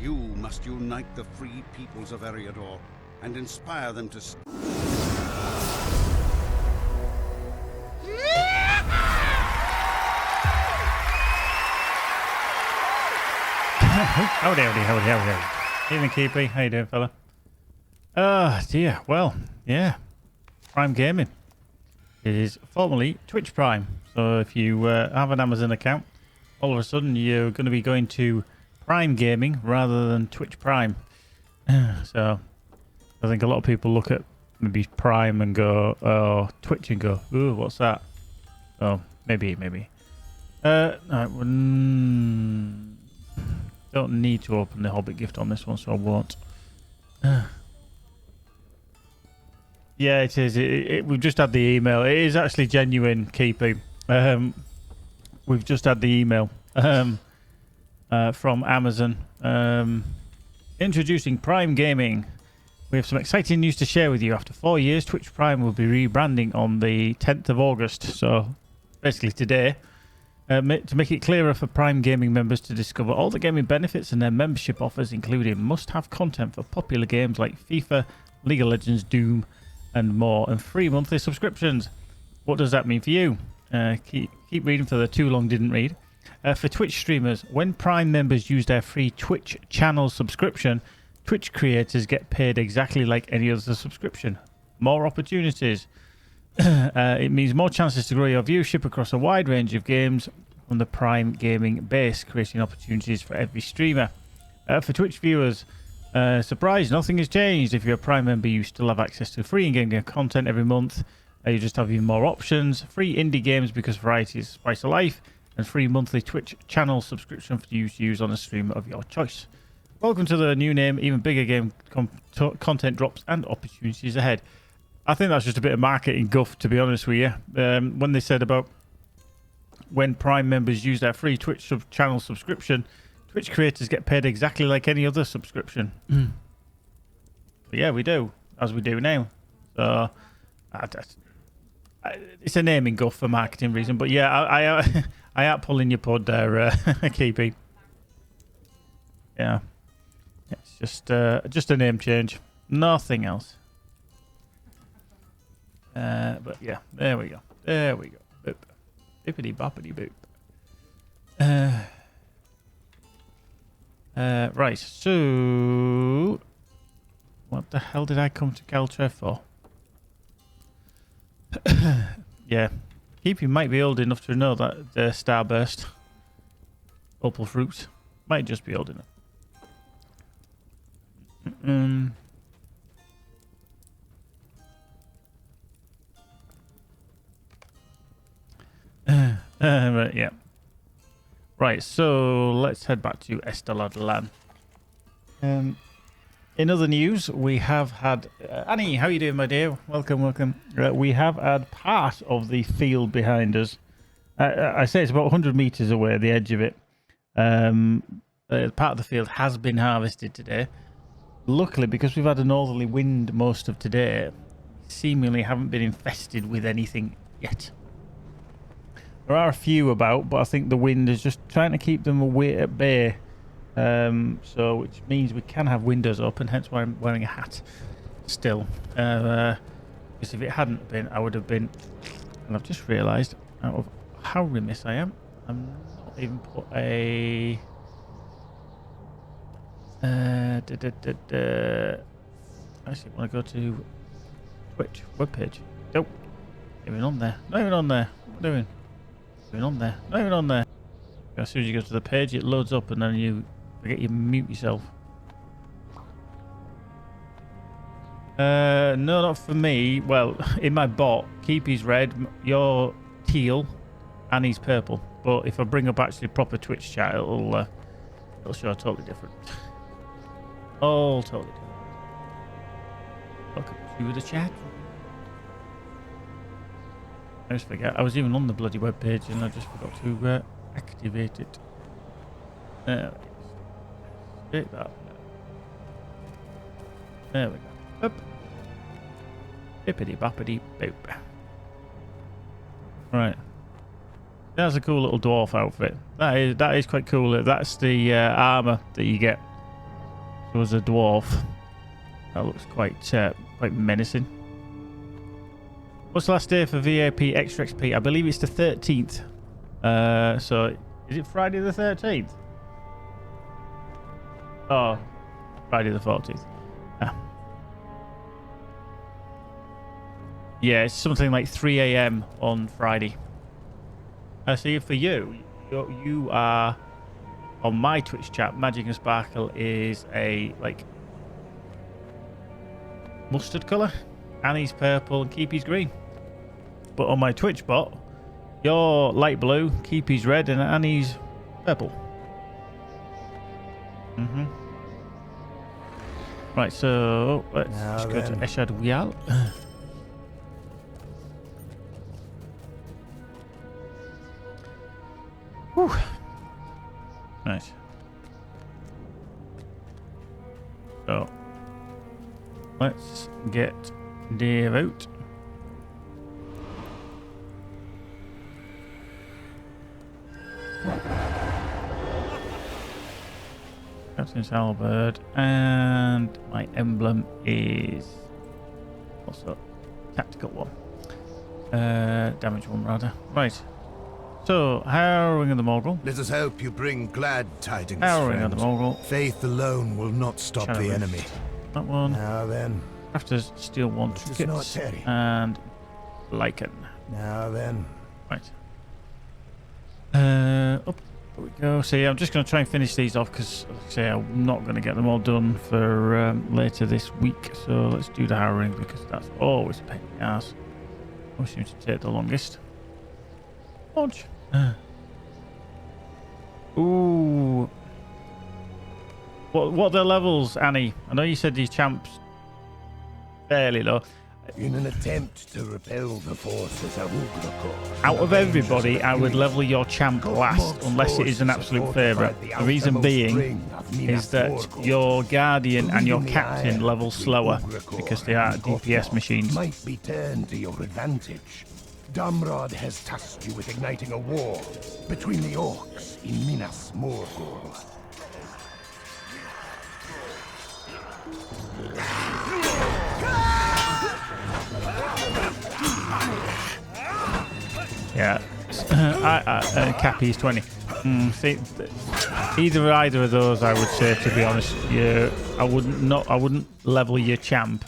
You must unite the free peoples of Eriador and inspire them to... Howdy. Evening, Keepy. How you doing, fella? Oh, dear. Well, yeah. Prime Gaming. It is formerly Twitch Prime. So if you have an Amazon account, all of a sudden you're going to be going to Prime Gaming rather than Twitch Prime. So I think a lot of people look at maybe Prime and go, oh, Twitch and go, ooh, what's that? Oh, maybe. No, don't need to open the Hobbit gift on this one, so I won't. Yeah, it is. We've just had the email. It is actually genuine, Keepy. We've just had the email from Amazon introducing Prime Gaming. We have some exciting news to share with you. After 4 years, Twitch Prime will be rebranding on the 10th of August. So basically today. To make it clearer for Prime Gaming members to discover all the gaming benefits and their membership offers, including must-have content for popular games like FIFA, League of Legends, Doom, and more, and free monthly subscriptions. What does that mean for you? Keep reading for the too long didn't read. For Twitch streamers, when Prime members use their free Twitch channel subscription, Twitch creators get paid exactly like any other subscription. More opportunities. It means more chances to grow your viewership across a wide range of games on the Prime Gaming base, creating opportunities for every streamer. For Twitch viewers, surprise, nothing has changed. If you're a Prime member, you still have access to free in-game content every month. You just have even more options, free indie games because variety is the spice of life, and free monthly Twitch channel subscription for you to use on a streamer of your choice. Welcome to the new name, even bigger game content drops and opportunities ahead. I think that's just a bit of marketing guff, to be honest with you. When they said about when Prime members use their free Twitch channel subscription, Twitch creators get paid exactly like any other subscription. But yeah, we do, as we do now. So it's a naming guff for marketing reason. But yeah, I am pulling your pod there, Keepy. Yeah, it's just a name change, nothing else. But yeah, there we go. Boop. Bippity boppity boop. Right, so what the hell did I come to Galtre for? Yeah, Keepy might be old enough to know that the Starburst Opal Fruit might just be old enough. Right, yeah. Right, so let's head back to Esteladlan. In other news, we have had... Annie, how are you doing, my dear? Welcome. We have had part of the field behind us. I say it's about 100 meters away, the edge of it. Part of the field has been harvested today. Luckily, because we've had a northerly wind most of today, seemingly haven't been infested with anything yet. There are a few about, but I think the wind is just trying to keep them away at bay. So, which means we can have windows open, hence why I'm wearing a hat still. Because if it hadn't been, I would have been... And I've just realised, out of how remiss I am, I'm not even put a... Actually, I want to go to Twitch webpage. Nope. Not even on there. What am I doing? Not even on there. As soon as you go to the page, it loads up and then you forget you mute yourself. No, not for me. Well, in my bot, Keepy's red, you're teal, and he's purple. But if I bring up actually proper Twitch chat, it'll show totally different. All totally different. Welcome to the chat. I just forget. I was even on the bloody web page and I just forgot to activate it. There we go. There we go. Up. Bippity boppity boop. Right. That's a cool little dwarf outfit. That is quite cool. That's the armor that you get There was a dwarf. That looks quite menacing. What's the last day for VAP Extra XP? I believe it's the 13th. So is it Friday the 13th? Oh, Friday the 14th. Ah. Yeah, it's something like 3 a.m. on Friday. See, for you are on my Twitch chat. Magic and Sparkle is a like mustard colour. Annie's purple and Keepy's green. But on my Twitch bot, you're light blue, Keepy's red, and Annie's purple. Right, so let's just go to Eshad Wial. Whew. Nice. So let's get Dave out. Captain's halberd, and my emblem is also tactical one. Damage one rather. Right. So, Harrowing of the Mogul. Let us hope you bring glad tidings, Harrowing friend. of the Mogul. Faith alone will not stop Shadow the Rift. enemy. That one. Now then. Crafters steal one Tis not trinkets. Terry. And Lycan. Now then. Right. Up we go. So yeah, I'm just going to try and finish these off because, like I say, I'm not going to get them all done for later this week. So let's do the Harrowing because that's always a pain in the ass. Always seems to take the longest. Launch. Ooh. What are the levels, Annie? I know you said these champs fairly low. In an attempt to repel the forces of Ugrokor. Out of everybody, I would level your champ last, unless it is an absolute favourite. The reason being is that your guardian and your captain level slower because they are DPS machines. Might be turned to your advantage. Damrod has tasked you with igniting a war between the orcs in Minas Morgul. Yeah, Cappy's 20. See, either of those, I would say, to be honest. Yeah, I wouldn't level your champ.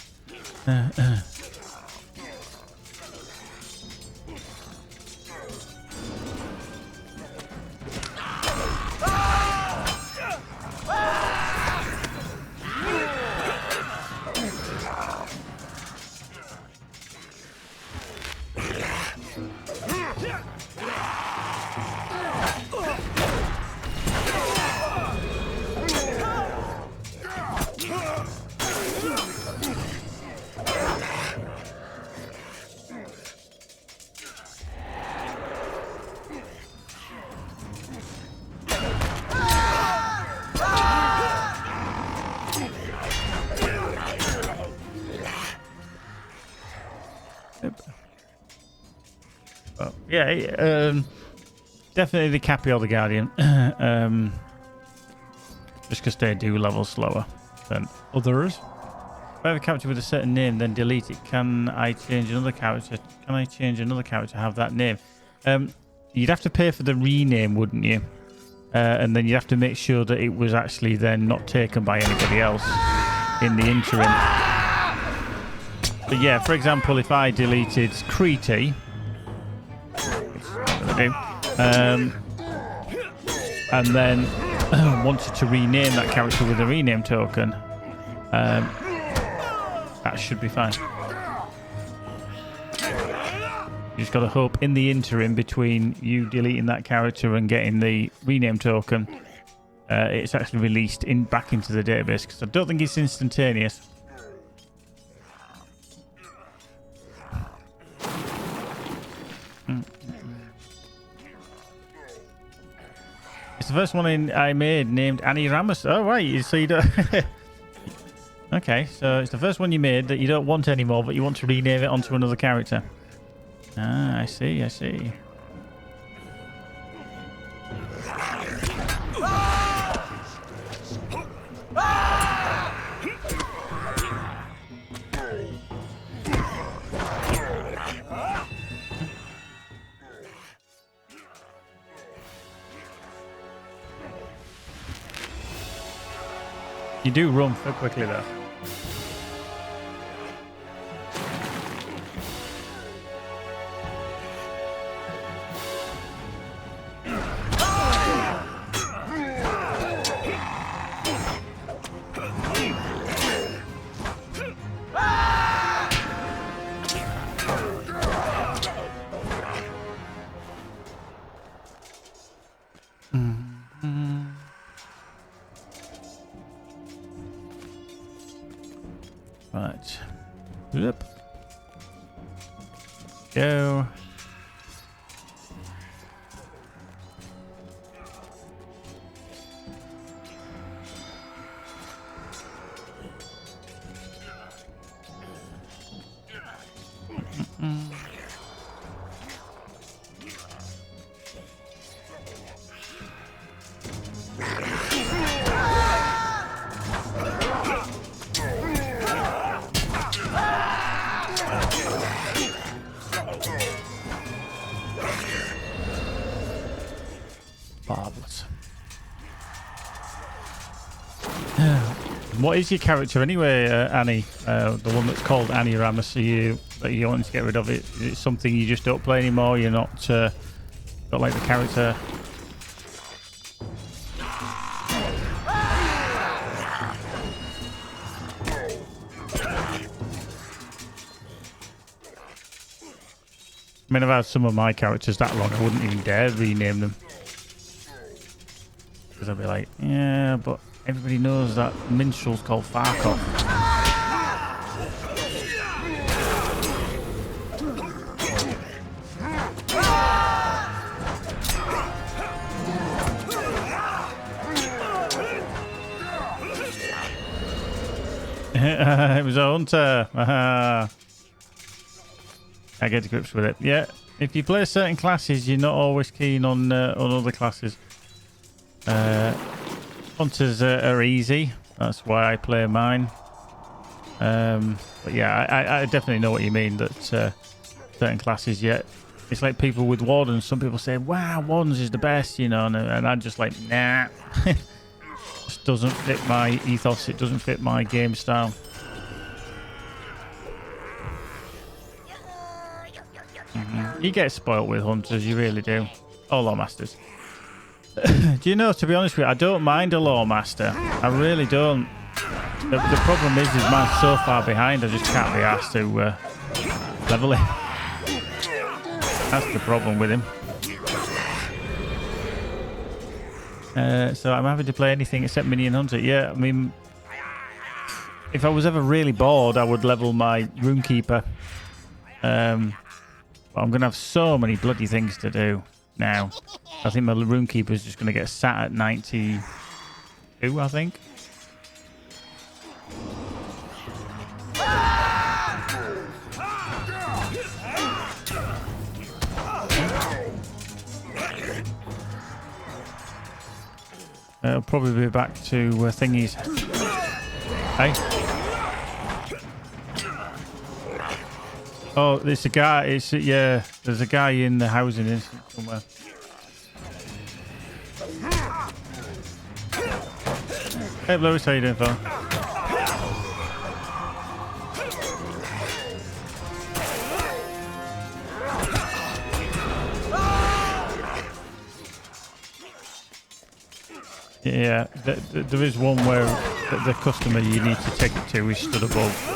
Yeah, definitely the Cappy or the Guardian. Just because they do level slower than others. If I have a character with a certain name, then delete it. Can I change another character? Can I change another character to have that name? You'd have to pay for the rename, wouldn't you? And then you'd have to make sure that it was actually then not taken by anybody else in the interim. But yeah, for example, if I deleted Creety, and then wanted to rename that character with a rename token, that should be fine. You just got to hope in the interim between you deleting that character and getting the rename token, it's actually released back into the database, because I don't think it's instantaneous. It's the first one I made named Annie Ramos. Oh, right. So you don't... Okay, so it's the first one you made that you don't want anymore, but you want to rename it onto another character. Ah, I see, I see. You do run quickly though. Right. Yep. Go. Marvelous. What is your character anyway, Annie? The one that's called Annie Ramus. Are you wanting to get rid of it? Is it something you just don't play anymore? You're not like the character. I mean, I've had some of my characters that long, I wouldn't even dare rename them. Because I'd be like, yeah, but everybody knows that minstrel's called Farkov. It was a hunter. I get to grips with it. Yeah, if you play certain classes, you're not always keen on other classes. Hunters are easy. That's why I play mine. But yeah, I definitely know what you mean. That certain classes, yeah, it's like people with wardens. Some people say, "Wow, wardens is the best," you know, and I'm just like, nah. Just doesn't fit my ethos. It doesn't fit my game style. You get spoilt with hunters, you really do. Oh, law masters. Do you know, to be honest with you, I don't mind a law master. I really don't. The problem is man's so far behind, I just can't be asked to level him. That's the problem with him. So I'm having to play anything except minion hunter. Yeah, I mean, if I was ever really bored, I would level my runekeeper. But I'm going to have so many bloody things to do now. I think my runekeeper is just going to get sat at 92, I think. It'll probably be back to thingies. Hey? Oh, there's a guy. Yeah, there's a guy in the housing somewhere. Hey, Lewis, how you doing, fella? Yeah, there is one where the customer you need to take it to is stood above.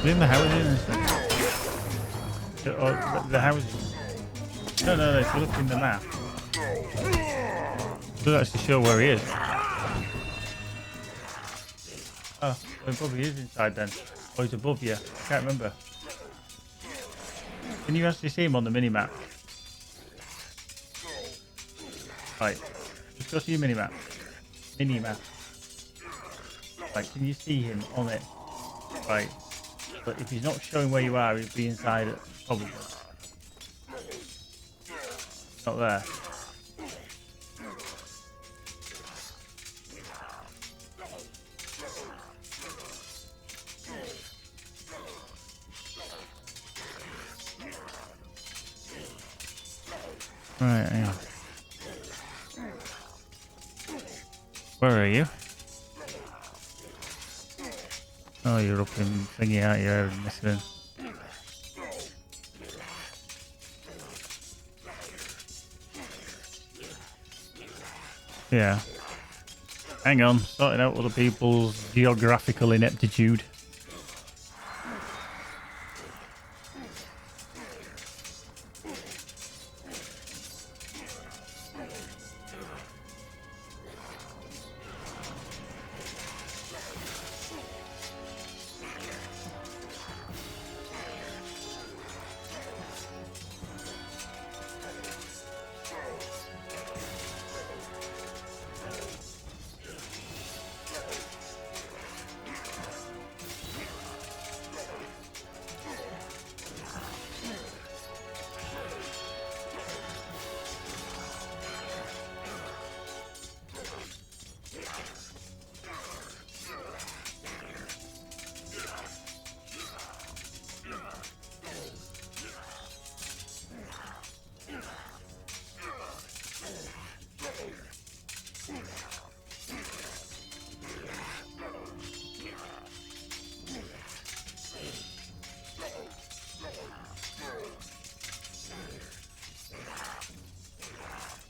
In the houses. The houses. No, if you look in the map. It does actually show where he is. Oh, well, he probably is inside then. Or he's above you. I can't remember. Can you actually see him on the mini-map? Right. Just go to your mini-map. Mini-map. Right, can you see him on it? Right. But if he's not showing where you are, he'd be inside it, probably. Not there. Right, hang on. Where are you? Oh, you're up in thingy out here, missing. Yeah. Hang on, sorting out other people's geographical ineptitude.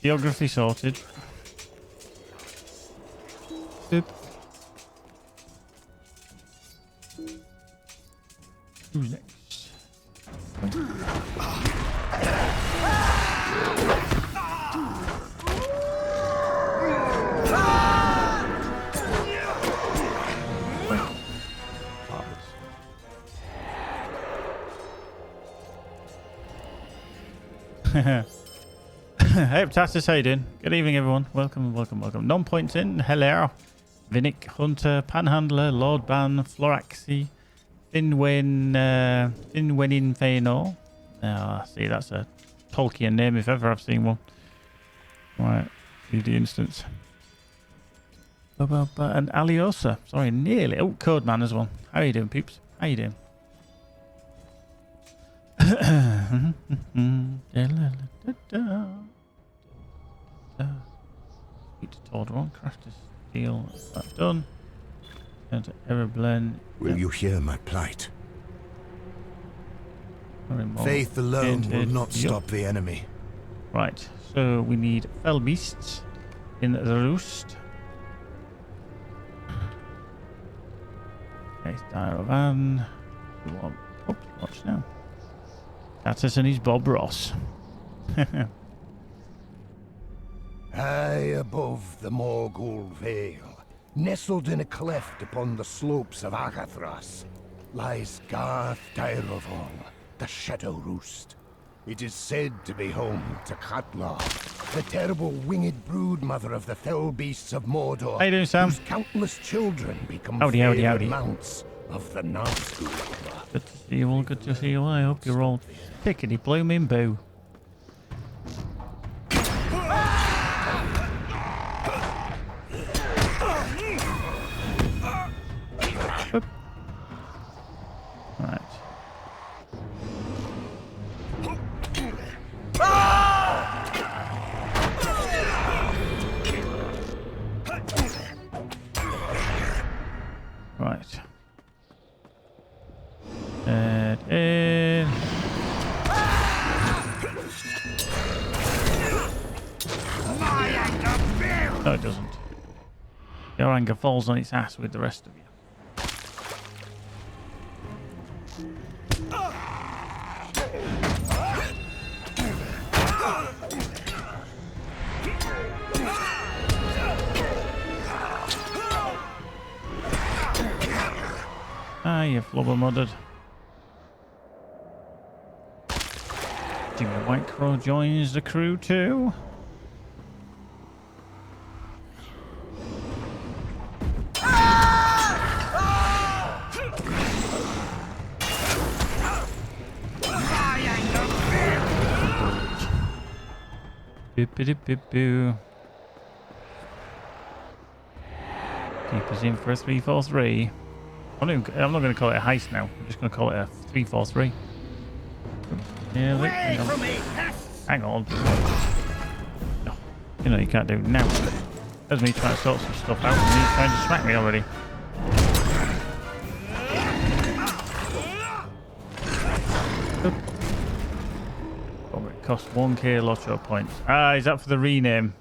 Geography sorted. Boop. Who's next? Hey, Tatus, how you doing? Good evening, everyone. Welcome, welcome, welcome. Non-points in. Hello. Vinnick, Hunter, Panhandler, Lord Ban, Floraxi, Finwen in Feanor. See, that's a Tolkien name if ever I've seen one. Right, see the instance. And Aliosa. Sorry, nearly. Oh, Codeman as well. How you doing, peeps? How you doing? Need to Tordaron, craft a steel. That's done. Turn to Ereblend. Will you hear my plight? Faith alone will not stop the enemy. Right, so we need fell beasts in the roost. Okay, Dirovan. Oh, watch now. Tatus and his Bob Ross. High above the Morgul Vale, nestled in a cleft upon the slopes of Agathras, lies Garth Dirovan, the Shadow Roost. It is said to be home to Katla, the terrible winged broodmother of the fell beasts of Mordor. How you doing, Sam? Whose countless children become Howdy. mounts of the Nazgul. Good to see you all, good to see you all. I hope you're all tickety blooming boo. Right. Right. And in. No, it doesn't. Your anger falls on its ass with the rest of you. Ah, you flubber mudded. Jimmy Whitecrow joins the crew too. Boo. Keep us in for a 3-4-3. I'm not going to call it a heist now. I'm just going to call it a 3-4-3. Hang on. You know, you can't do now. There's me trying to sort some stuff out and he's trying to smack me already. Oh, it costs 1k LOTRO points. Ah, is that for the rename?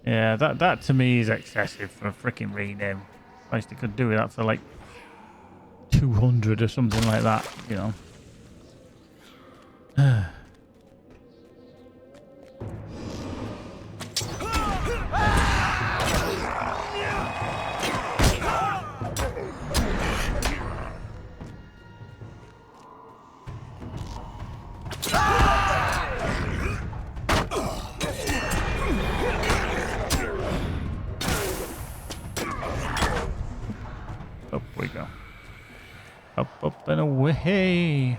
Yeah, that to me is excessive for a freaking rename. I used to could do that for like 200 or something like that, you know. Up we go. Up, up and away.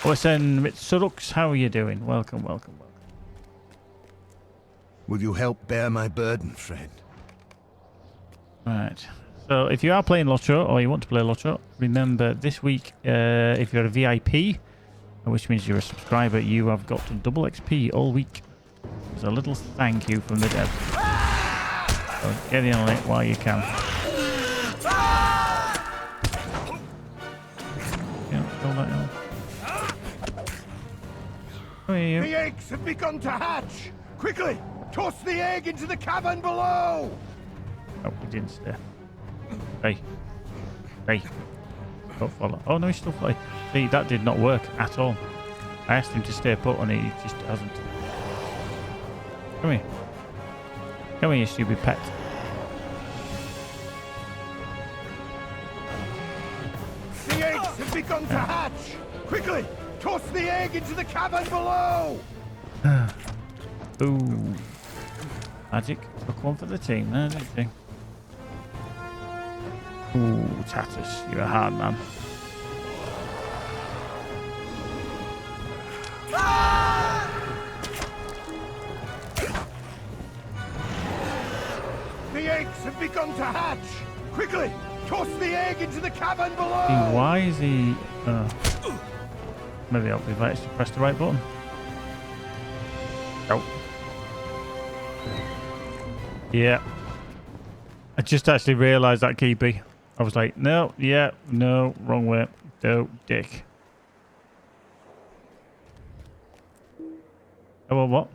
Listen, Mitsurux, how are you doing? Welcome, welcome, welcome. Will you help bear my burden, friend? Right. So if you are playing LOTRO or you want to play LOTRO, remember this week, if you're a VIP, which means you're a subscriber, you have got double XP all week. There's a little thank you from the devs. So get in on it while you can. Yeah, hold that on. Come here, The you. eggs have begun to hatch! Quickly! Toss the egg into the cavern below! Oh, we didn't stay. Hey. Hey. Don't follow. Oh, no, he's still flying. See, that did not work at all. I asked him to stay put and he just hasn't. Come here. Come here, you stupid pet. The eggs have begun to hatch! Quickly! Toss the egg into the cavern below! Ooh. Magic. Took one for the team there, didn't he? Ooh, Tatus, you're a hard man. The eggs have begun to hatch! Quickly! Toss the egg into the cavern below! See, why is he... maybe I'll be right to press the right button. Oh. Yeah. I just actually realised that, Keepy. I was like, no, yeah, no, wrong way. No, dick. Oh, well, what?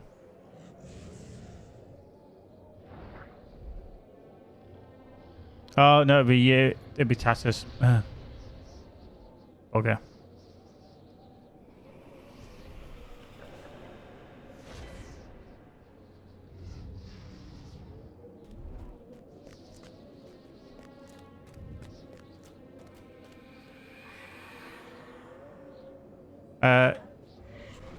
Oh, no, it'd be you. It'd be Tatus. Okay.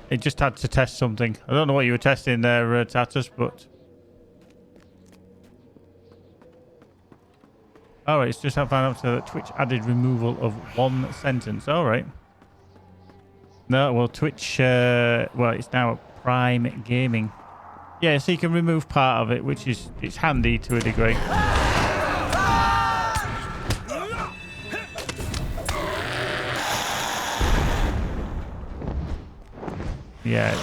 It just had to test something. I don't know what you were testing there, Tatus, but... Oh, it's just I found out that Twitch added removal of one sentence. All right. No, well, Twitch... well, it's now Prime Gaming. Yeah, so you can remove part of it, which is... It's handy to a degree. Yeah.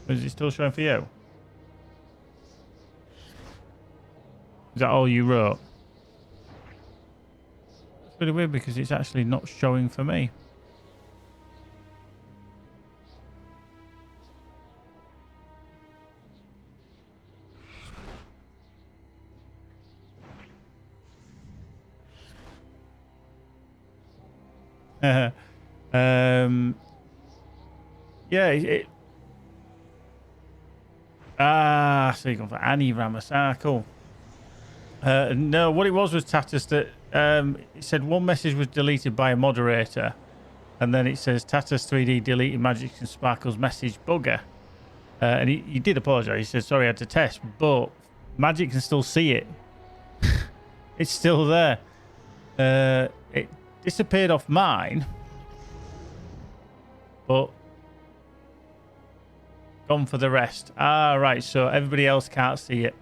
Is it still showing for you? Is that all you wrote? It's really weird because it's actually not showing for me. Yeah, so you're going for Annie Ramas. Cool. No, what it was Tatus that it said one message was deleted by a moderator, and then it says Tatus 3D deleted Magic and Sparkle's message bugger. And he did apologise. He said, sorry, I had to test, but Magic can still see it. It's still there. It disappeared off mine, but Gone for the rest. Ah, right. So everybody else can't see it.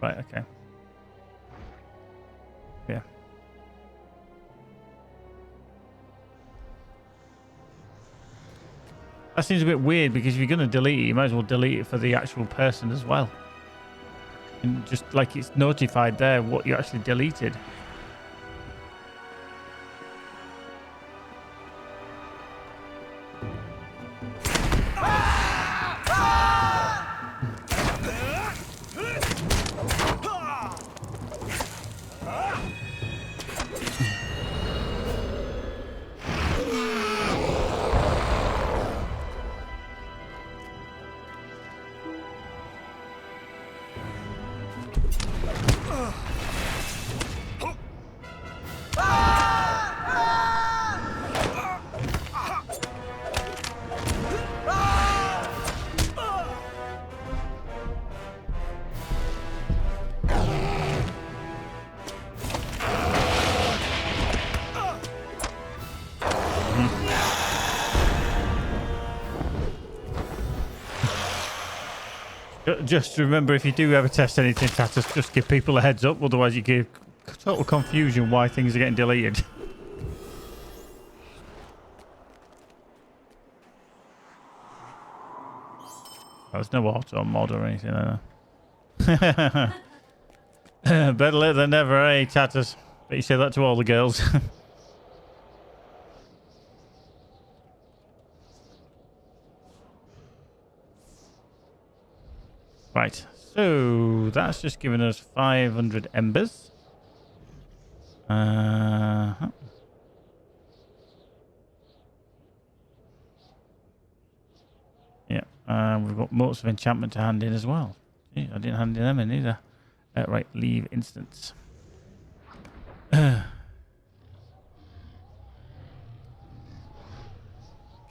Right. Okay. Yeah. That seems a bit weird because if you're going to delete it, you might as well delete it for the actual person as well. And just like it's notified there what you actually deleted. Just remember, if you do ever test anything, Tatus, just give people a heads up. Otherwise, you give total confusion why things are getting deleted. There's no auto mod or anything like that. Better late than never, eh, Tatus? Bet you say that to all the girls. Right, so that's just given us 500 embers. Yeah, we've got motes of enchantment to hand in as well. Gee, I didn't hand them in either. Right, leave instance. Can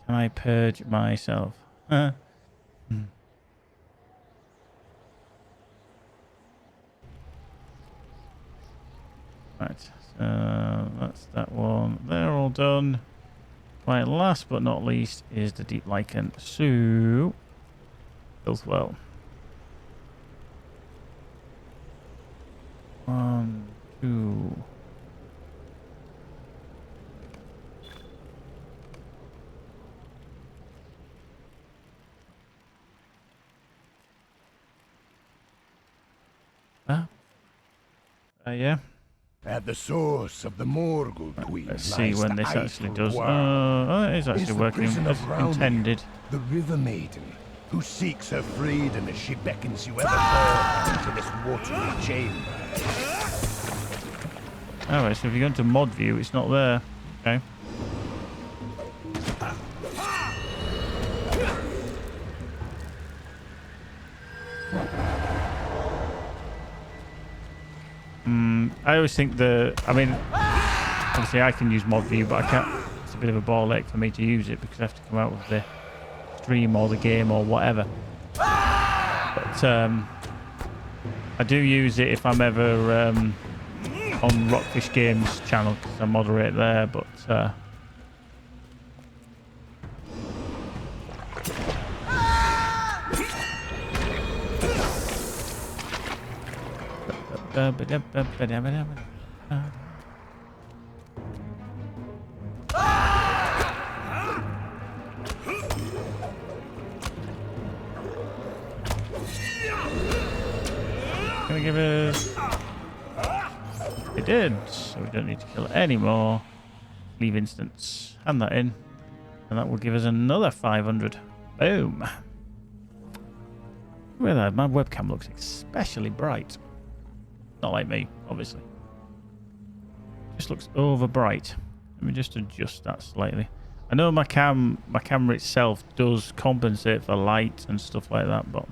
I purge myself? Right, so that's that one. They're all done. Right, last but not least is the deep lichen. So, filth well. 1, 2. Yeah. At the source of the Morgul Queen. Let's see when this actually does. Oh, it is actually working as intended. The River Maiden, who seeks her freedom as she beckons you ever further into this watery chamber. Alright, so if you go into mod view, it's not there. Okay. I always think obviously I can use mod view, but I can't. It's a bit of a ball ache for me to use it because I have to come out with the stream or the game or whatever. But I do use it if I'm ever on Rockfish Games channel because I moderate there, but gonna give us. It did, so we don't need to kill it anymore. Leave instance. Hand that in, and that will give us another 500. Boom. Well, my webcam looks especially bright. Not like me, obviously. Just looks over bright. Let me just adjust that slightly. I know my camera itself does compensate for light and stuff like that, but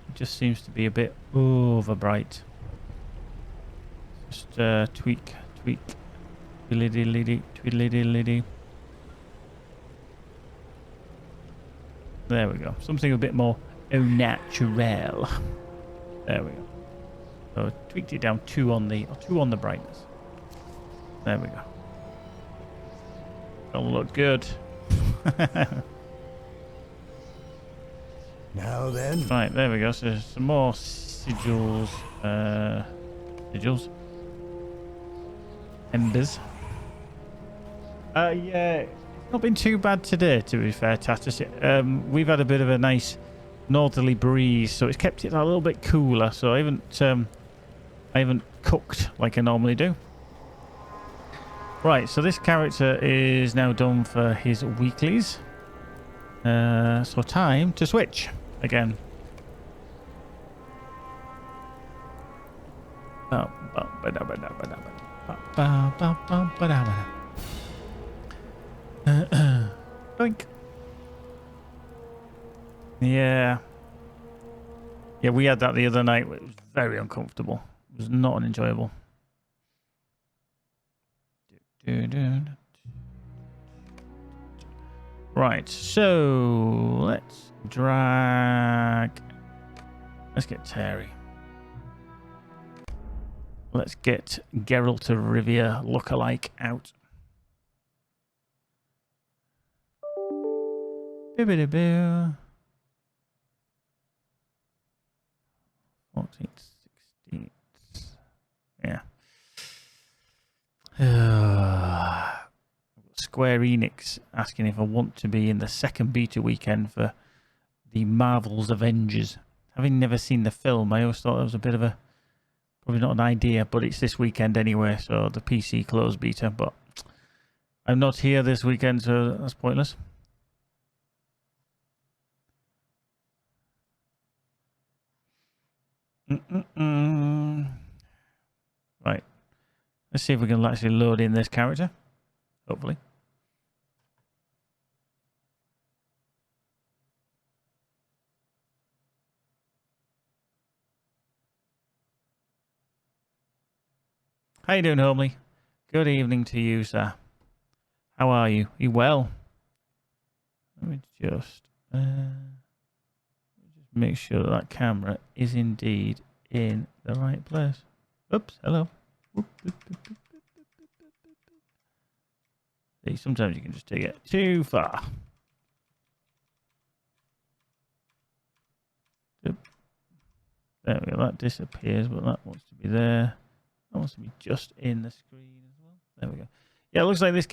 it just seems to be a bit over bright. Just tweak, twiddly-diddly. There we go. Something a bit more au naturel. There we go. So tweaked it down 2 on the brightness. There we go. That'll look good. Now then. Right, there we go. So some more sigils. Sigils. Embers. Yeah, it's not been too bad today, to be fair, Tatus. We've had a bit of a nice northerly breeze, so it's kept it a little bit cooler. So I haven't cooked like I normally do. Right, so this character is now done for his weeklies. So time to switch again. Blink. Yeah. Yeah, we had that the other night. It was very uncomfortable. It was not enjoyable. Right, so let's drag. Let's get Terry. Let's get Geralt of Rivia lookalike out. Boo-boo-boo. 14th, 16th. Yeah. Square Enix asking if I want to be in the second beta weekend for the Marvel's Avengers. Having never seen the film, I always thought that was a bit of a probably not an idea, but it's this weekend anyway, so the PC closed beta. But I'm not here this weekend, so that's pointless. Right. Let's see if we can actually load in this character. Hopefully. How you doing, Homely? Good evening to you, sir. How are you? Are you well? Let me just make sure that camera is indeed in the right place. Oops, hello. See, sometimes you can just take it too far. There we go, that disappears, but that wants to be there. That wants to be just in the screen as well. There we go. Yeah, it looks like this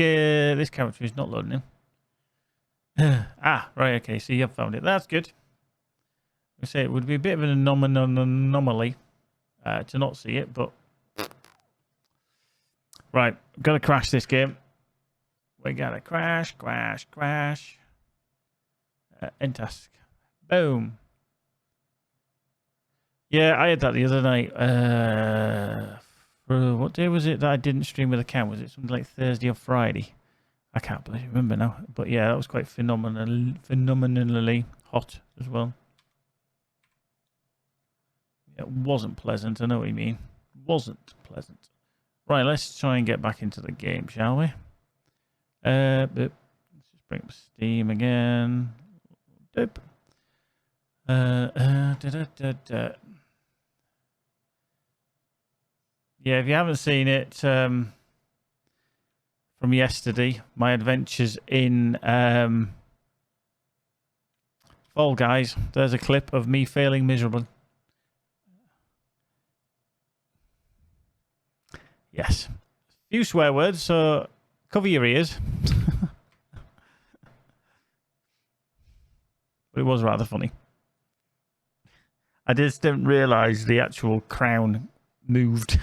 character is not loading in. Right, okay, so you have found it. That's good. I say it would be a bit of an anomaly to not see it, but right, gotta crash this game. We gotta crash. End task. Boom. Yeah, I had that the other night. What day was it that I didn't stream with a cam? Was it something like Thursday or Friday? I can't remember now. But yeah, that was quite phenomenally hot as well. It wasn't pleasant. I know what you mean. Wasn't pleasant. Right, let's try and get back into the game, shall we? Let's just bring up Steam again. Doop. Yeah, if you haven't seen it from yesterday, my adventures in Fall Guys, there's a clip of me failing miserably. Yes. A few swear words, so cover your ears. But it was rather funny. I just didn't realise the actual crown moved.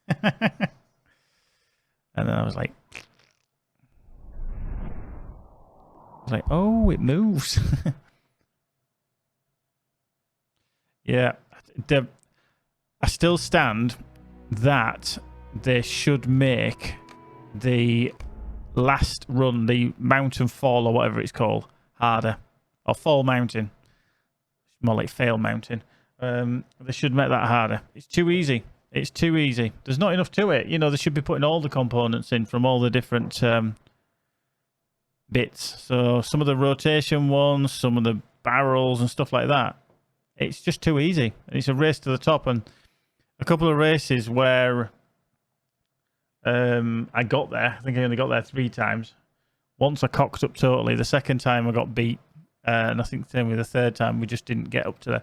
And then I was like, oh, it moves. Yeah. I still stand that they should make the last run, the mountain fall or whatever it's called, harder. Or fall mountain. It's more like fail mountain. They should make that harder. It's too easy. It's too easy. There's not enough to it. You know, they should be putting all the components in from all the different bits. So some of the rotation ones, some of the barrels and stuff like that. It's just too easy. It's a race to the top. And a couple of races where I got there. I think I only got there 3 times. Once I cocked up totally. The second time I got beat And I think the same with the third time, we just didn't get up to the...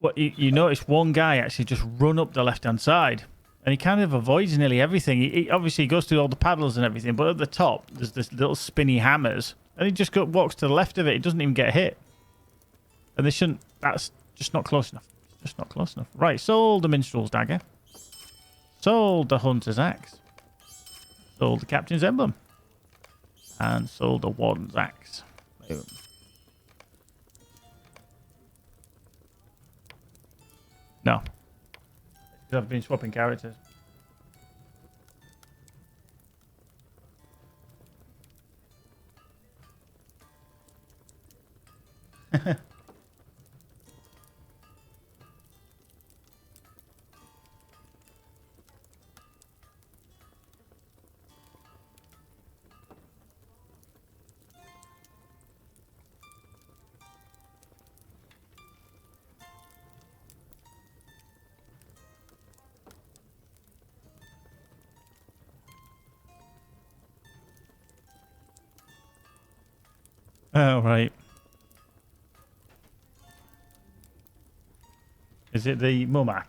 What you notice one guy actually just run up the left-hand side. And he kind of avoids nearly everything. He obviously goes through all the paddles and everything, but at the top, there's this little spinny hammers. And he just walks to the left of it. He doesn't even get hit. And they shouldn't... That's just not close enough. It's just not close enough. Right, sold the minstrel's dagger. Sold the hunter's axe. Sold the captain's emblem. And sold the warden's axe. Boom. No. Because I've been swapping characters. Oh, right. Is it the Mumak?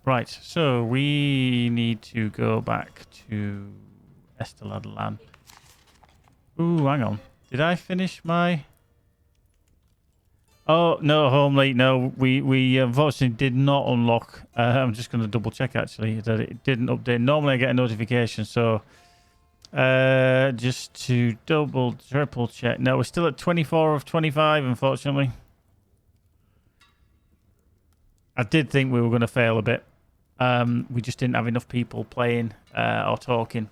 Right, so we need to go back to Esteladalan. Ooh, hang on. Did I finish my... Oh, no, Homely. No, we unfortunately did not unlock. I'm just going to double check, actually, that it didn't update. Normally, I get a notification, so... just to triple check. No, we're still at 24 of 25, unfortunately. I did think we were going to fail a bit. We just didn't have enough people playing or talking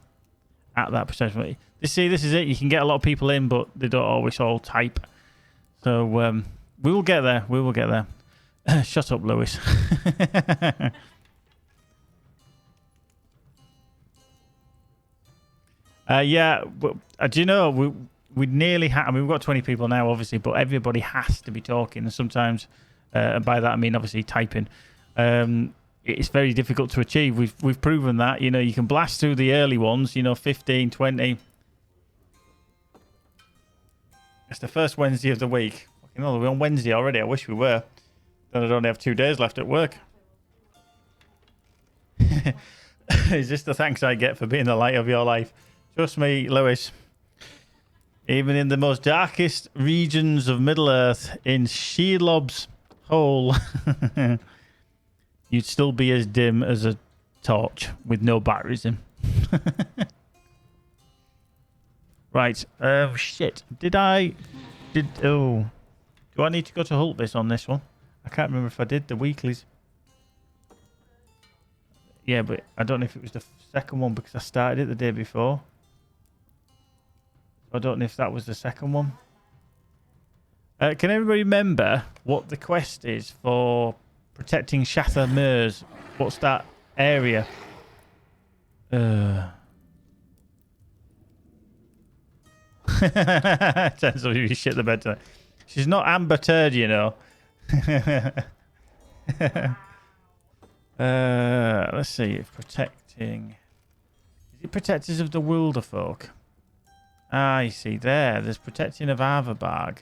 at that percentage. You see, this is it. You can get a lot of people in, but they don't always all type. So we will get there. We will get there. Shut up, Lewis. Yeah, do you know, we nearly have... I mean, we've got 20 people now, obviously, but everybody has to be talking. And sometimes, and by that I mean, obviously, typing. It's very difficult to achieve. We've proven that. You know, you can blast through the early ones, 15, 20. It's the first Wednesday of the week. We're on Wednesday already. I wish we were. Then I'd only have 2 days left at work. Is this the thanks I get for being the light of your life? Trust me, Lewis. Even in the most darkest regions of Middle-earth, in Shelob's hole, you'd still be as dim as a torch with no batteries in. Right. Shit. Do I need to go to Hultvis on this one? I can't remember if I did the weeklies. Yeah, but I don't know if it was the second one because I started it the day before. I don't know if that was the second one. Can everybody remember what the quest is for protecting Shatha Mers? What's that area? Turns out you shit the bed tonight. She's not Amber Turd, you know. Let's see. Protecting. Is it protectors of the wilder folk? Ah, you see there. There's protecting of Averbarg.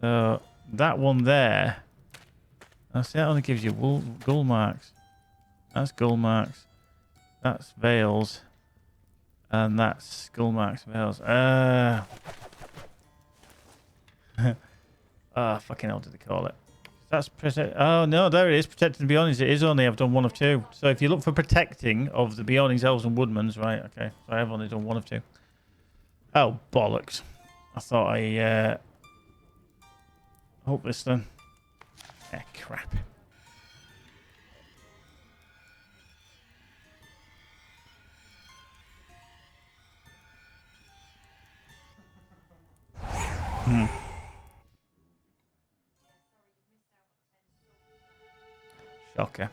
So that one there. I see that only gives you gull marks. That's gull marks. That's veils. And that's gull marks, veils. Fucking hell did they call it? That's protect. Oh no, there it is. Protecting the Beyondings. It is only I've done 1 of 2. So if you look for protecting of the Beyondings, elves, and woodmans, right? Okay, so I've only done 1 of 2. Oh bollocks! I thought I hope this then. Eh, crap. Shocker.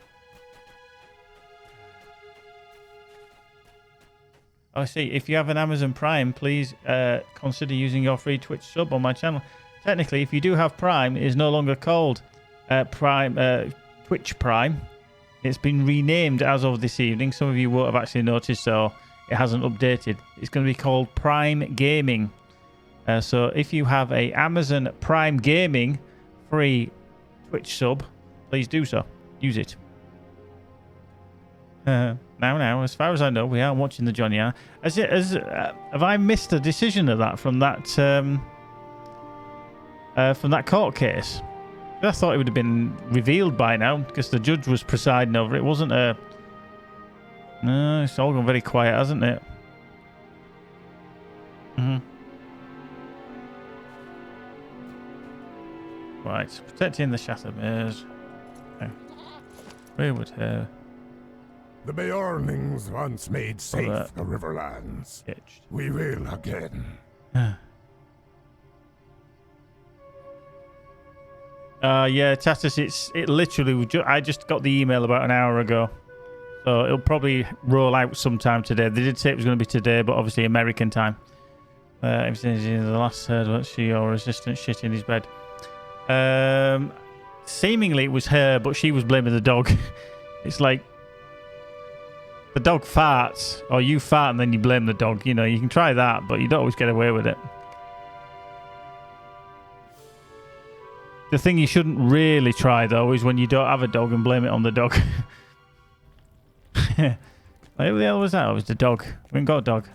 I see. If you have an Amazon Prime, please consider using your free Twitch sub on my channel. Technically, if you do have Prime, it is no longer called Twitch Prime. It's been renamed as of this evening. Some of you won't have actually noticed, so it hasn't updated. It's going to be called Prime Gaming. So if you have a Amazon Prime Gaming free Twitch sub, please do so. Use it. Now, as far as I know, we are watching the Johnny R. Have I missed a decision of that from that court case? I thought it would have been revealed by now because the judge was presiding over it. It wasn't a... No, it's all gone very quiet, hasn't it? Right, protecting the Shattermares. Wayward Hair. The Beornings once made safe the Riverlands. Itched. We will again. Yeah, Tatus, it literally... I just got the email about an hour ago. So it'll probably roll out sometime today. They did say it was going to be today, but obviously American time. Everything's in the last heard. Let's see your assistant shit in his bed. Seemingly it was her, but she was blaming the dog. It's like the dog farts, or you fart and then you blame the dog. You know, you can try that, but you don't always get away with it. The thing you shouldn't really try, though, is when you don't have a dog and blame it on the dog. Who the hell was that? Oh, it was the dog. We ain't got a dog.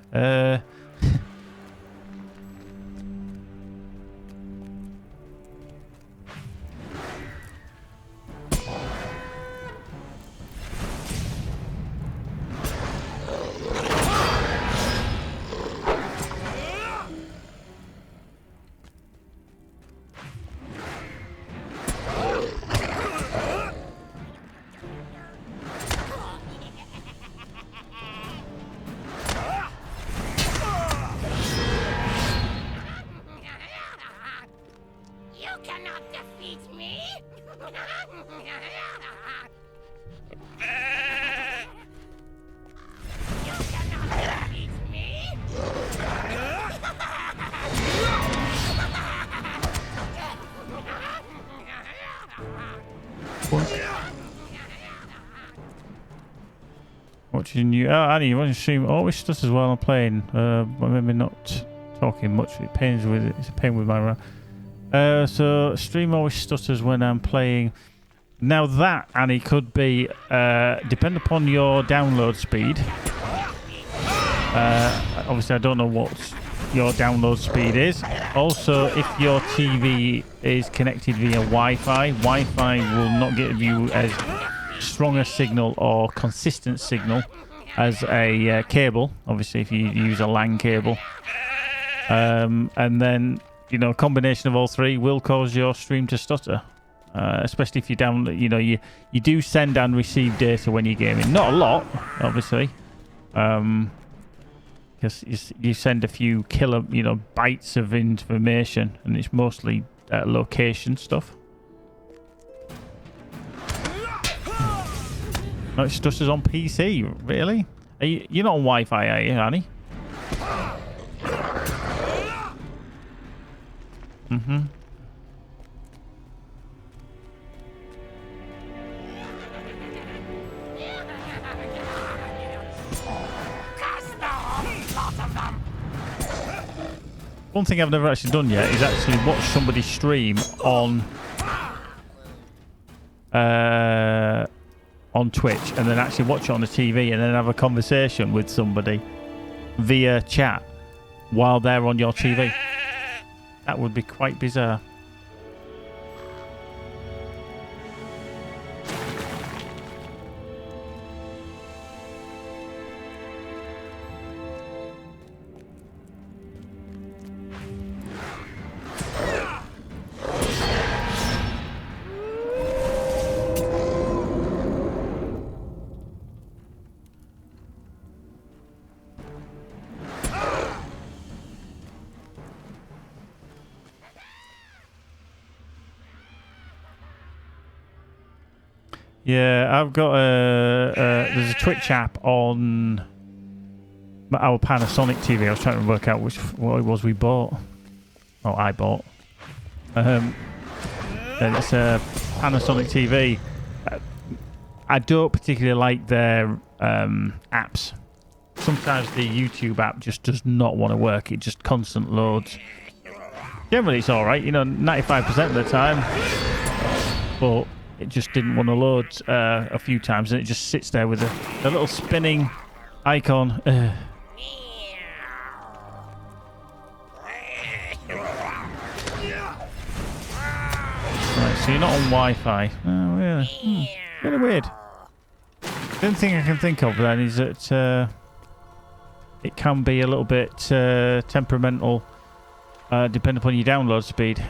Watching you. Oh, Annie, you want to stream always stuff as well. I'm playing. But maybe not talking much. It pains with it. It's a pain with my. So stream always stutters when I'm playing. Now that, Annie, could be depend upon your download speed. Obviously, I don't know what your download speed is. Also, if your TV is connected via Wi-Fi, Wi-Fi will not give you as strong a signal or consistent signal as a cable. Obviously, if you use a LAN cable, and then a combination of all three will cause your stream to stutter. Especially if you you do send and receive data when you're gaming. Not a lot, obviously, because you send a few bytes of information, and it's mostly location stuff. No, it stutters on PC, really? You're not on Wi-Fi, are you, Annie? Mm-hmm. One thing I've never actually done yet is actually watch somebody stream on Twitch and then actually watch it on the TV and then have a conversation with somebody via chat while they're on your TV. That would be quite bizarre. Yeah, I've got there's a Twitch app on our Panasonic TV. I was trying to work out what it was we bought. Oh, I bought. It's a Panasonic TV. I don't particularly like their apps. Sometimes the YouTube app just does not want to work. It just constant loads. Generally, it's all right, 95% of the time. But it just didn't want to load a few times, and it just sits there with a little spinning icon. Right, so you're not on Wi-Fi. Oh, really? Really weird. The only thing I can think of then is that it can be a little bit temperamental, depending upon your download speed.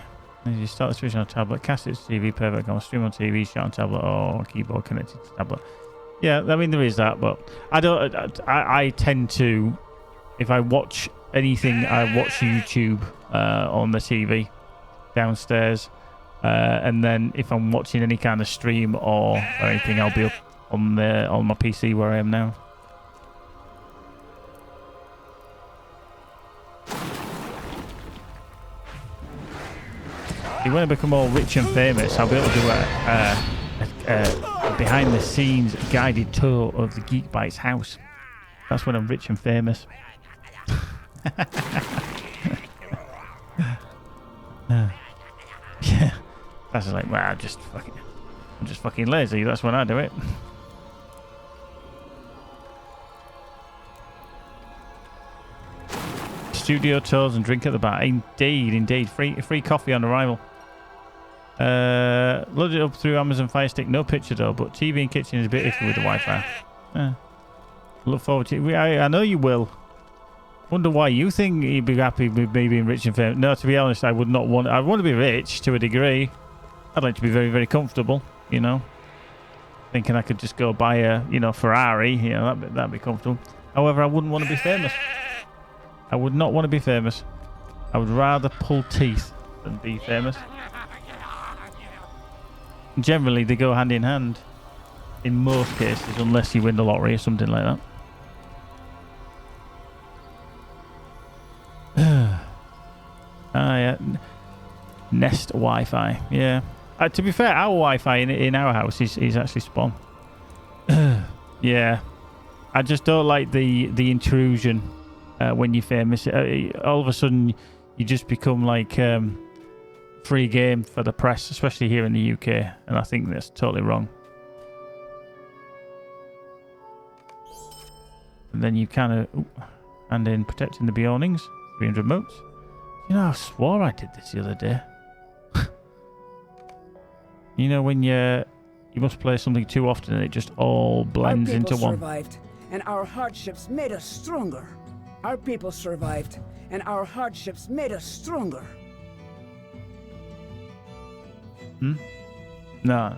You start the switch on a tablet, cast it to TV, perfect. On stream on TV, shot on tablet, or keyboard connected to tablet. Yeah, I mean there is that, but I tend to, if I watch anything, I watch YouTube on the TV downstairs, and then if I'm watching any kind of stream or anything, I'll be up on my PC where I am now. When I become all rich and famous, I'll be able to do a behind-the-scenes guided tour of the Geek Bytes house. That's when I'm rich and famous. Yeah, that's like, well, I'm just fucking lazy. That's when I do it. Studio tours and drink at the bar. Indeed. Free coffee on arrival. Loaded it up through Amazon Fire Stick. No picture though, but TV and kitchen is a bit iffy with the Wi-Fi. Look forward to it. I know you will. Wonder why you think you'd be happy with me being rich and famous. No, to be honest, I would not want. I want to be rich to a degree. I'd like to be very, very comfortable. Thinking I could just go buy a Ferrari. That'd be comfortable. However, I wouldn't want to be famous. I would not want to be famous. I would rather pull teeth than be famous. Generally, they go hand in hand. In most cases, unless you win the lottery or something like that. Yeah. Nest Wi-Fi. Yeah. To be fair, our Wi-Fi in our house is actually spawn. Yeah. I just don't like the intrusion when you're famous. All of a sudden, you just become like free game for the press, especially here in the UK, and I think that's totally wrong. And then you kind of and in protecting the belongings, 300 motes. I swore I did this the other day. When you must play something too often and it just all blends into one. Our people survived, and our hardships made us stronger. Our people survived, and our hardships made us stronger. No.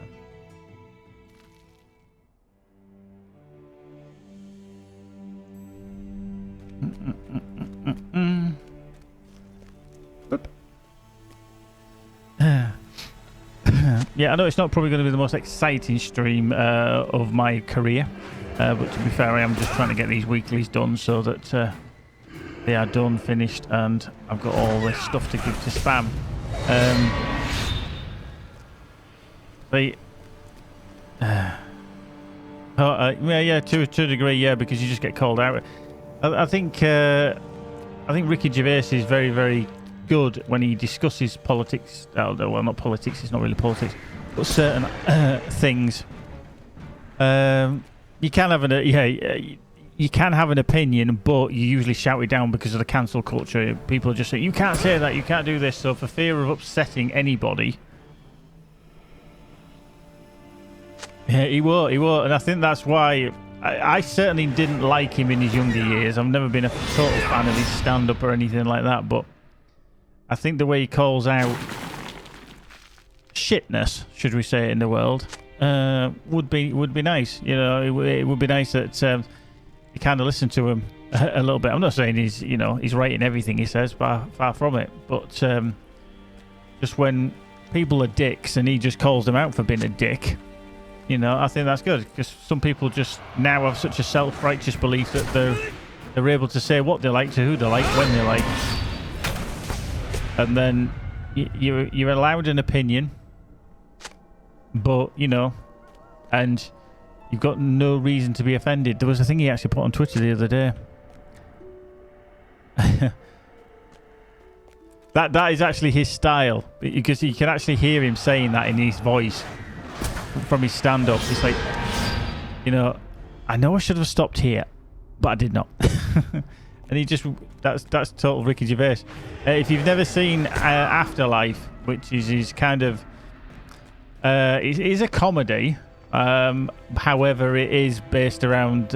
Yeah, I know it's not probably going to be the most exciting stream of my career, but to be fair, I am just trying to get these weeklies done so that they are done, finished, and I've got all this stuff to give to spam. Yeah, to a degree, yeah, because you just get called out. I think Ricky Gervais is very, very good when he discusses politics. Well, not politics. It's not really politics, but certain things. You can have you can have an opinion, but you usually shout it down because of the cancel culture. People just say you can't say that, you can't do this. So for fear of upsetting anybody. Yeah, he won't, and I think that's why I certainly didn't like him in his younger years. I've never been a total fan of his stand-up or anything like that, but I think the way he calls out shitness, should we say, in the world, would be nice. It would be nice that you kind of listen to him a little bit. I'm not saying he's right in everything he says, far from it, but just when people are dicks and he just calls them out for being a dick. I think that's good, because some people just now have such a self-righteous belief that they're able to say what they like, to who they like, when they like. And then you're allowed an opinion, but, you know, and you've got no reason to be offended. There was a thing he actually put on Twitter the other day. That is actually his style, because you can actually hear him saying that in his voice from his stand-up. It's like, you know, I know I should have stopped here, but I did not. And he just, that's total Ricky Gervais. If you've never seen Afterlife, which is his kind of, it is a comedy. However, it is based around,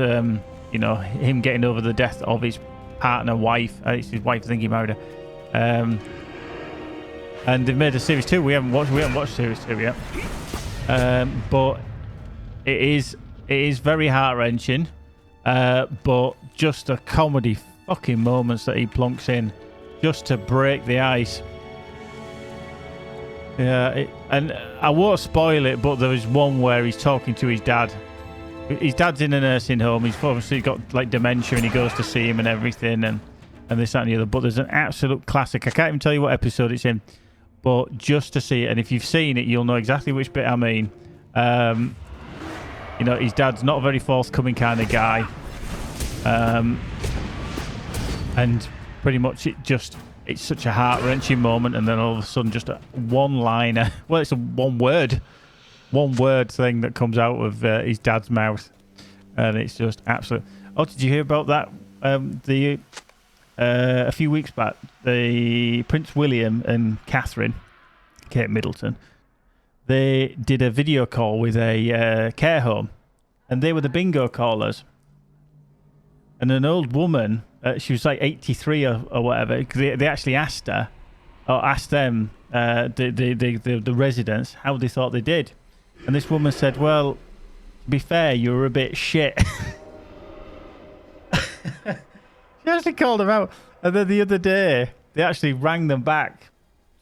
you know, him getting over the death of his partner, wife. It's his wife, I think he married her. And they've made a series 2. We haven't watched series 2 yet. But it is very heart-wrenching. But just a comedy fucking moments that he plonks in just to break the ice. Yeah, and I won't spoil it, but there was one where he's talking to his dad. His dad's in a nursing home. He's obviously got like dementia, and he goes to see him and everything, and this, that, and the other. But there's an absolute classic. I can't even tell you what episode it's in, but just to see it, and if you've seen it, you'll know exactly which bit I mean. You know, his dad's not a very forthcoming kind of guy. And pretty much it's such a heart-wrenching moment, and then all of a sudden just a one-liner. Well, it's a one-word thing that comes out of his dad's mouth, and it's just absolute. Oh, did you hear about that? A few weeks back, the Prince William and Catherine, Kate Middleton, they did a video call with a care home, and they were the bingo callers. And an old woman, she was like 83 or whatever. They actually asked her, or asked them, the residents, how they thought they did. And this woman said, "Well, to be fair, you were a bit shit." She actually called them out. And then the other day, they actually rang them back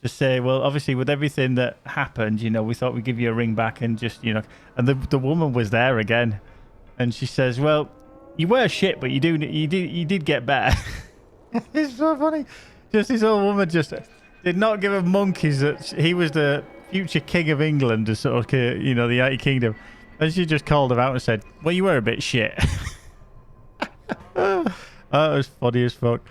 to say, well, obviously with everything that happened, you know, we thought we'd give you a ring back and just, you know. And the woman was there again, and she says, "Well, you were shit, but you did get better." It's so funny. Just this old woman just did not give a monkeys that he was the future king of England, the sort of, you know, the United Kingdom, and she just called him out and said, "Well, you were a bit shit." Oh, it was funny as fuck.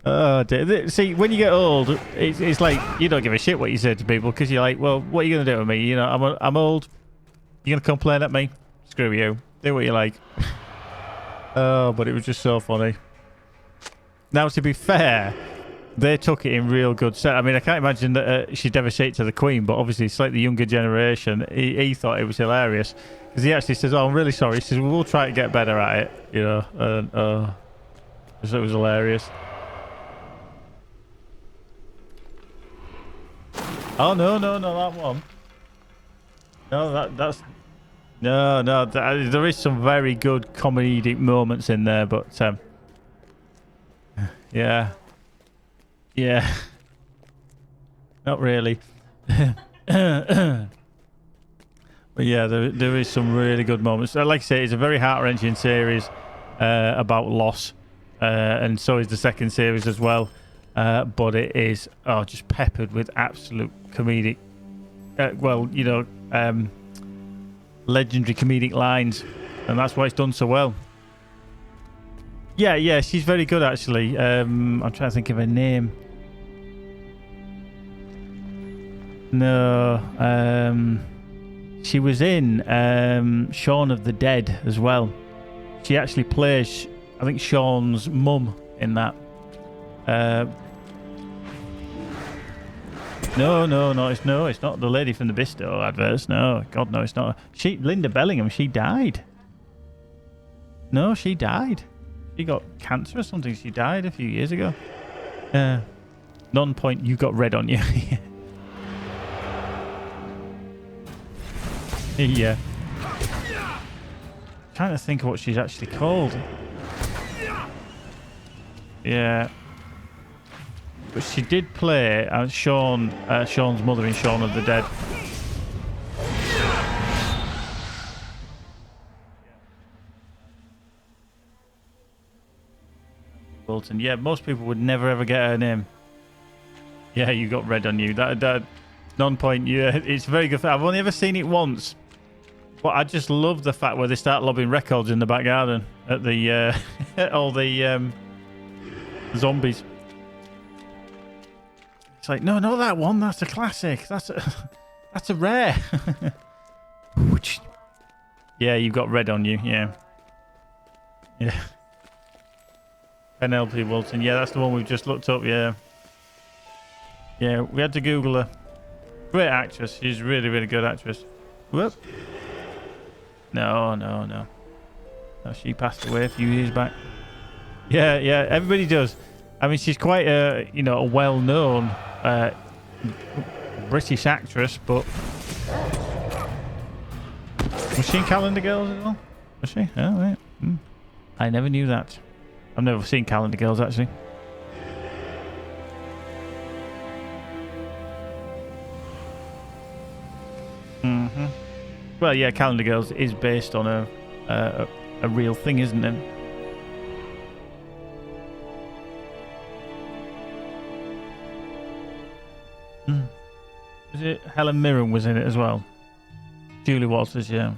Oh, dear. See, when you get old, it's like you don't give a shit what you say to people, because you're like, well, what are you gonna do with me? You know, I'm old. You gonna complain at me? Screw you. Do what you like. Oh, but it was just so funny. Now, to be fair, they took it in real good set. I mean, I can't imagine that she'd ever say it to the Queen, but obviously it's like the younger generation. He thought it was hilarious, because he actually says, "Oh, I'm really sorry." He says, "We'll try to get better at it," you know. And it was hilarious. Oh, no, that one. No, that's... No, there is some very good comedic moments in there, but yeah, not really. But yeah, there is some really good moments. Like I say, it's a very heart-wrenching series about loss, and so is the second series as well. But it is just peppered with absolute comedic, legendary comedic lines, and that's why it's done so well. Yeah, she's very good actually. I'm trying to think of her name. No, she was in Shaun of the Dead as well. She actually plays, I think, Shaun's mum in that. No, it's not the lady from the Bisto adverts. No, God, no, it's not. Linda Bellingham, she died. No, she died. She got cancer or something. She died a few years ago. Non-point, you got red on you. Yeah. Trying to think of what she's actually called. Yeah. But she did play Shaun's mother in Shaun of the Dead. Wilton. Yeah, most people would never ever get her name. Yeah, you got red on you. That non-point. Yeah, it's very good. I've only ever seen it once, but I just love the fact where they start lobbing records in the back garden at the at all the zombies. It's like, no, not that one. That's a classic. That's a rare. Yeah, you've got red on you. Yeah. Yeah. Penelope Wilton. Yeah, that's the one we've just looked up. Yeah. Yeah, we had to Google her. Great actress. She's a really, really good actress. Whoop. No. No, she passed away a few years back. Yeah, everybody does. I mean, she's quite a, a well-known British actress, but was she in Calendar Girls as well? Was she? Oh, right. I never knew that. I've never seen Calendar Girls, actually. Well, yeah, Calendar Girls is based on a real thing, isn't it? Is it Helen Mirren was in it as well? Julie Walters, yeah.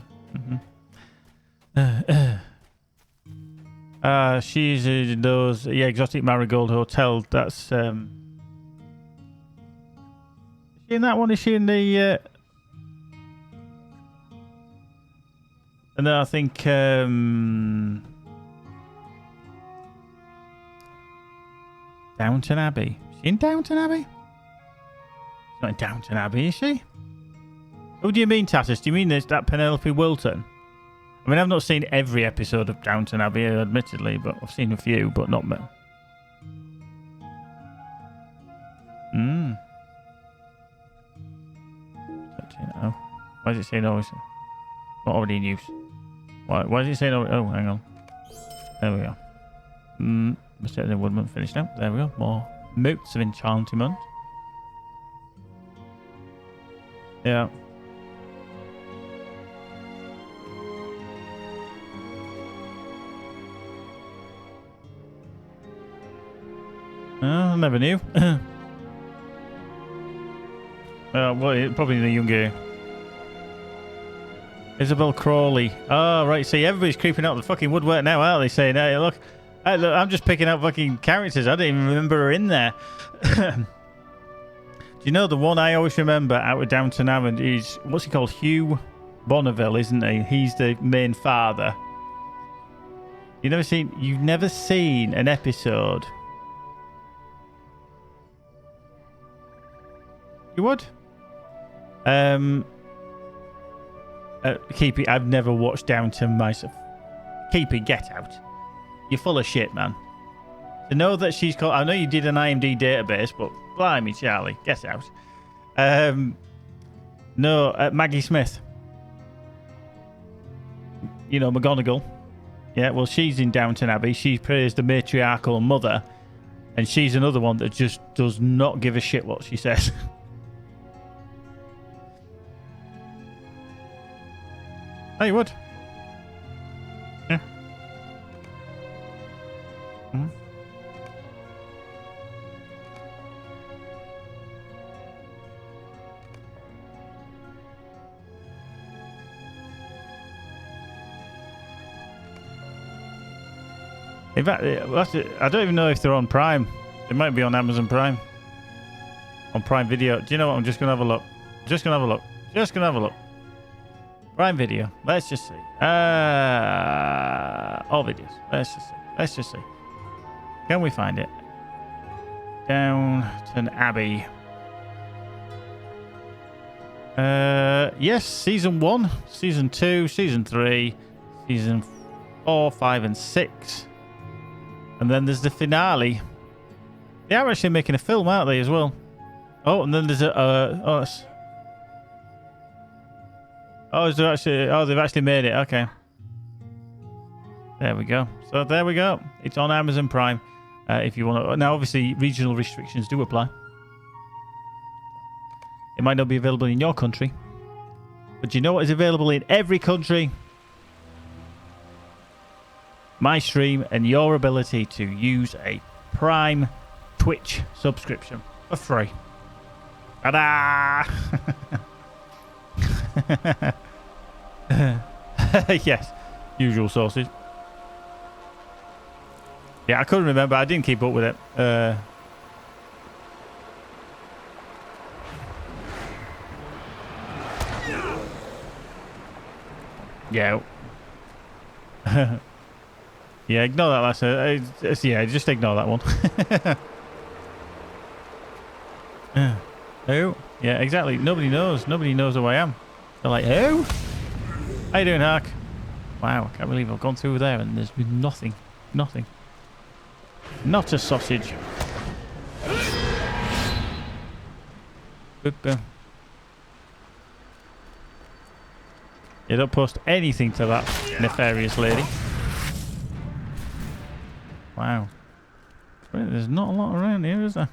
She's in those, Exotic Marigold Hotel. That's is she in that one? Is she in the? And then I think Downton Abbey. Is she in Downton Abbey? She's not in Downton Abbey, is she? Who do you mean, Tatus? Do you mean that Penelope Wilton? I mean, I've not seen every episode of Downton Abbey, admittedly, but I've seen a few, but not many. Why is it saying always not already in use? Why is it saying oh, hang on. There we go. Mr. the Woodman finished now. There we go. More Motes of Enchantment. Yeah. I never knew. Well, probably the younger Isabel Crawley. Oh, right. See, everybody's creeping out the fucking woodwork now, aren't they? Saying, hey, look, I'm just picking out fucking characters. I didn't even remember her in there. Do you know the one I always remember out of Downton Abbey is, what's he called? Hugh Bonneville, isn't he? He's the main father. You've never seen an episode. You would? Keepy, I've never watched Downton myself. Keepy, get out. You're full of shit, man. To know that she's called... I know you did an IMDb database, but blimey, Charlie, get out. No, Maggie Smith. You know, McGonagall. Yeah, well, she's in Downton Abbey. She plays the matriarchal mother. And she's another one that just does not give a shit what she says. Oh, you would? Yeah. In fact, I don't even know if they're on Prime. They might be on Amazon Prime. On Prime Video. Do you know what? I'm just going to have a look. Just going to have a look. Prime Video. Let's just see. All videos. Let's just see. Can we find it? Downton Abbey. Yes, season 1, season 2, season 3, season 4, 5, and 6. And then there's the finale. They are actually making a film, aren't they, as well? Oh, and then there's they've actually made it. Okay. There we go. So there we go. It's on Amazon Prime. If you want to. Now, obviously, regional restrictions do apply. It might not be available in your country, but you know what is available in every country? My stream and your ability to use a Prime Twitch subscription for free. Ta-da! Yes, usual sources. Yeah, I couldn't remember. I didn't keep up with it. Yeah. Yeah, ignore that last. Yeah, just ignore that one. Oh, yeah, exactly. Nobody knows. Nobody knows who I am. They're like, who? How you doing, Hark? Wow, I can't believe I've gone through there and there's been nothing. Nothing. Not a sausage. Boop, boop. Yeah, don't post anything to that nefarious lady. Wow. There's not a lot around here, is there?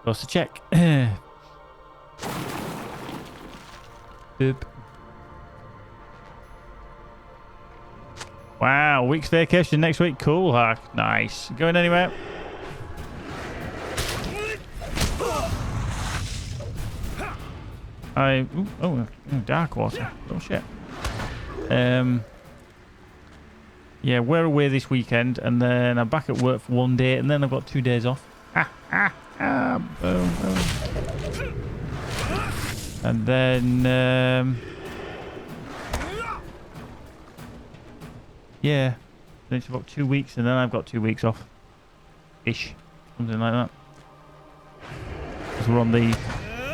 Goes to check. Boop. Wow, week's vacation next week. Cool, Hark. Nice. Going anywhere? Dark water. Oh shit. Yeah, we're away this weekend, and then I'm back at work for 1 day, and then I've got 2 days off. Boom, boom. And then, yeah, then it's about 2 weeks, and then I've got 2 weeks off, ish, something like that. Because we're on the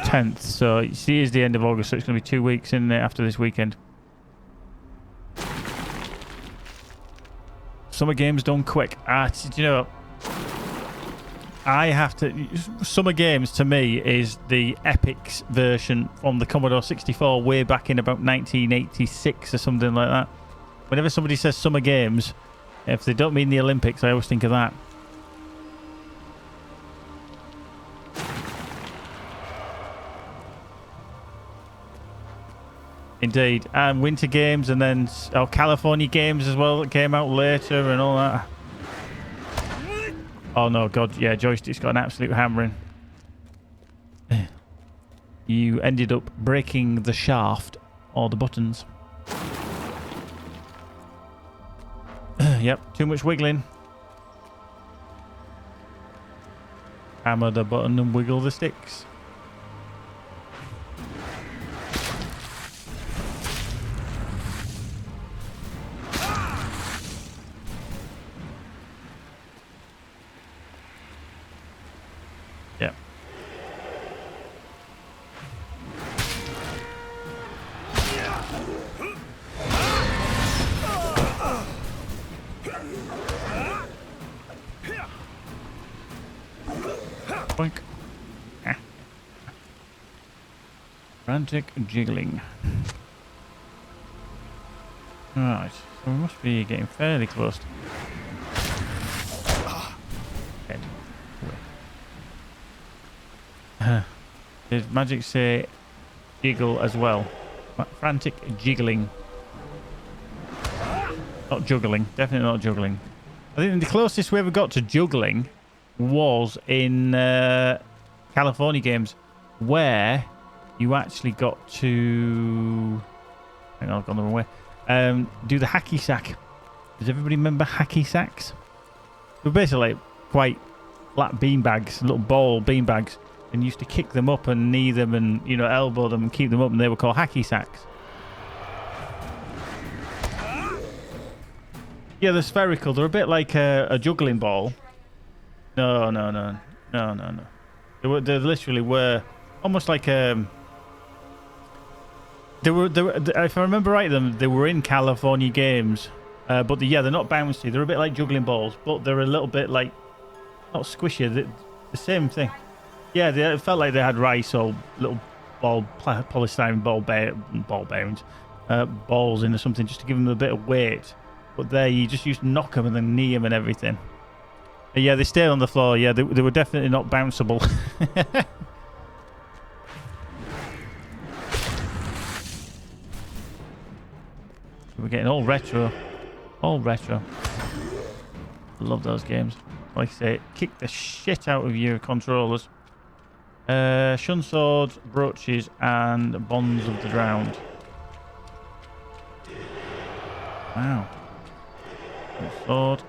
10th, so you see, it's the end of August, so it's going to be 2 weeks in there after this weekend. Summer games done quick. You know, I have to... Summer games, to me, is the Epic's version from the Commodore 64 way back in about 1986 or something like that. Whenever somebody says summer games, if they don't mean the Olympics, I always think of that. Indeed. And winter games, and then California games as well that came out later and all that. Oh no, God, yeah, joystick's got an absolute hammering. You ended up breaking the shaft or the buttons. Yep, too much wiggling. Hammer the button and wiggle the sticks. Yep. Boink. Ah. Frantic jiggling. Right, so we must be getting fairly close to head. Did magic say jiggle as well? Frantic jiggling. Not juggling. Definitely not juggling. I think the closest we ever got to juggling was in California games, where you actually got to... Hang on, I've gone the wrong way. Do the hacky sack. Does everybody remember hacky sacks? They were basically like quite flat beanbags, little ball beanbags, and you used to kick them up and knee them and, you know, elbow them and keep them up, and they were called hacky sacks. Yeah, they're spherical. They're a bit like a juggling ball. No. They literally were almost like They were, if I remember right, they were in California games, but they're not bouncy. They're a bit like juggling balls, but they're a little bit like not squishy. The same thing. Yeah, it felt like they had rice or little polystyrene ball bearings, balls in or something, just to give them a bit of weight. But there, you just used to knock them and then knee them and everything. But yeah, they stayed on the floor. Yeah, they were definitely not bounceable. We're getting all retro. All retro. I love those games. Like I say, kick the shit out of your controllers. Shun swords, brooches, and bonds of the drowned. Wow. Sword.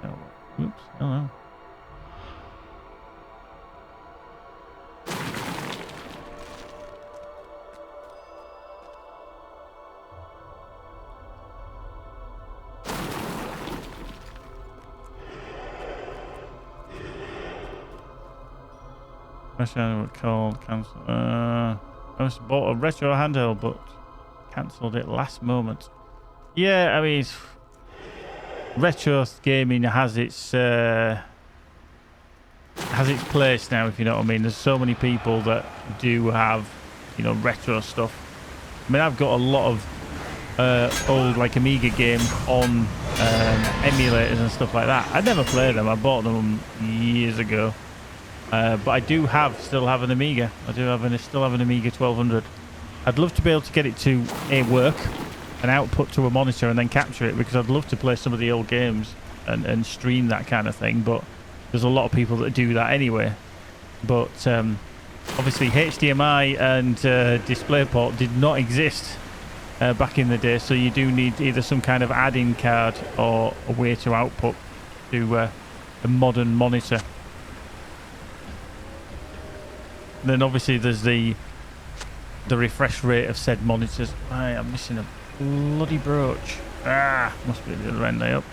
Oh, oops. Hello. I would call cancel. I was bought a retro handheld, but cancelled it last moment. Yeah, I mean, retro gaming has its place now. If you know what I mean. There's so many people that do have, you know, retro stuff. I mean, I've got a lot of old like Amiga games on emulators and stuff like that. I never played them. I bought them years ago. But I do still have an Amiga. Still have an Amiga 1200. I'd love to be able to get it to work, an output to a monitor, and then capture it, because I'd love to play some of the old games and stream that kind of thing. But there's a lot of people that do that anyway. But obviously HDMI and DisplayPort did not exist back in the day, so you do need either some kind of add-in card or a way to output to a modern monitor. And then obviously there's the refresh rate of said monitors. I'm missing a bloody brooch. Must be the other end up.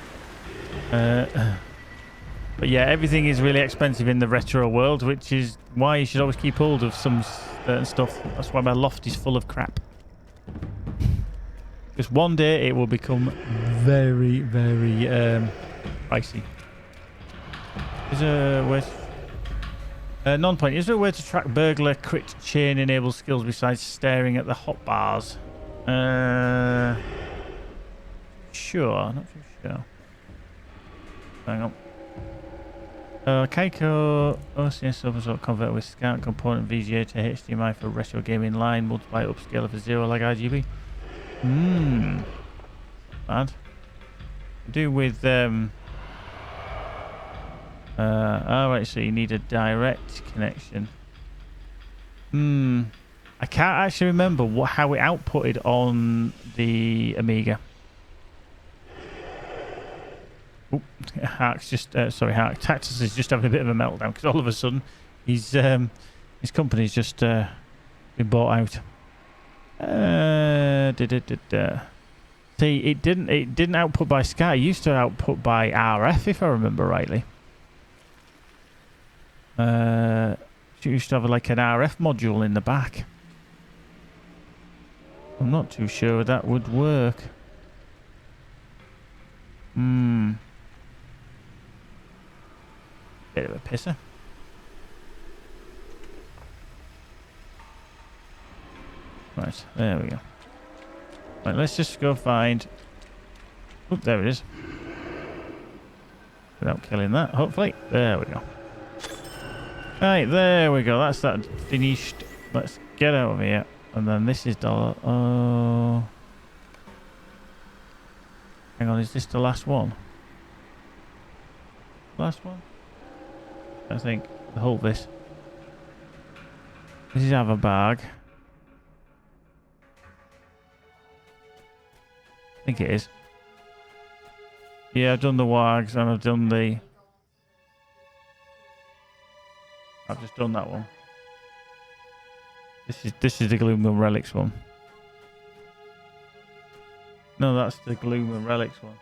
But yeah, everything is really expensive in the retro world, which is why you should always keep hold of some certain stuff. That's why my loft is full of crap. Because one day it will become very, very pricey. Is there a way to... non-point. Is there a way to track burglar crit chain enabled skills besides staring at the hotbars? Sure. Not too sure. Hang on. Kaiko OCS Oversort convert with Scout component VGA to HDMI for retro gaming line. Multiply upscaler for 0 lag RGB. Bad. Do with alright, so you need a direct connection. I can't actually remember how it outputted on the Amiga. Oop, Hark's just Hark Tactus is just having a bit of a meltdown because all of a sudden his company's just been bought out. See, it didn't output by SCART. It used to output by RF, if I remember rightly. She used to have like an RF module in the back. I'm not too sure that would work. Bit of a pisser. Right, there we go. Right, let's just go find... Oop, there it is. Without killing that, hopefully. There we go. Right, there we go. That's that finished. Let's get out of here. And then this is the... Oh... Hang on, is this the last one? Last one? I think. Hold this. This is have a bag. I think it is. Yeah, I've done the wags and I've done the... I've just done that one. This is the Gloom and Relics one. No, that's the Gloom and Relics one.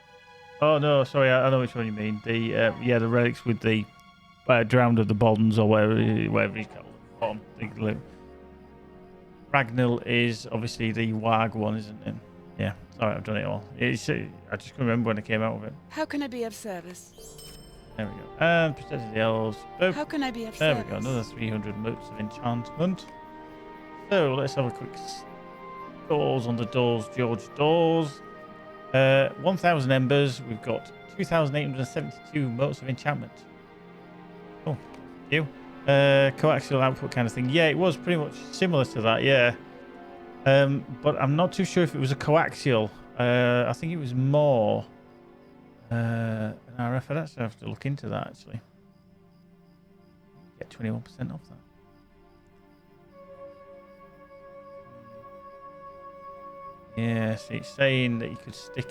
Oh no, sorry, I know which one you mean. The yeah, the relics with the drowned of the bonds or whatever he's called. Bottom, the Gloom. Ragnall is obviously the Wag one, isn't it? Yeah, sorry, I've done it all. I just couldn't remember when I came out of it. How can I be of service? There we go. And protected the elves. Boop. How can I be of There service? we go. Another 300 motes of enchantment. So let's have a quick doors on the doors. George doors. 1,000 embers. We've got 2,872 motes of enchantment. Oh, thank you. Coaxial output kind of thing. Yeah, it was pretty much similar to that. Yeah. But I'm not too sure if it was a coaxial. I think it was more An RF, I'd actually have to look into that, actually. Get 21% off that. Yeah, so it's saying that you could stick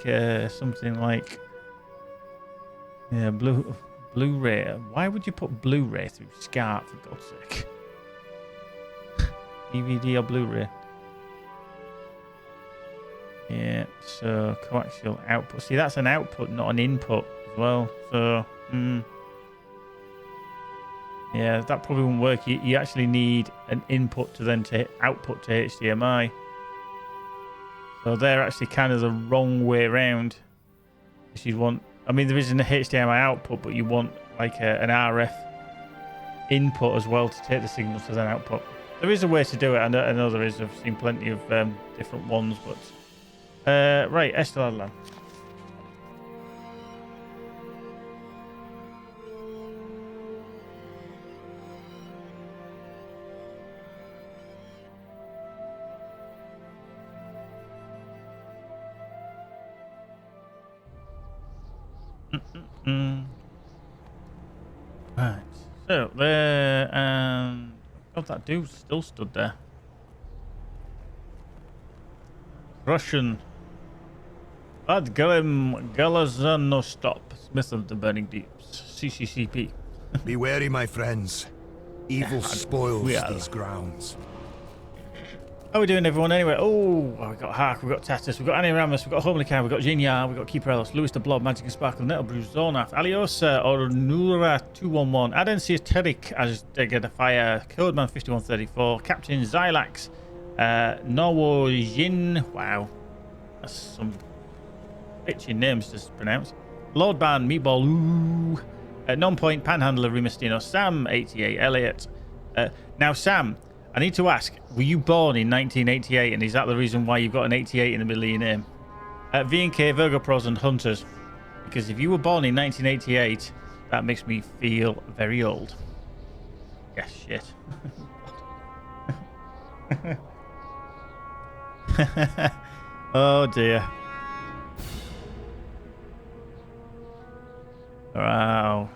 something like Blu-ray. Why would you put Blu-ray through SCART, for God's sake? DVD or Blu-ray? Yeah, so coaxial output. See, that's an output, not an input as well. So, yeah, that probably won't work. You actually need an input to then to output to HDMI. So they're actually kind of the wrong way around. Because you'd want, I mean, there isn't a HDMI output, but you want like an RF input as well to take the signal to then output. There is a way to do it. I know there is. I've seen plenty of different ones, but right, Esteladlan. Right, so there, and God, that dude still stood there. Russian. Adgalem Galazano Stop, Smith of the Burning Deeps, CCCP. Be wary, my friends. Evil spoils these grounds. How are we doing, everyone? Anyway, we got Hark, we got Tatus, we got Annie Ramus, we got Homely Cow, we got Jinyar, we got Keeperellos, Lewis the Blob, Magic and Sparkle, Nettlebrew, Zornath, Aliosa, Ornura 211, Adensius Terik as Degger Fire, Codeman 5134, Captain Xylax, Norwojin. Wow, that's some bitchy names to pronounce. Lord Ban, Meatball, Non-Point, Panhandler, Rimastino, Sam 88, Elliot. Now, Sam, I need to ask, were you born in 1988, and is that the reason why you've got an 88 in the middle of your name? V&K, Virgo Pros, and Hunters. Because if you were born in 1988, that makes me feel very old. Yeah, shit. Oh, dear. Wow.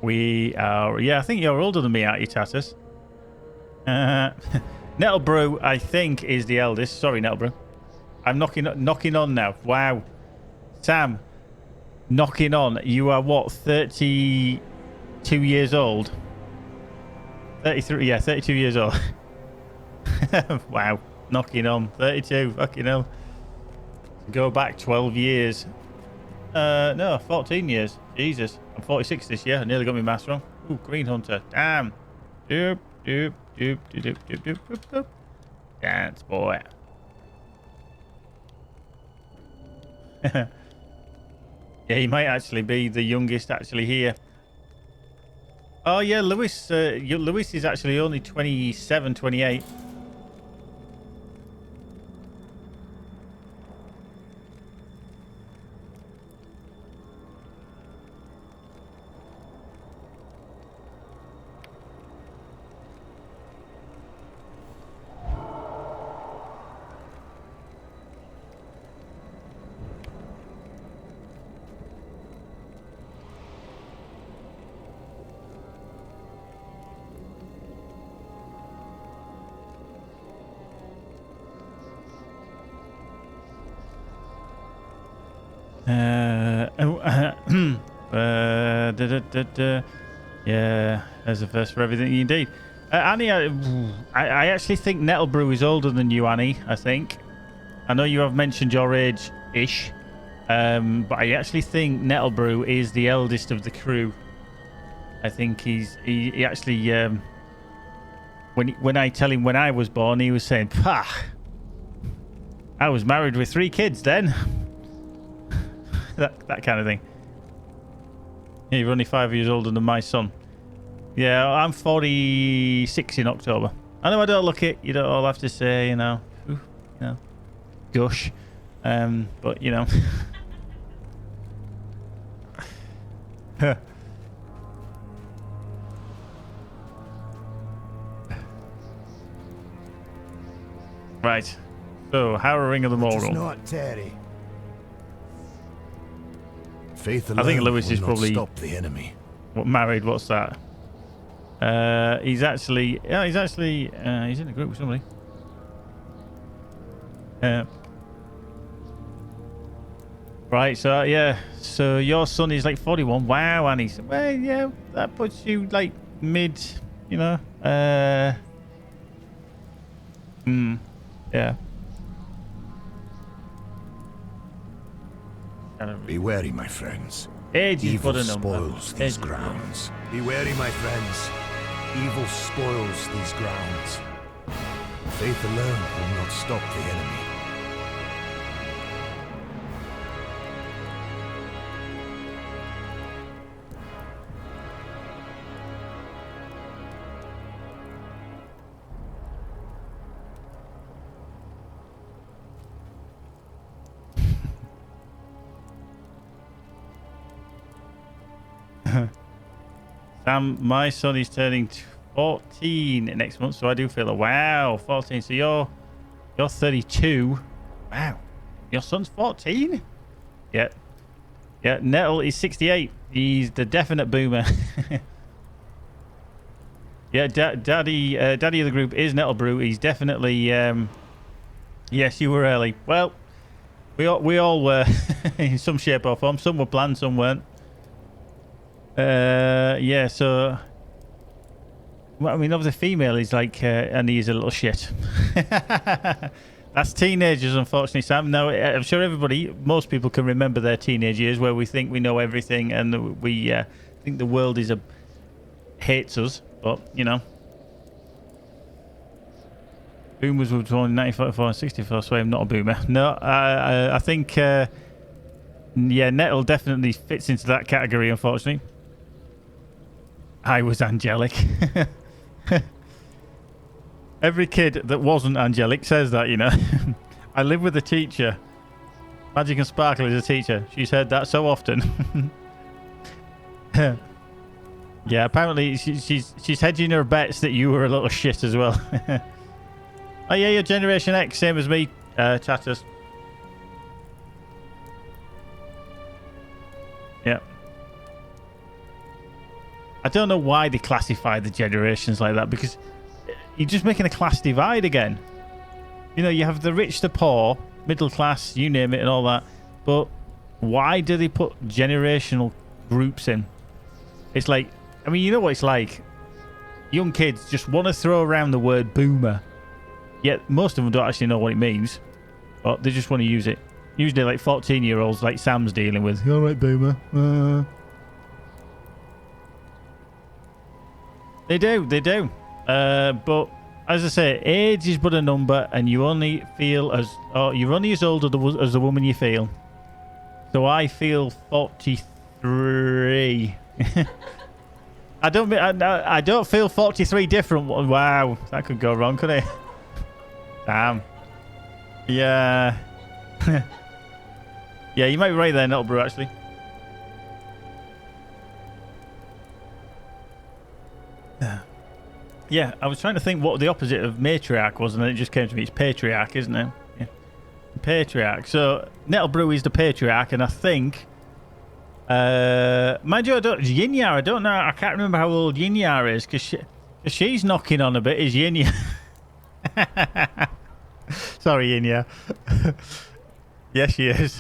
We are... Yeah, I think you're older than me, aren't you, Tatus? Nettlebrew, I think, is the eldest. Sorry, Nettlebrew. I'm knocking on now. Wow. Sam, knocking on. You are what, 32 years old? 33, yeah, 32 years old. Wow. Knocking on. 32, fucking hell. Go back 12 years. No, 14 years. Jesus. I'm 46 this year. I nearly got my maths wrong. Ooh, Green Hunter. Damn. Doop, doop, doop, doop, doop, doop, doop, doop. Dance, boy. Yeah, he might actually be the youngest actually here. Oh, yeah, Lewis. Lewis is actually only 27, 28. Yeah, there's a verse for everything indeed. Annie, I actually think Nettlebrew is older than you, Annie, I think. I know you have mentioned your age-ish, but I actually think Nettlebrew is the eldest of the crew. I think he actually, when I tell him when I was born, he was saying, "Pah, I was married with 3 kids then." that kind of thing. Yeah, you're only 5 years older than my son. Yeah, I'm 46 in October. I know I don't look it. You don't all have to say, you know, gush. But, you know. Right. So, Harrowing of the Moral. It's not Terry. Faith I think alone Lewis will is not probably stop the enemy. married. What's that? He's actually he's in a group with somebody. Right, so yeah, so your son is like 41. Wow, Annie. So, well, yeah, that puts you like mid, you know. Yeah. Be wary, my friends. Age is Evil but a number. spoils these Age- grounds. Be wary, my friends. Evil spoils these grounds. Faith alone will not stop the enemy. Sam, my son is turning 14 next month, so I do feel wow, 14. So you're 32. Wow, your son's 14. Yeah, yeah. Nettle is 68. He's the definite boomer. Yeah, daddy of the group is Nettle Brew. He's definitely. Yes, you were early. Well, we all were in some shape or form. Some were planned, some weren't. Yeah, so well, I mean, obviously female is like and he's a little shit. That's teenagers, unfortunately, Sam. No, I'm sure most people can remember their teenage years where we think we know everything and we think the world hates us, but you know, boomers were born in 1944 and 64, so I'm not a boomer. No, I think yeah, Nettle definitely fits into that category, unfortunately. I was angelic. Every kid that wasn't angelic says that, you know. I live with a teacher. Magic and Sparkle is a teacher. She's heard that so often. Yeah, apparently she's hedging her bets that you were a little shit as well. Oh yeah, you're Generation X, same as me, chatters. Yeah. I don't know why they classify the generations like that, because you're just making a class divide again. You know, you have the rich, the poor, middle class, you name it, and all that. But why do they put generational groups in? It's like, I mean, you know what it's like. Young kids just want to throw around the word boomer. Yet most of them don't actually know what it means. But they just want to use it. Usually like 14-year-olds like Sam's dealing with. All right, boomer. They do. But as I say, age is but a number, and you only feel you're only as old as the woman you feel. So I feel 43. I don't feel 43 different. Wow, that could go wrong, couldn't it? Damn. Yeah. Yeah, you might be right there, Nettlebrew, actually. Yeah, I was trying to think what the opposite of matriarch was, and then it just came to me. It's patriarch, isn't it? Yeah. Patriarch. So, Nettlebrew is the patriarch, and I think... mind you, Yinyar, I don't know. I can't remember how old Yinyar is, because she's knocking on a bit, is Yinyar. Sorry, Yinyar. Yes, she is.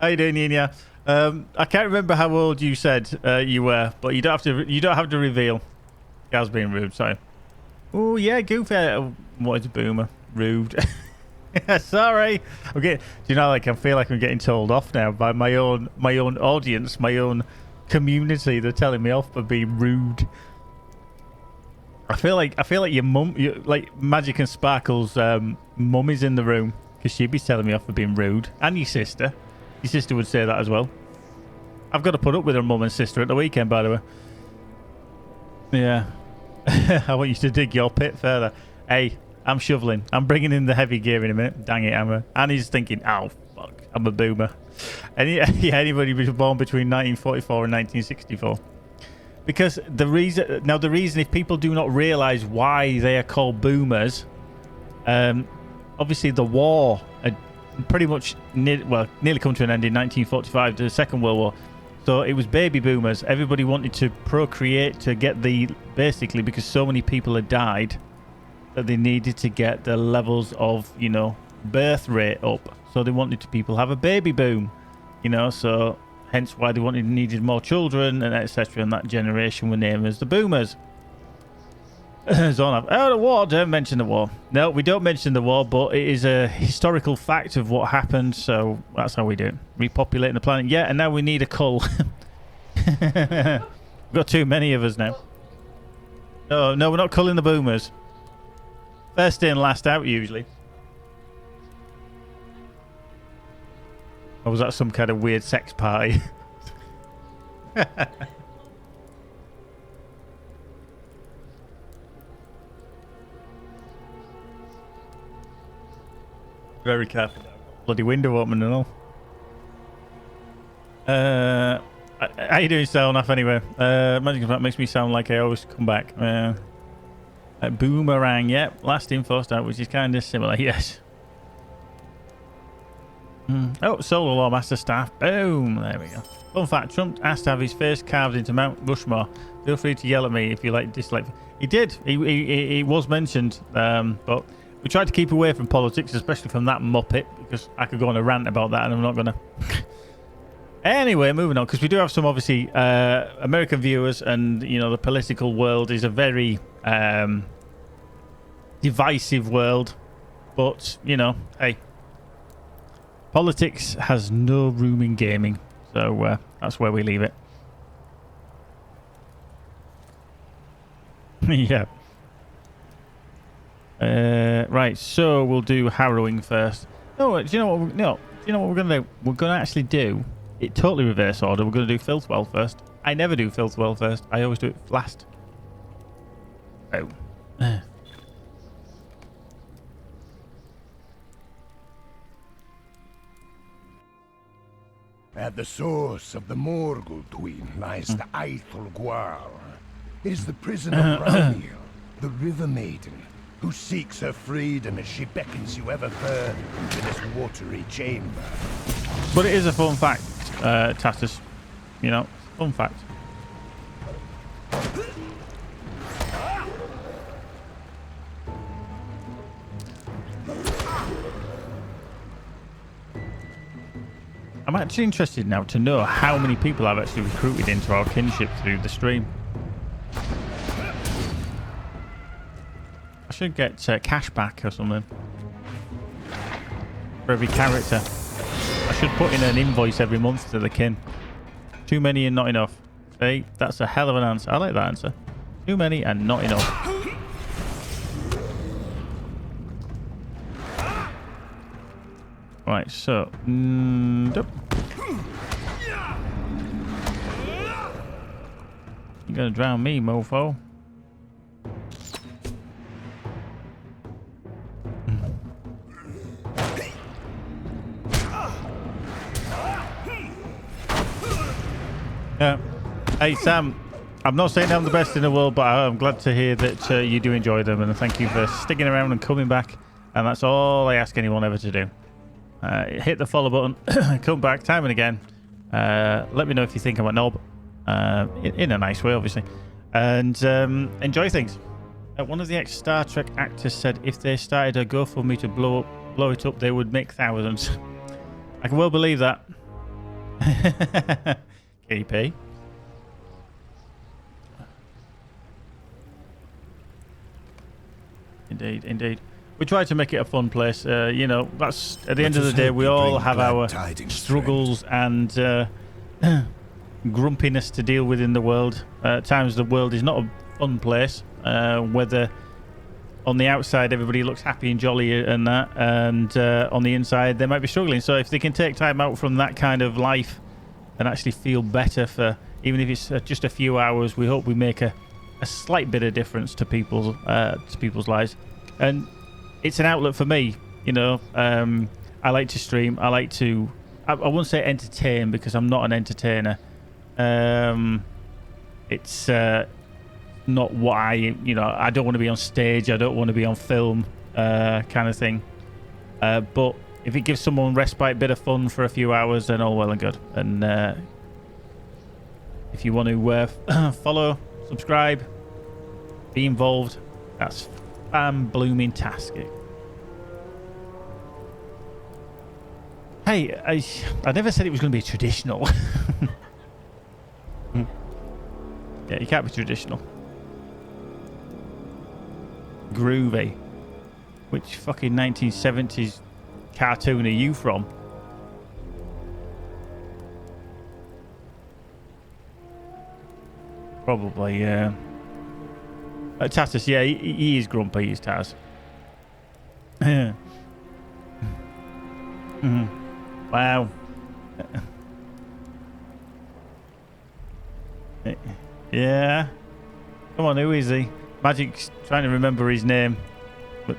How you doing, Yinyar? I can't remember how old you said you were, but you don't have to reveal. Gal's being rude, sorry. Oh yeah, Goofy. What is a boomer? Rude. Sorry. Okay. Do you know, like, I feel like I'm getting told off now by my own audience, my own community. They're telling me off for being rude. I feel like your mum, like Magic and Sparkle's mum is in the room, because she'd be telling me off for being rude, and your sister. Your sister would say that as well. I've got to put up with her mum and sister at the weekend, by the way. Yeah. I want you to dig your pit further. Hey, I'm shoveling. I'm bringing in the heavy gear in a minute. Dang it, Emma. And he's thinking, oh, fuck, I'm a boomer. Anybody was born between 1944 and 1964. Because the reason, if people do not realise why they are called boomers, obviously the war had pretty much nearly come to an end in 1945, the Second World War. So it was baby boomers. Everybody wanted to procreate to get the, basically because so many people had died that they needed to get the levels of, you know, birth rate up. So they wanted to people have a baby boom, you know, so hence why they needed more children and etc. And that generation were named as the boomers. Oh, the war, don't mention the war. No, we don't mention the war, but it is a historical fact of what happened, so that's how we do it. Repopulating the planet. Yeah, and now we need a cull. We've got too many of us now. No, we're not culling the boomers. First in, last out, usually. Or was that some kind of weird sex party? Very careful. Bloody window open and all. How you doing, Selnath, anyway? Magic Impact makes me sound like I always come back. Boomerang, yep. Last info start, which is kind of similar, yes. Oh, Solar Law Master Staff. Boom. There we go. Fun fact, Trump asked to have his face carved into Mount Rushmore. Feel free to yell at me if you dislike. He did. He was mentioned, but we tried to keep away from politics, especially from that muppet, because I could go on a rant about that and I'm not going to. Anyway, moving on, because we do have some, obviously, American viewers, and, you know, the political world is a very divisive world. But, you know, hey, politics has no room in gaming. So that's where we leave it. Yeah. Right, so we'll do harrowing first. No, do you know what? No, do you know what we're gonna do? We're gonna actually do it totally reverse order. We're gonna do Filthwell first. I never do Filthwell first. I always do it last. Oh. At the source of the Morgul Twin lies the Aethel Gwar. It is the prison of Ramiel, the River Maiden, who seeks her freedom as she beckons you ever further into this watery chamber. But it is a fun fact, Tatus. You know, fun fact. I'm actually interested now to know how many people I've actually recruited into our kinship through the stream. I should get cash back or something for every character. I should put in an invoice every month to the kin. Too many and not enough. See, that's a hell of an answer. I like that answer. Too many and not enough. Right, so you're gonna drown me, mofo. Yeah. Hey Sam, I'm not saying I'm the best in the world, but I'm glad to hear that you do enjoy them, and thank you for sticking around and coming back. And that's all I ask anyone ever to do. Hit the follow button, come back time and again. Let me know if you think I'm a knob, in a nice way, obviously, and enjoy things. One of the ex-Star Trek actors said if they started a GoFundMe to blow it up, they would make thousands. I can well believe that. KP. Indeed, indeed. We try to make it a fun place. You know, that's at the end of the day, we all have our struggles and grumpiness to deal with in the world. At times, the world is not a fun place. Whether on the outside everybody looks happy and jolly and that, and on the inside they might be struggling. So if they can take time out from that kind of life and actually feel better for, even if it's just a few hours, we hope we make a slight bit of difference to people's lives. And it's an outlet for me, you know. I like to stream. I like to, I wouldn't say entertain because I'm not an entertainer. It's not what I don't want to be on stage. I don't want to be on film, kind of thing. But if it gives someone respite, bit of fun for a few hours, then all well and good. And If you want to follow, subscribe, be involved, that's fan-blooming-tastic. Hey, I never said it was going to be traditional. Yeah, you can't be traditional. Groovy. Which fucking 1970s cartoon are you from? Probably, yeah. Tatus, yeah, he is grumpy, he's Taz. Wow. Yeah. Come on, who is he? Magic's trying to remember his name. But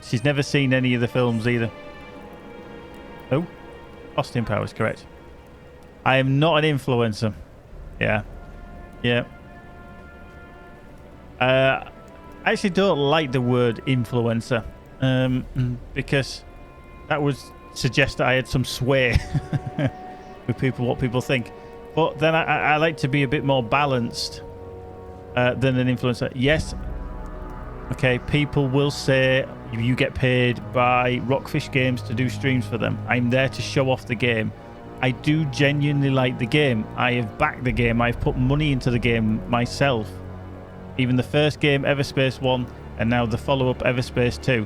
she's never seen any of the films either. Oh? Austin Powers, correct. I am not an influencer. Yeah. Yeah. I actually don't like the word influencer. Because that would suggest that I had some sway with people, what people think. But then I like to be a bit more balanced than an influencer. Yes, okay, people will say you get paid by Rockfish Games to do streams for them. I'm there to show off the game. I do genuinely like the game. I have backed the game. I've put money into the game myself. Even the first game, Everspace 1, and now the follow-up, Everspace 2.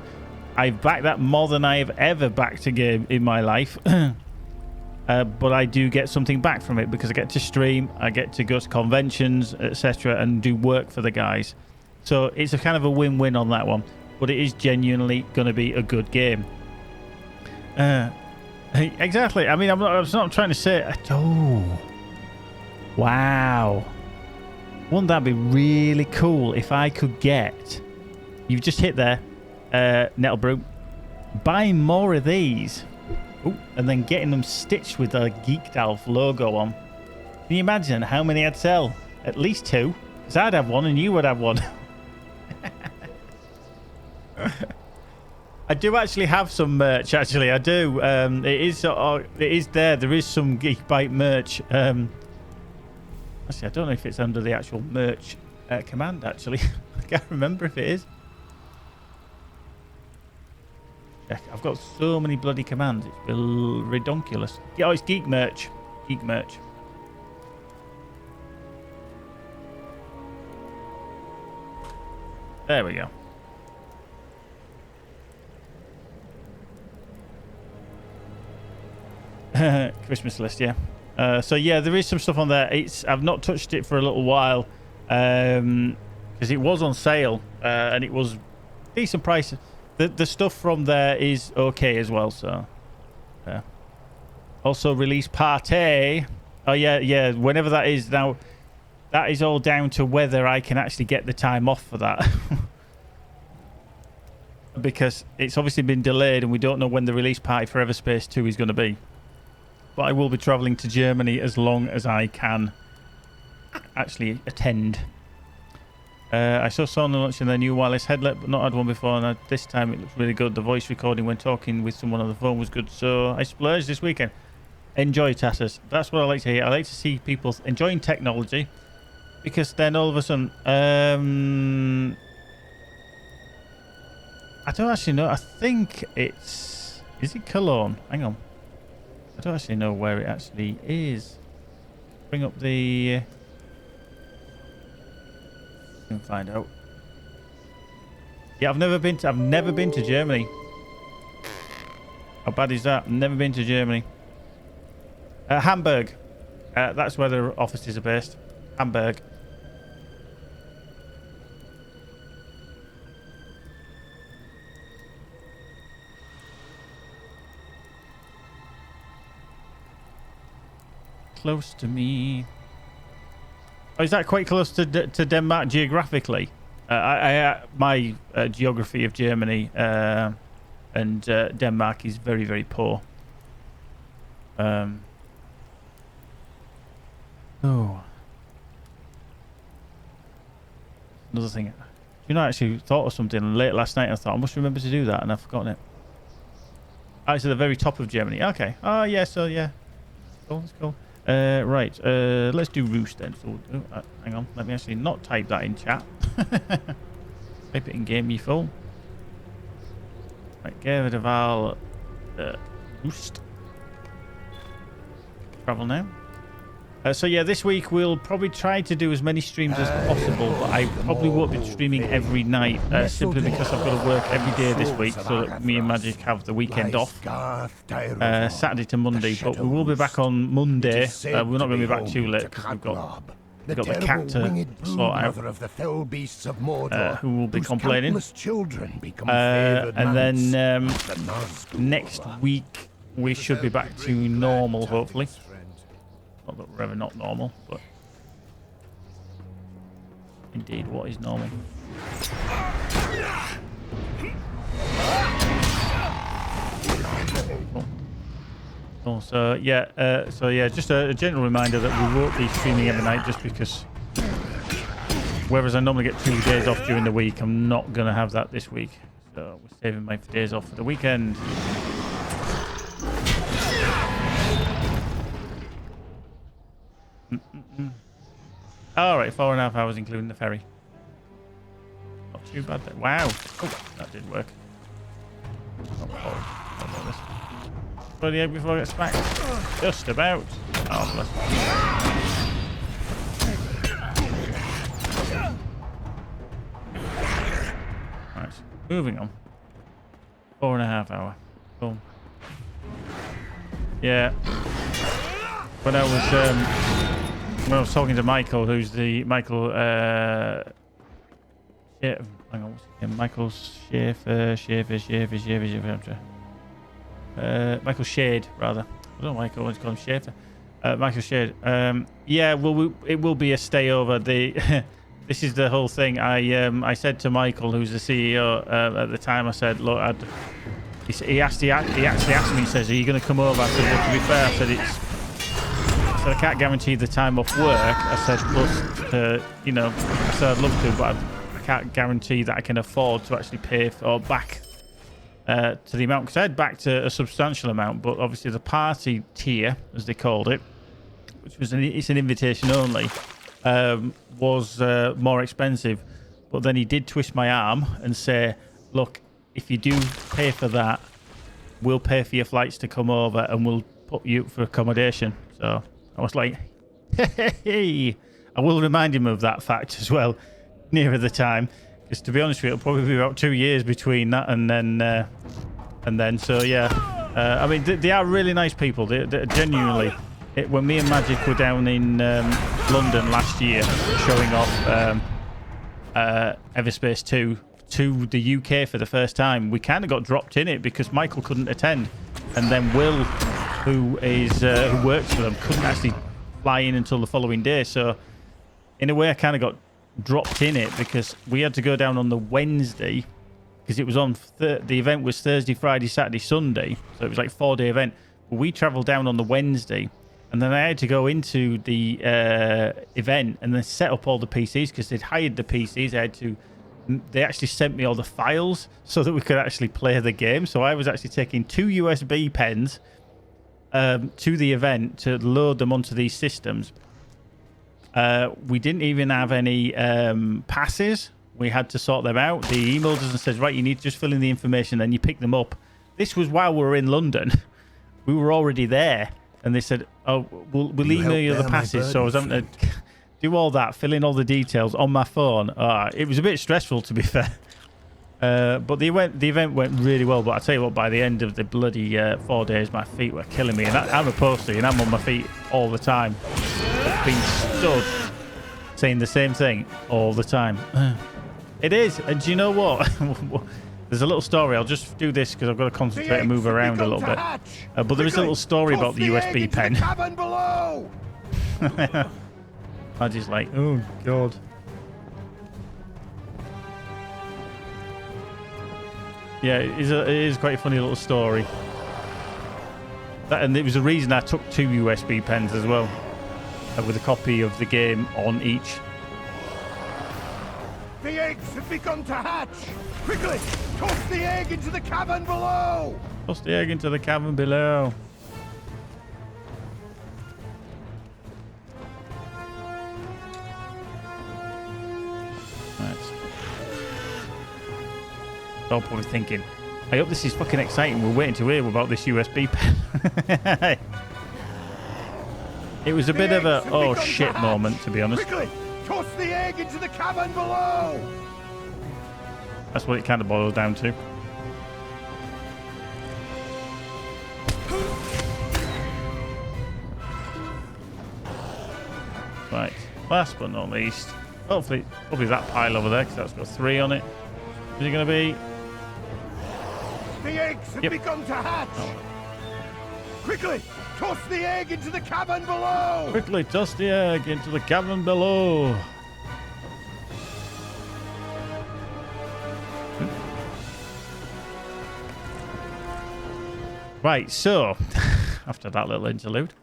I've backed that more than I have ever backed a game in my life. But I do get something back from it because I get to stream, I get to go to conventions, etc., and do work for the guys. So it's a kind of a win-win on that one. But it is genuinely going to be a good game. Exactly. I mean, I'm not trying to say... Oh. Wow. Wouldn't that be really cool if I could get... You've just hit there. Nettlebrew, buying more of these. Ooh, and then getting them stitched with a Geeked Alf logo on. Can you imagine how many I'd sell? At least 2. Because I'd have one and you would have one. I do actually have some merch, actually. I do. It is there. There is some Geekbite merch. Actually, I don't know if it's under the actual merch command, actually. I can't remember if it is. I've got so many bloody commands. It's redonkulous. Yeah, oh, it's Geek Merch. Geek Merch. There we go. Christmas list, yeah. So yeah, there is some stuff on there. I've not touched it for a little while because it was on sale and it was decent price. The stuff from there is okay as well, so yeah. Also release party. Oh yeah, whenever that is now, that is all down to whether I can actually get the time off for that. Because it's obviously been delayed and we don't know when the release party for Everspace 2 is going to be. But I will be travelling to Germany as long as I can actually attend. I saw Sony launching their new wireless headset, but not had one before, and this time it looks really good. The voice recording when talking with someone on the phone was good, so I splurged this weekend. Enjoy, Tassus. That's what I like to hear. I like to see people enjoying technology, because then all of a sudden, I don't actually know. I think it's... Is it Cologne? Hang on. I don't actually know where it actually is. Bring up the... find out. Yeah, I've never been to Germany. How bad is that? I've never been to Germany. Hamburg. That's where the offices are based. Hamburg. Close to me. Oh, is that quite close to Denmark geographically? My geography of Germany and Denmark is very, very poor. Oh. Another thing. You know, I actually thought of something late last night. I thought I must remember to do that, and I've forgotten it. Oh, it's at the very top of Germany. Okay. Oh, yeah, so yeah. Cool, that's cool. Right, let's do Roost then. So, hang on, let me actually not type that in chat. Type it in game, you fool. Right, Gerard of Val, Roost. Travel now. So yeah, this week we'll probably try to do as many streams as possible, but I probably won't be streaming every night, simply because I've got to work every day this week, so that me and Magic have the weekend off, Saturday to Monday. But we will be back on Monday. We're not going to be back too late because we've got the cat to sort out, who will be complaining. And then next week we should be back to normal, hopefully. Not that we're ever not normal, but indeed, what is normal? Cool. So yeah, just a general reminder that we won't be streaming every night, just because whereas I normally get 2 days off during the week, I'm not going to have that this week. So we're saving my days off for the weekend. All right, 4.5 hours including the ferry. Not too bad then. Wow. Oh, that did work. Bloody egg before I get smacked. Just about. Oh, bless. Right, moving on. 4.5 hour. Cool. Yeah. When I was talking to Michael, who's the Michael hang on, what's his name? Michael Schaefer, Michael Shade, rather. I don't know why I always call him Schaefer. Michael Shade. Yeah, well, it will be a stay over. This is the whole thing. I said to Michael, who's the CEO at the time, I said, look, he actually asked me, he says, are you going to come over? I said, well, to be fair, I said, I can't guarantee the time off work. I said, plus, you know, I said I'd love to, but I can't guarantee that I can afford to actually pay for back to the amount, because I had backed a substantial amount, but obviously the party tier, as they called it, which was it's an invitation only, was more expensive. But then he did twist my arm and say, look, if you do pay for that, we'll pay for your flights to come over and we'll put you up for accommodation. So I was like, hey, I will remind him of that fact as well nearer the time, because to be honest with you, it'll probably be about 2 years between that and then so yeah. I mean, they are really nice people. They genuinely. When me and Magic were down in London last year, showing off Everspace 2 to the UK for the first time, we kind of got dropped in it because Michael couldn't attend, and then Will, who works for them, couldn't actually fly in until the following day. So in a way, I kind of got dropped in it because we had to go down on the Wednesday, because it was on the event was Thursday, Friday, Saturday, Sunday, so it was like a 4-day event. But we travelled down on the Wednesday, and then I had to go into the event and then set up all the PCs, because they'd hired the PCs. They actually sent me all the files so that we could actually play the game. So I was actually taking 2 USB pens to the event to load them onto these systems. We didn't even have any passes. We had to sort them out. The email doesn't says, right, you need to just fill in the information, then you pick them up. This was while we were in London. We were already there. And they said, oh, we'll email you the passes. So I was having to do all that, fill in all the details on my phone. It was a bit stressful, to be fair. But the event went really well. But I tell you what, by the end of the bloody 4 days, my feet were killing me. And I'm a postie, and I'm on my feet all the time. I've been stood saying the same thing all the time. It is. And do you know what? There's a little story. I'll just do this because I've got to concentrate and move around a little bit. But there is a little story about the USB pen. Magic's like, oh, God. Yeah, it is quite a funny little story. And it was the reason I took 2 USB pens as well, with a copy of the game on each. The eggs have begun to hatch! Quickly! Toss the egg into the cavern below! Toss the egg into the cavern below. So I'm probably thinking, I hope this is fucking exciting. We're waiting to hear about this USB pen. It was a bit of a oh shit moment, to be honest. Quickly, toss the egg into the cavern below. That's what it kind of boils down to. Right, last but not least, hopefully, probably that pile over there, because that's got 3 on it. Is it going to be? The eggs have begun to hatch. Oh. Quickly, toss the egg into the cavern below. Quickly toss the egg into the cavern below. Right, so, after that little interlude,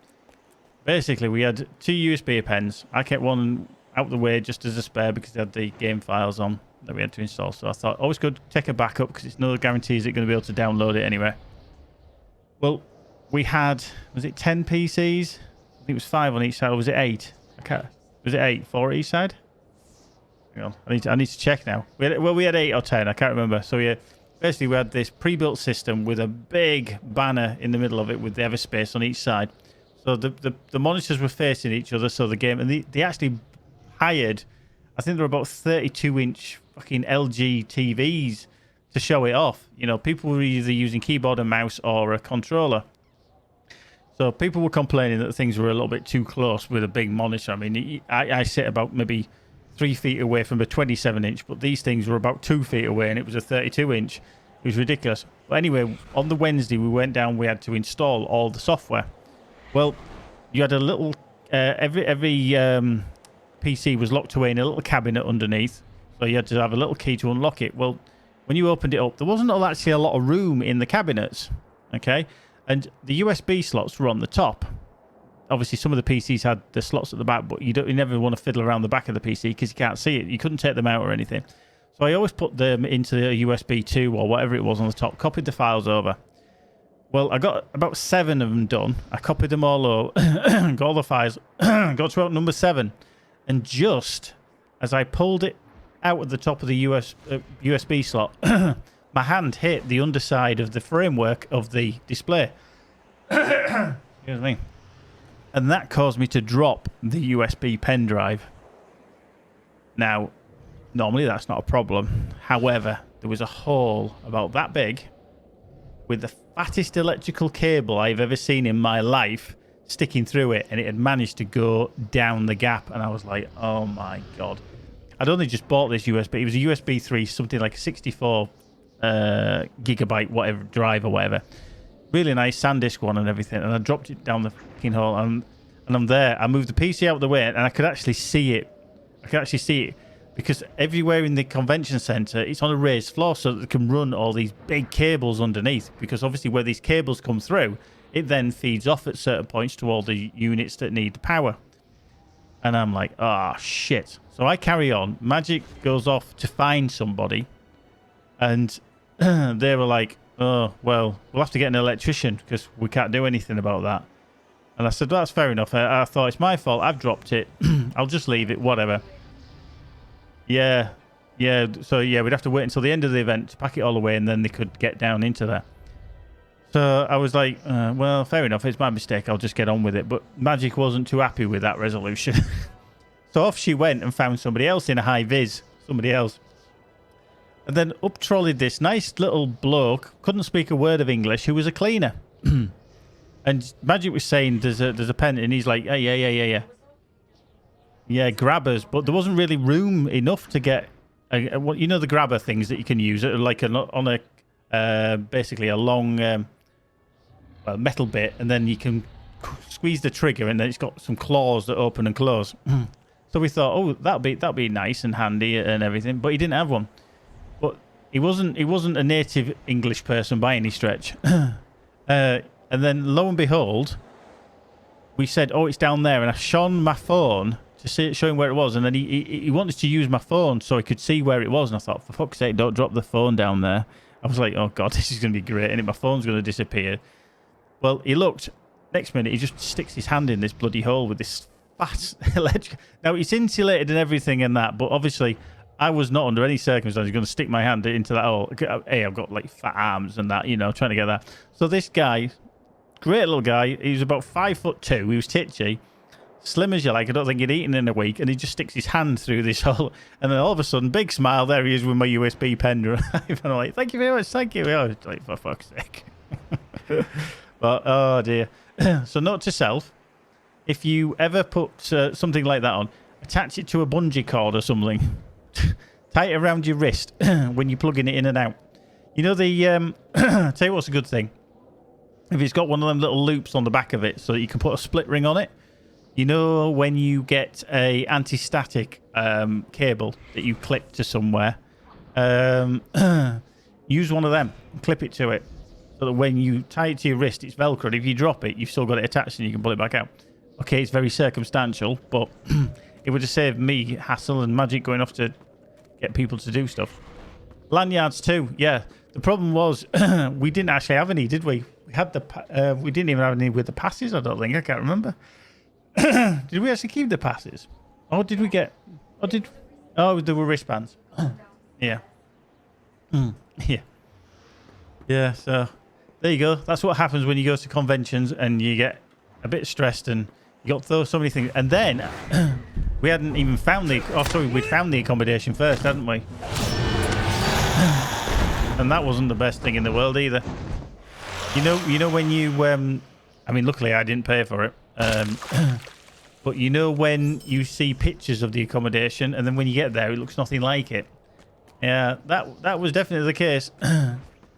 basically we had 2 USB pens. I kept one out the way just as a spare because it had the game files on that we had to install. So I thought, always good, take a backup because it's no guarantees it's going to be able to download it anyway. Well, we had, was it 10 PCs? I think it was 5 on each side, or was it 8? Was it 8? 4 each side? Hang on, I need to check now. We had 8 or 10, I can't remember. So yeah. Basically, we had this pre-built system with a big banner in the middle of it with the Everspace on each side. So the monitors were facing each other, so the game... And they actually hired, I think there were about 32-inch fucking LG TVs to show it off. You know, people were either using keyboard and mouse or a controller. So people were complaining that things were a little bit too close with a big monitor. I mean, I sit about maybe 3 feet away from a 27-inch, but these things were about 2 feet away, and it was a 32-inch. It was ridiculous. But anyway, on the Wednesday, we went down, we had to install all the software. Well, you had a little... every PC was locked away in a little cabinet underneath, so you had to have a little key to unlock it. Well, when you opened it up, there wasn't actually a lot of room in the cabinets, okay? And the USB slots were on the top. Obviously, some of the PCs had the slots at the back, but you never want to fiddle around the back of the PC because you can't see it. You couldn't take them out or anything. So I always put them into the USB 2 or whatever it was on the top, copied the files over. Well, I got about 7 of them done. I copied them all over, got all the files, got to out number 7. And just as I pulled it out of the top of the USB slot, my hand hit the underside of the framework of the display. Excuse me. And that caused me to drop the USB pen drive. Now, normally that's not a problem. However, there was a hole about that big with the fattest electrical cable I've ever seen in my life sticking through it, and it had managed to go down the gap. And I was like, oh my God. I'd only just bought this USB. It was a USB 3, something like a 64 gigabyte whatever drive or whatever. Really nice SanDisk one and everything, and I dropped it down the fucking hole, and I'm there. I moved the PC out of the way, and I could actually see it. Because everywhere in the convention center, it's on a raised floor, so that they can run all these big cables underneath. Because obviously, where these cables come through, it then feeds off at certain points to all the units that need the power. And I'm like, oh shit! So I carry on. Magic goes off to find somebody, and they were like, oh, well, we'll have to get an electrician because we can't do anything about that. And I said, well, that's fair enough. I thought, it's my fault. I've dropped it. I'll just leave it, whatever. Yeah. So, yeah, we'd have to wait until the end of the event to pack it all away, and then they could get down into there. So I was like, well, fair enough. It's my mistake. I'll just get on with it. But Magic wasn't too happy with that resolution. So off she went and found somebody else in a high-vis. Somebody else. And then up-trolleyed this nice little bloke, couldn't speak a word of English, who was a cleaner. And Magic was saying there's a pen, and he's like, hey, yeah. Yeah, grabbers. But there wasn't really room enough to get, you know, the grabber things that you can use, like on a basically a long metal bit, and then you can squeeze the trigger, and then it's got some claws that open and close. So we thought, oh, that'd be nice and handy and everything, but he didn't have one. But he wasn't a native English person by any stretch. And then lo and behold, we said, oh, it's down there, and I shone my phone to show him where it was, and then he wanted to use my phone so he could see where it was, and I thought, for fuck's sake, don't drop the phone down there. I was like, oh God, this is going to be great, and my phone's going to disappear. Well, he looked. Next minute, he just sticks his hand in this bloody hole with this fat electric. Now, it's insulated and everything and that, but obviously, I was not under any circumstances going to stick my hand into that hole. Hey, I've got like fat arms and that, you know, trying to get that. So this guy, great little guy, he was about 5'2". He was titchy, slim as you like. I don't think he'd eaten in a week, and he just sticks his hand through this hole, and then all of a sudden, big smile. There he is with my USB pen drive, and I'm like, "Thank you very much, thank you." I was like, "For fuck's sake!" But oh dear. So note to self: if you ever put something like that on, attach it to a bungee cord or something. Tie it around your wrist when you're plugging it in and out. You know the tell you what's a good thing. If it's got one of them little loops on the back of it so that you can put a split ring on it. You know when you get a anti-static cable that you clip to somewhere, use one of them, clip it to it, so that when you tie it to your wrist, it's Velcro. If you drop it, you've still got it attached and you can pull it back out. Okay, it's very circumstantial, but it would have saved me hassle and magic going off to get people to do stuff. Lanyards too, yeah. The problem was we didn't actually have any, did we? We had the we didn't even have any with the passes. I don't think. I can't remember. Did we actually keep the passes? Or did we get? Or did? Oh, there were wristbands. Yeah. Yeah. Yeah. So there you go. That's what happens when you go to conventions and you get a bit stressed and you got to throw so many things. And then we hadn't even found the. Oh, sorry, we'd found the accommodation first, hadn't we? And that wasn't the best thing in the world either. You know when you. I mean, luckily I didn't pay for it. But you know when you see pictures of the accommodation and then when you get there it looks nothing like it. Yeah, that was definitely the case.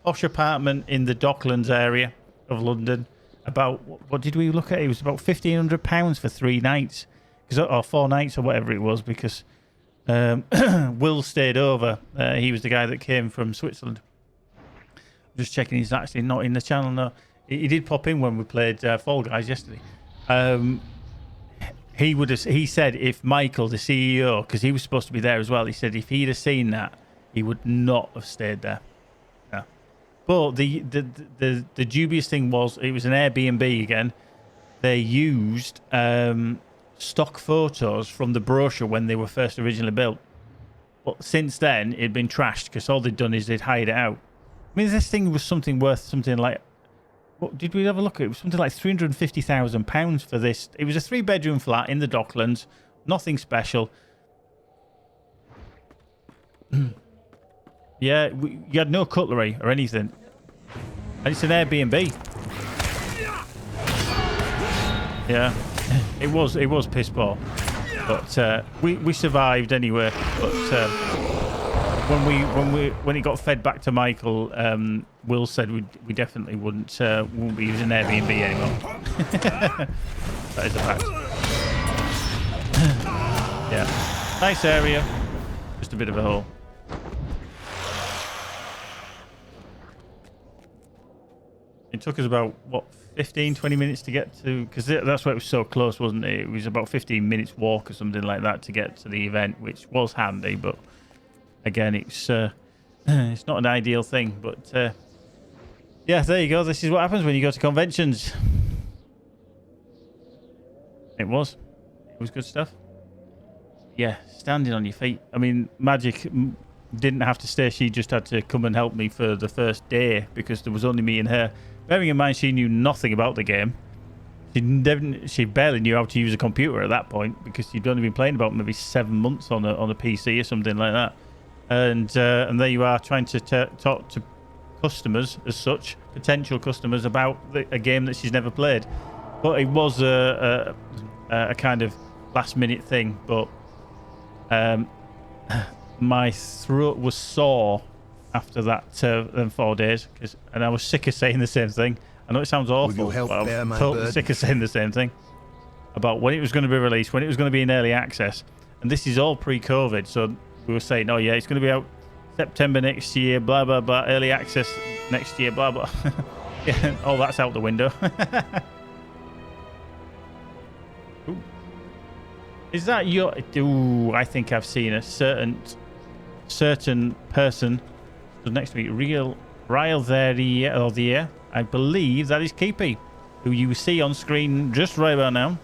Posh apartment in the Docklands area of London. About what did we look at? It was about £1,500 for 3 nights, or 4 nights or whatever it was, because Will stayed over. He was the guy that came from Switzerland. Just checking, he's actually not in the channel now. He did pop in when we played Fall Guys yesterday. He said if Michael, the CEO, because he was supposed to be there as well, he said if he'd have seen that, he would not have stayed there. Yeah. But the dubious thing was it was an Airbnb again. They used stock photos from the brochure when they were first originally built. But since then, it'd been trashed because all they'd done is they'd hired it out. I mean, this thing was something worth something like... What did we have a look at? It was something like £350,000 for this. It was a 3-bedroom flat in the Docklands. Nothing special. Yeah, you had no cutlery or anything. And it's an Airbnb. Yeah, it was piss poor. But we survived anyway. But when it got fed back to Michael, Will said we definitely won't be using Airbnb anymore. That is a fact. Yeah, nice area, just a bit of a hole. It took us about, what, 15-20 minutes to get to, because that's why it was so close, wasn't it? It was about 15 minutes walk or something like that to get to the event, which was handy, but again, it's not an ideal thing. But yeah, there you go. This is what happens when you go to conventions. It was good stuff. Yeah, standing on your feet. I mean, Magic didn't have to stay. She just had to come and help me for the first day because there was only me and her. Bearing in mind, she knew nothing about the game. She barely knew how to use a computer at that point because she'd only been playing about maybe 7 months on a PC or something like that. And there you are trying to talk to customers as such, potential customers, about a game that she's never played. But it was a kind of last minute thing. But my throat was sore after that them 4 days, and I was sick of saying the same thing. I know it sounds awful, but I was totally sick of saying the same thing about when it was going to be released, when it was going to be in early access. And this is all pre-COVID, so we were saying, oh yeah, it's going to be out September next year, blah, blah, blah, early access next year, blah, blah. Yeah, all that's out the window. Is that your... Ooh, I think I've seen a certain person stood next to me. Ryle there, I believe that is Keepy, who you see on screen just right about now.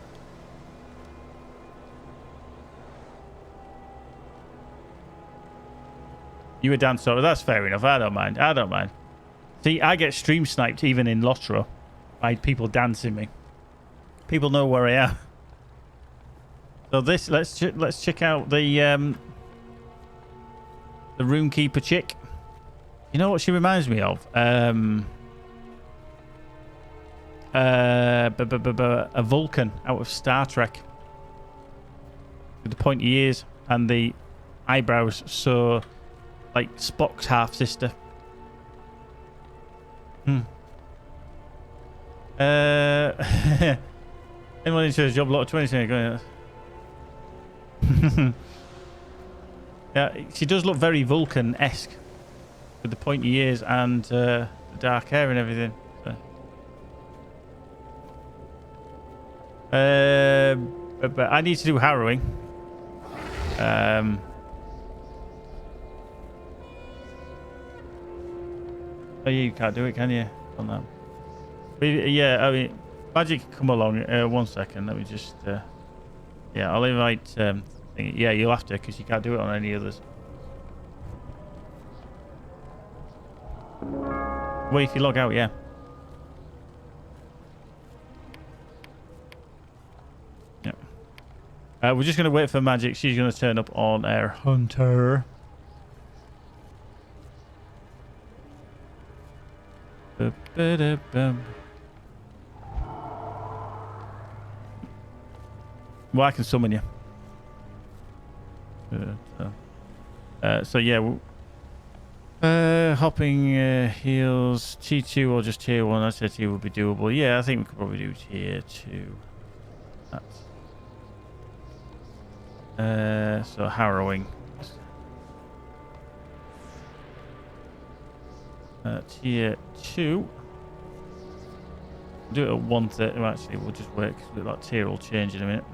You were dance solo. That's fair enough. I don't mind. I don't mind. See, I get stream sniped even in LOTRO by people dancing me. People know where I am. So this, let's check out the roomkeeper chick. You know what she reminds me of? A Vulcan out of Star Trek. With the pointy ears and the eyebrows, so like Spock's half sister. Anyone into a job lot of 20 going. Yeah, she does look very Vulcan-esque with the pointy ears and the dark hair and everything. So. But I need to do harrowing. Oh, yeah, you can't do it, can you? On that. But yeah, I mean, Magic, come along. 1 second. Let me just. Yeah, I'll invite. Yeah, you'll have to because you can't do it on any others. Wait, if you log out, yeah. Yeah. We're just going to wait for Magic. She's going to turn up on our Hunter. Well, I can summon you. So yeah, hopping heals T2 or just tier 1. I said tier would be doable. Yeah, I think we could probably do tier 2. That's so harrowing. Tier 2. Do it at 130. Actually, we'll just work because that tier will change in a minute.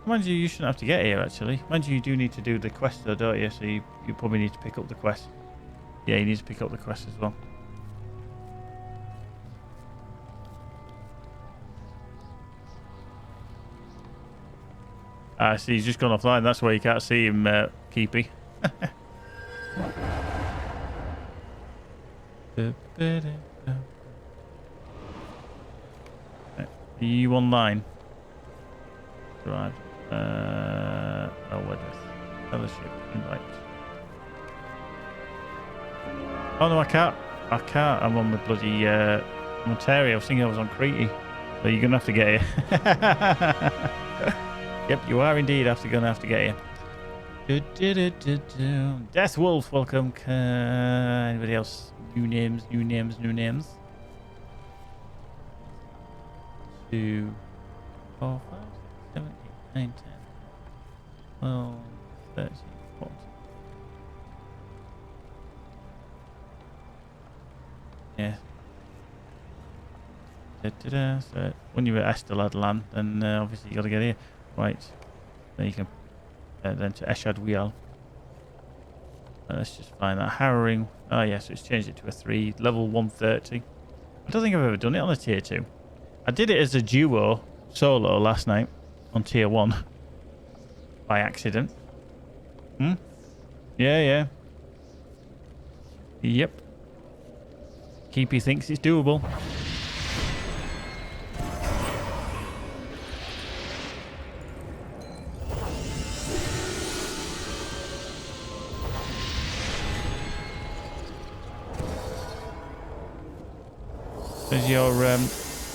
Mind you shouldn't have to get here, actually. Mind you do need to do the quest, though, don't you? So you probably need to pick up the quest. Yeah, you need to pick up the quest as well. I see, he's just gone offline. That's why you can't see him, Keepy. Are you online? Right. Oh, where does fellowship invite? Oh no, I can't. I can't. I'm on the bloody Ontario. I was thinking I was on Crete. So you're gonna have to get here. Yep, you are indeed gonna have to get here. Death Wolf, welcome. Anybody else? New names. 2, 4, 5, 7, 8, 9, 10, 12, 13, 14. Yeah. So when you're at Esteladland, then obviously you got to get here. Right. Then you can then to Eshad Wial. Let's just find that harrowing. Oh yeah, so it's changed it to a 3, level 130. I don't think I've ever done it on a tier 2. I did it as a duo solo last night on tier 1 by accident. Yeah. Yep. Keepy thinks it's doable. Has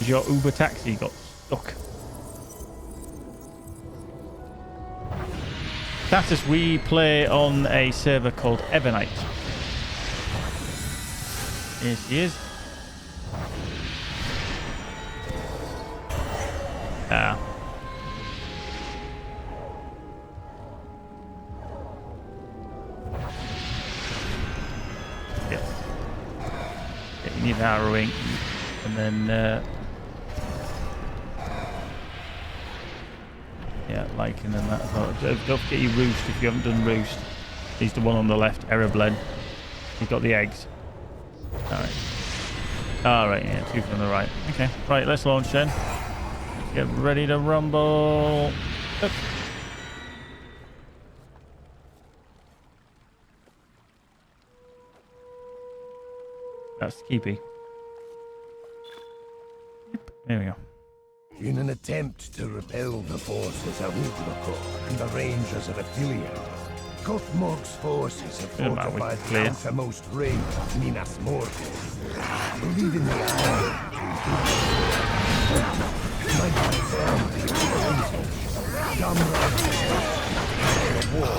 your Uber taxi got stuck? Status, we play on a server called Evernight. Yes, he is. Ah. Yeah. You need harrowing. And then, yeah, liking and that. Don't forget your roost if you haven't done roost. He's the one on the left, Erebled. He's got the eggs. Alright, yeah, 2 from the right. Okay, right, let's launch then. Get ready to rumble. That's the keepy. Yep, there we go. In an attempt to repel the forces of LOTRO and the rangers of Athelion, Gothmog's forces have fortified the outermost range of Minas Morgul, believing the army might confirm the war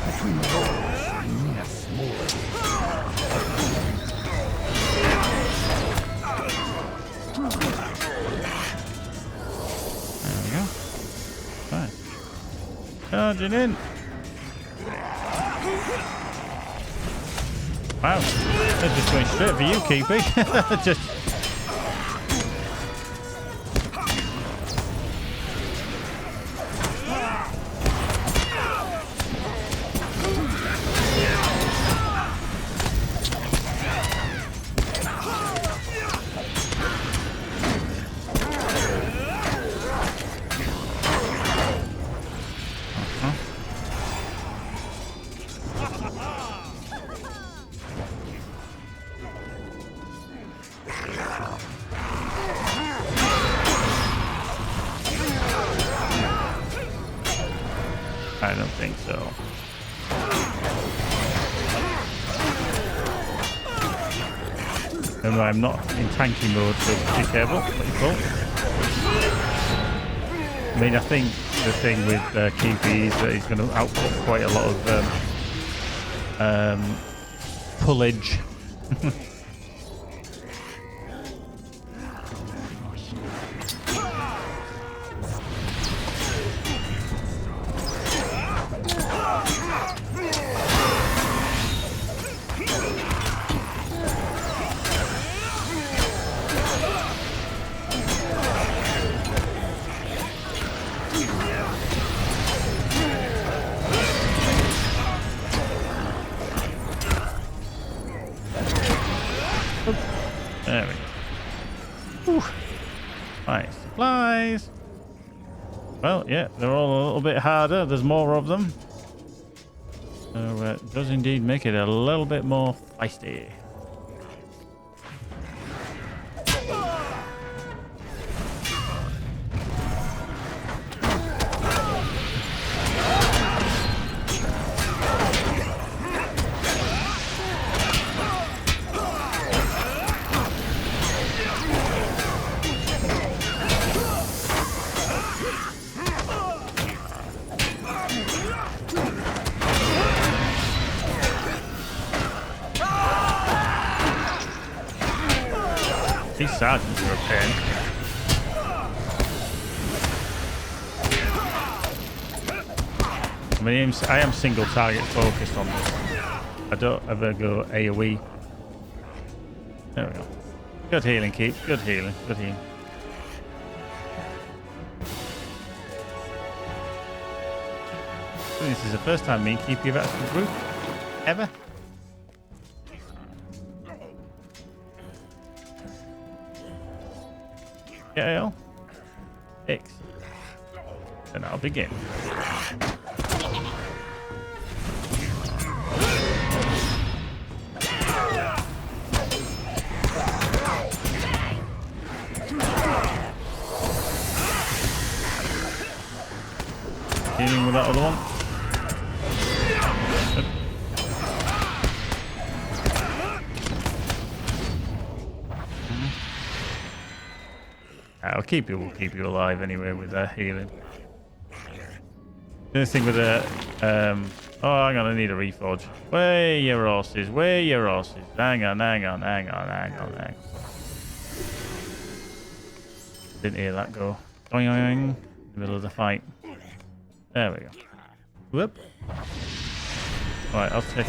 between Rhodes and Minas Morgul. There we go. Fine. Charging in. Wow. They're just going straight for you, Keepy. Just. I don't think so. Remember, I'm not in tanky mode, so be careful what you pull. I mean, I think the thing with Keepy is that he's going to output quite a lot of pullage. There we go. Whew. Right, supplies. Well, yeah, they're all a little bit harder. There's more of them. So it does indeed make it a little bit more feisty. These sergeants are a pain. I mean, I am single target focused on this. I don't ever go AoE. There we go. Good healing, Keep. Good healing. Good healing. This is the first time me and Keep have actually grouped. Ever. KO. X. Then I'll begin. Dealing with that other one. We'll keep you alive anyway with healing. The thing with the oh, hang on, I need a reforge. Where your horses? Where your horses? Hang on. Didn't hear that go. Doing in the middle of the fight. There we go. Whoop. Right, I'll take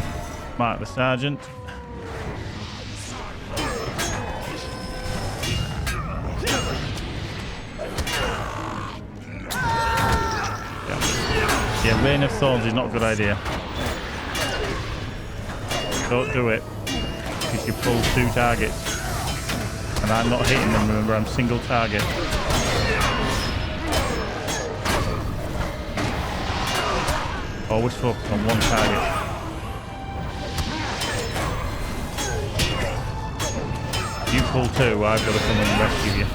Mark the Sergeant. Yeah, Rain of Thorns is not a good idea. Don't do it. Because you pull 2 targets. And I'm not hitting them, remember, I'm single target. Always focus on 1 target. pull 2, I've got to come and rescue you.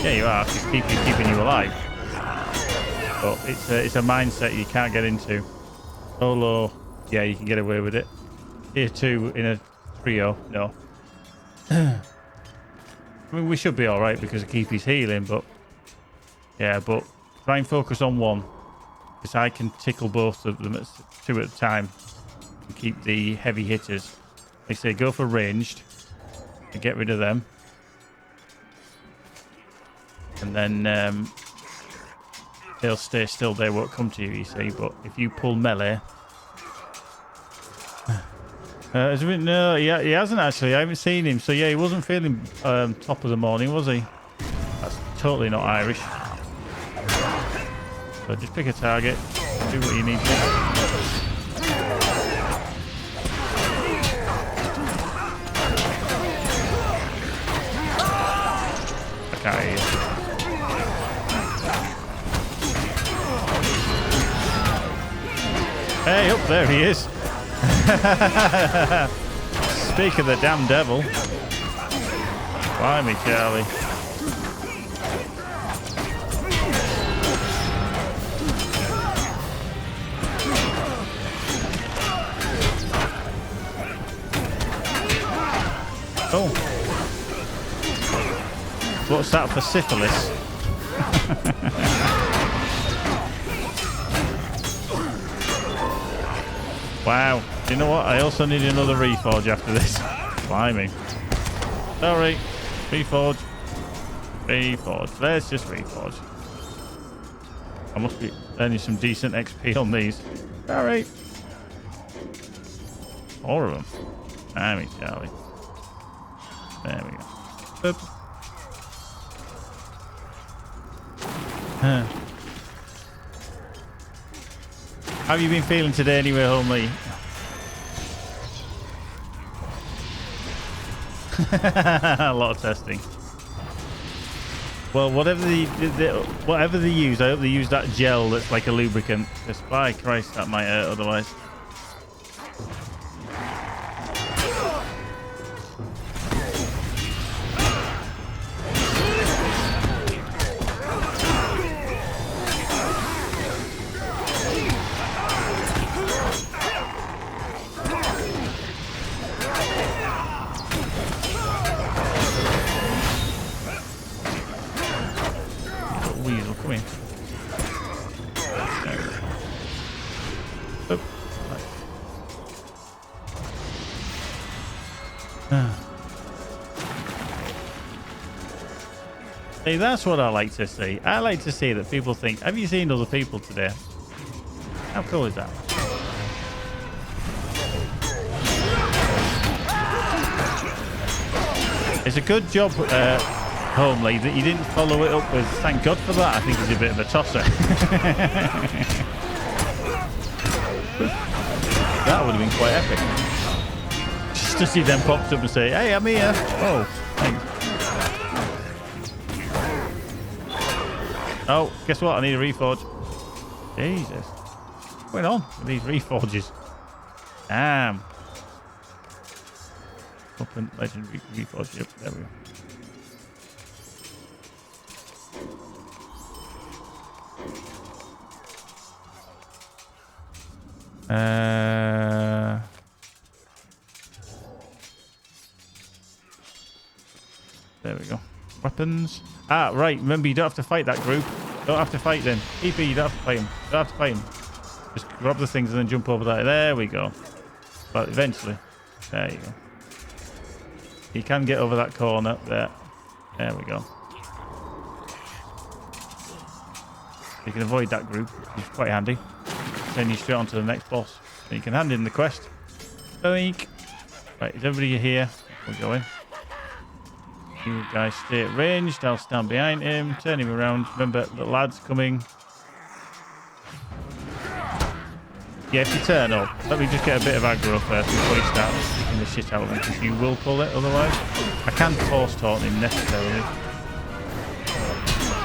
Yeah, you are. It's keeping you alive. But it's a mindset you can't get into. Solo, yeah, you can get away with it. Tier 2 in a trio, no. I mean, we should be alright because of Keepy's healing, but... Yeah, but try and focus on one. Because I can tickle both of them at 2 at a time. And keep the heavy hitters. Like I say, go for ranged. And get rid of them. And then... they'll stay still, they won't come to you, you see. But if you pull melee... no, yeah, he hasn't actually. I haven't seen him. So yeah, he wasn't feeling top of the morning, was he? That's totally not Irish. So just pick a target, do what you need to. I can't hear you. Hey, up there he is. Speak of the damn devil. Blimey, Charlie. Oh. What's that for syphilis? Wow. You know what? I also need another reforge after this. Blimey. Sorry. Reforge. Reforge. Let's just reforge. I must be earning some decent XP on these. Sorry. 4 of them. Blimey, Charlie. There we go. Boop. Huh. How have you been feeling today anyway, homie? A lot of testing. Well, whatever they use, I hope they use that gel that's like a lubricant. Because by Christ, that might hurt otherwise. See, that's what I like to see. I like to see that people think, have you seen other people today? How cool is that? It's a good job, Homely, that you didn't follow it up with, thank God for that. I think he's a bit of a tosser. That would have been quite epic. Just to see them popped up and say, hey, I'm here. Oh, thanks. Oh, guess what? I need a reforge. Jesus. What's going on with these reforges? Damn. Open legendary reforge. Yep, there we go. There we go. Weapons. Ah, right. Remember, you don't have to fight that group. Don't have to fight them. EP, you don't have to fight them. You don't have to fight them. Just grab the things and then jump over that. There we go. But eventually. There you go. You can get over that corner there. There we go. You can avoid that group, which is quite handy. Send you straight on to the next boss. And you can hand in the quest. Boink. Right, is everybody here? We're going. You guys stay at ranged. I'll stand behind him. Turn him around. Remember, the lad's coming. Yeah, if you turn up, let me just get a bit of aggro first before you start kicking the shit out of him, because you will pull it otherwise. I can't force taunt him necessarily.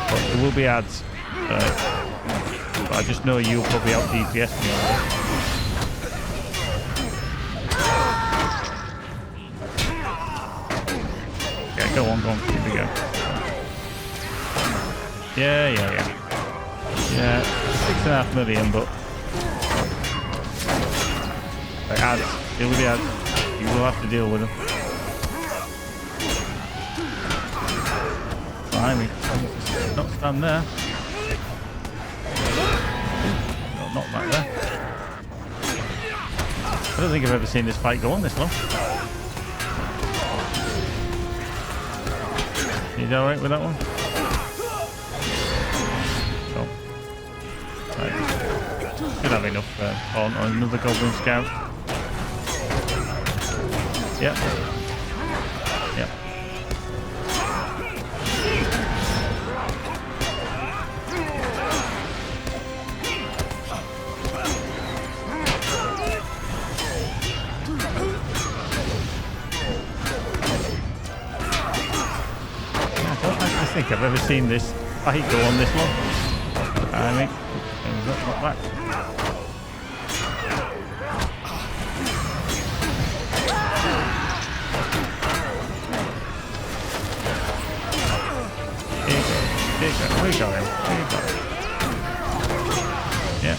But there will be ads. But I just know you'll probably out DPS me on Go on, go on. Here we go. Yeah. Yeah, 6.5 million, but... Like ads. Deal with the ads. You will have to deal with them. Behind me. Not stand there. No, not back there. I don't think I've ever seen this fight go on this long. You alright with that one? Oh. Right. Should have enough on another Goblin Scout. Yep. Yep. I think I've ever seen this fight go on this long. I mean, not back. We got him. Yeah.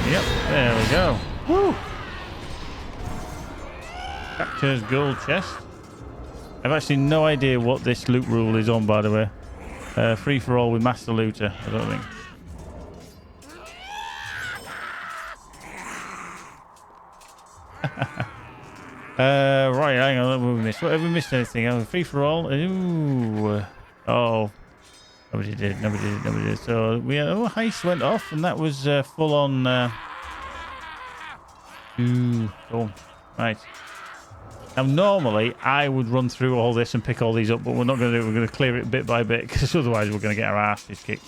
Yep, there we go. Woo! Captures gold chest. I've actually no idea what this loot rule is on, by the way. Free for all with Master Looter, I don't think. Right, hang on, what have we missed? What, have we missed anything? Oh, free for all? Ooh. Oh. Nobody did. So, we heist went off, and that was full on... Ooh, cool. Right. Now, normally, I would run through all this and pick all these up, but we're not going to do it. We're going to clear it bit by bit, because otherwise we're going to get our asses kicked.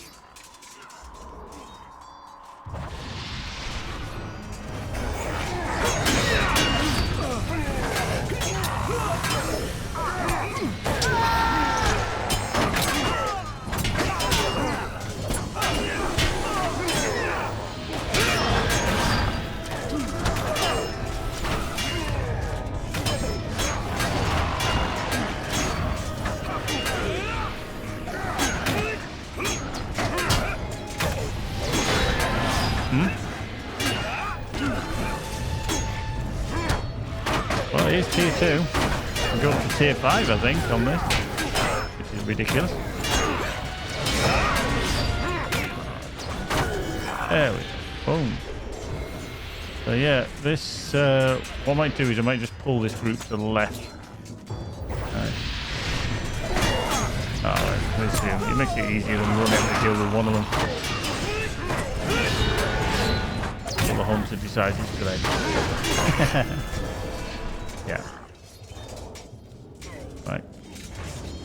Well, it is tier 2. We'll go up to tier 5, I think, on this. Which is ridiculous. There we go. Boom. So yeah, this... what I might do is I might just pull this group to the left. Alright, let's see. It makes it easier than running to deal with one of them. Well, the hunter decides it's great. Yeah. Right.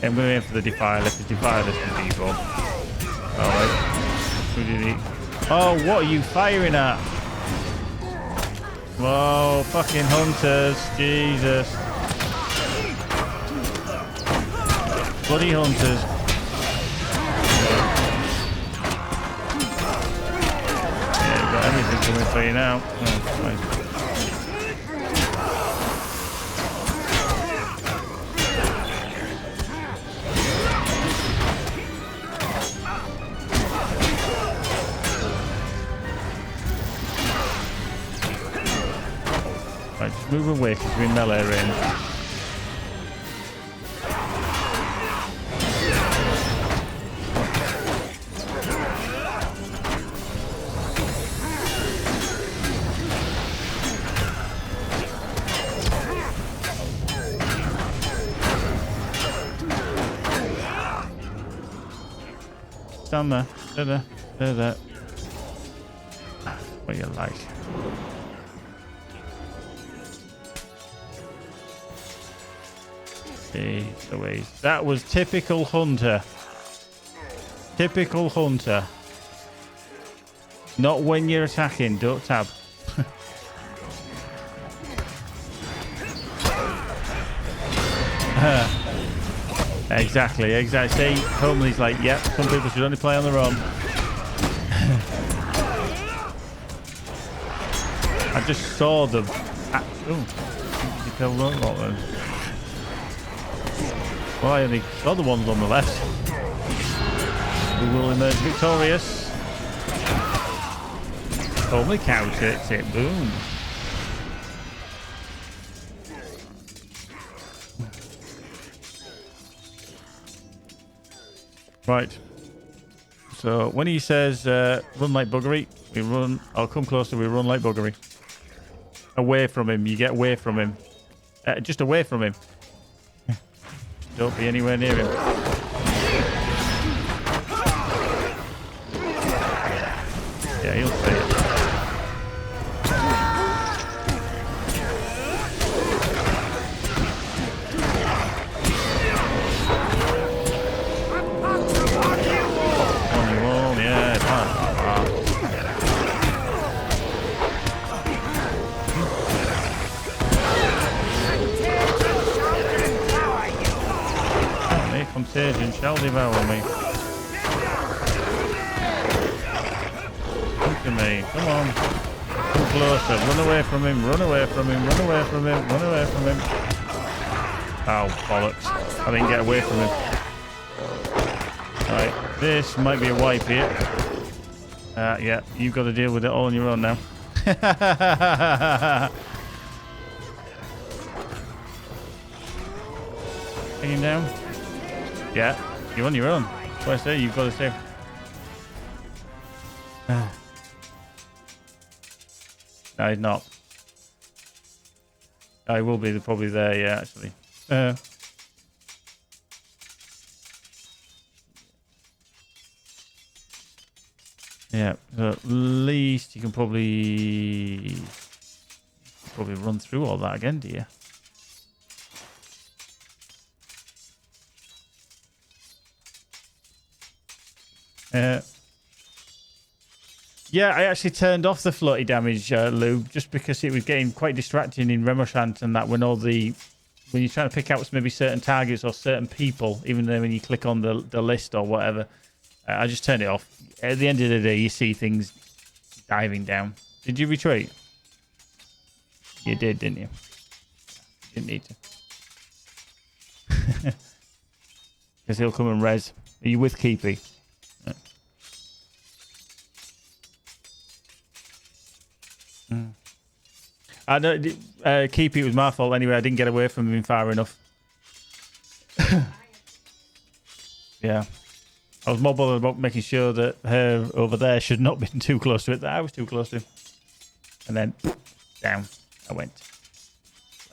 I'm going to aim for the Defiler, because Defiler's the default. Alright. Who did he... Oh, what are you firing at? Whoa, fucking hunters. Jesus. Bloody hunters. Yeah, you've got everything coming for you now. Oh, nice. Right, just move away because we're in melee range. Stand there. There. What you like. See the ways. That was typical hunter. Typical hunter. Not when you're attacking. Don't tab. Exactly. See, Homely's like, yep, some people should only play on their own. I just saw them. Oh, you kill them lot then. Well, I only saw the ones on the left. We will emerge victorious. Homely counters it. Boom. Right. So when he says run like buggery, we run. I'll come closer. We run like buggery. Away from him. You get away from him. Just away from him. Don't be anywhere near him. Yeah, he'll see it. Contagion shall devour me. Look at me. Come on. Come closer. Run away from him. Run away from him. Run away from him. Run away from him. Oh, bollocks. I didn't get away from him. Right. This might be a wipe here. Yeah. You've got to deal with it all on your own now. Take him down. Yeah, you're on your own. That's what I say. You've got to stay. No, he's not. I will be probably there, yeah, actually. Yeah, so at least you can probably run through all that again, do you? Yeah, I actually turned off the floaty damage, Lou, just because it was getting quite distracting in Remoshant and that when you're trying to pick out maybe certain targets or certain people, even though when you click on the list or whatever, I just turned it off. At the end of the day, you see things diving down. Did you retreat? You did, didn't you? Didn't need to. Because he'll come and res. Are you with Keepy? I know, Keepy, it was my fault anyway. I didn't get away from him far enough. Yeah. I was more bothered about making sure that her over there should not have been too close to it, that I was too close to him. And then, down I went.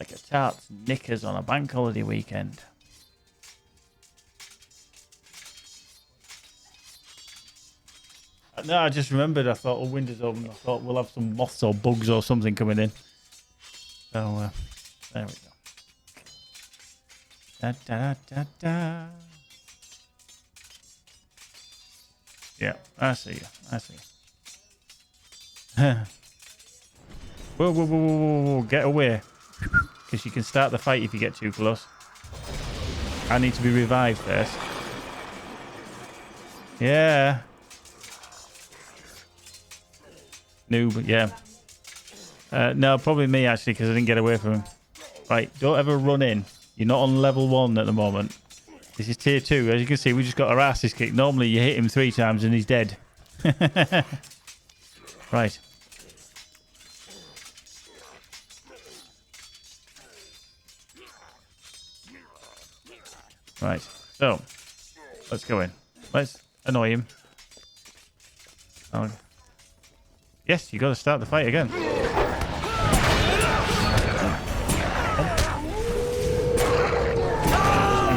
Like a tart's knickers on a bank holiday weekend. No, I just remembered. I thought, windows open. I thought we'll have some moths or bugs or something coming in. So, there we go. Da, da, da, da. Yeah, I see you. I see you. Whoa, whoa, whoa, whoa, whoa, get away. Because you can start the fight if you get too close. I need to be revived first. Yeah. Noob, yeah. No, probably me actually, because I didn't get away from him. Right, don't ever run in. You're not on level 1 at the moment. This is tier 2. As you can see, we just got our asses kicked. Normally, you hit him 3 times and he's dead. Right. Right. So, let's go in. Let's annoy him. Oh. Yes, you got to start the fight again. Give me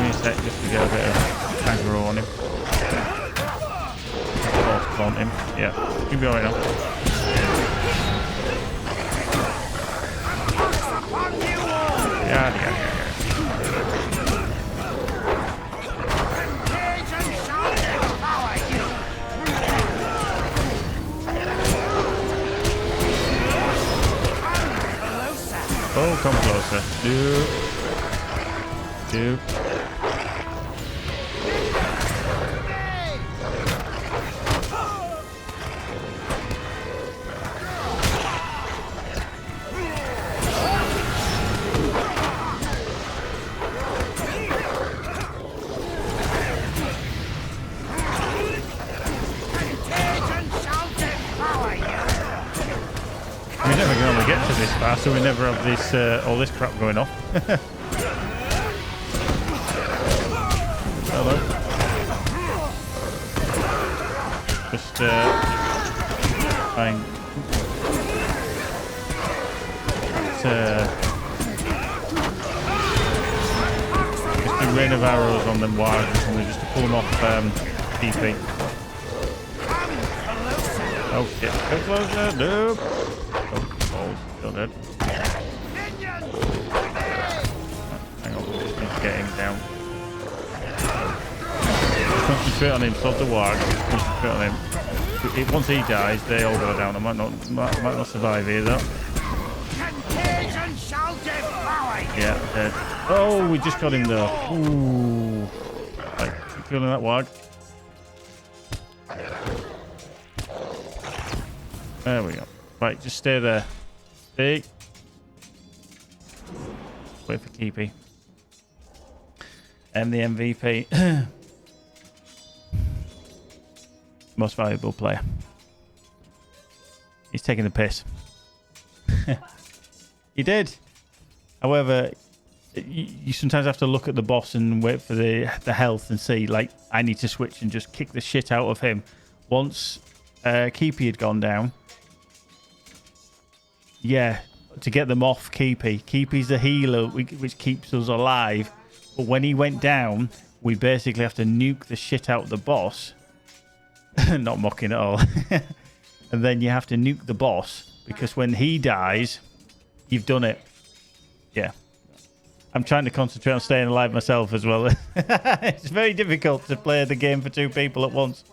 a sec just to get a bit of aggro on him. Force plant him. Yeah, you'll be alright now. Yeah. Oh, come closer. Dude. We never normally get to this far, so we never have this all this crap going off. Hello. Just fine. Just do rain of arrows on them wargs and just to pull them off DP. Oh shit, go closer, nope. Oh, balls, still dead. Hang on, just need to get him down. Concentrate on him, stop the warg. Concentrate on him. Once he dies, they all go down. I might not survive here though. Yeah, dead. Oh, we just got him though. Ooh. Right, keep killing that warg. There we go. Right, just stay there. Stay. Wait for Keepy. And the MVP. Most valuable player. He's taking the piss. He did. However, you sometimes have to look at the boss and wait for the health and see, like, I need to switch and just kick the shit out of him. Once Keepy had gone down, yeah, to get them off Keepy. Keepy's the healer which keeps us alive. But when he went down, we basically have to nuke the shit out of the boss. Not mocking at all. And then you have to nuke the boss because when he dies, you've done it. Yeah. I'm trying to concentrate on staying alive myself as well. It's very difficult to play the game for two people at once.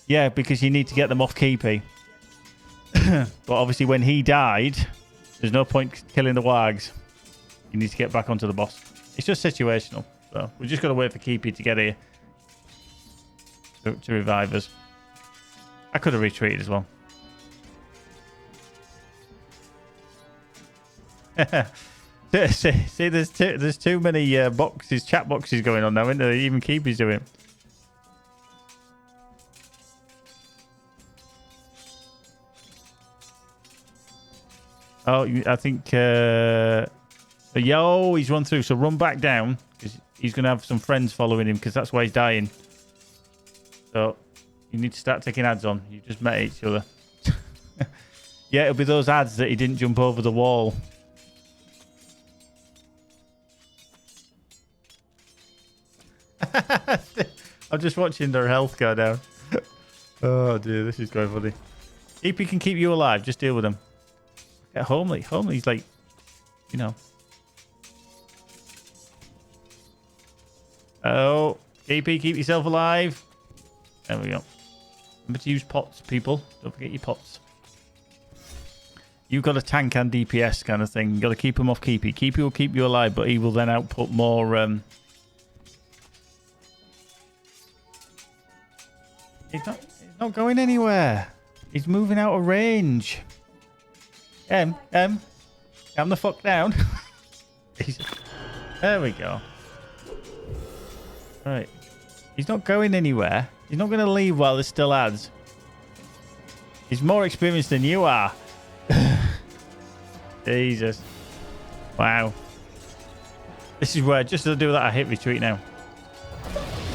Yeah, because you need to get them off Keepy. But obviously when he died, there's no point killing the wargs. You need to get back onto the boss. It's just situational. So we've just got to wait for Keepy to get here. To revive us. I could have retreated as well. See, there's too many chat boxes going on now, isn't there? Even Keepy's doing. Oh, I think. Yo, he's run through. So run back down because he's going to have some friends following him because that's why he's dying. So you need to start taking ads on. You just met each other. Yeah, it'll be those ads that he didn't jump over the wall. I'm just watching their health go down. Oh dear, this is going funny. EP can keep you alive. Just deal with him. Get Homely. Homely's like, you know. Oh, EP, keep yourself alive. There we go. Remember to use pots, people. Don't forget your pots. You've got a tank and DPS kind of thing. You've got to keep him off Keepy. Keepy will keep you alive, but he will then output more... He's not going anywhere. He's moving out of range. Calm the fuck down. There we go. Right. He's not going anywhere. He's not going to leave while there's still ads. He's more experienced than you are. Jesus. Wow. This is where, just to do that, I hit retreat now.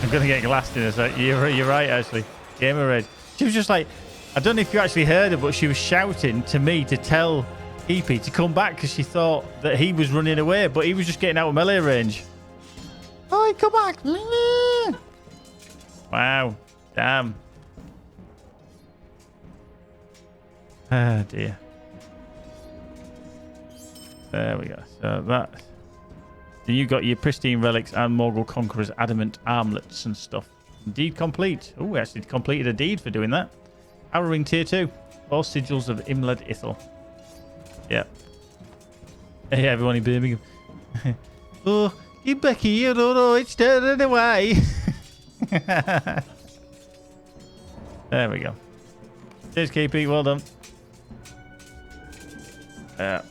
I'm going to get glassed in a sec. You're right, actually. Gamer Red. She was just like, I don't know if you actually heard her, but she was shouting to me to tell EP to come back because she thought that he was running away, but he was just getting out of melee range. Oh, come back. Wow. Damn. Oh, dear. There we go. So that... Then you got your pristine relics and Morgul Conqueror's adamant armlets and stuff. Deed complete. Oh, we actually completed a deed for doing that. Arrow Ring Tier 2. All sigils of Imled Ithel. Yeah. Hey, everyone in Birmingham. Oh, you Becky, you don't know it's turning away. There we go. Cheers, KP. Well done. At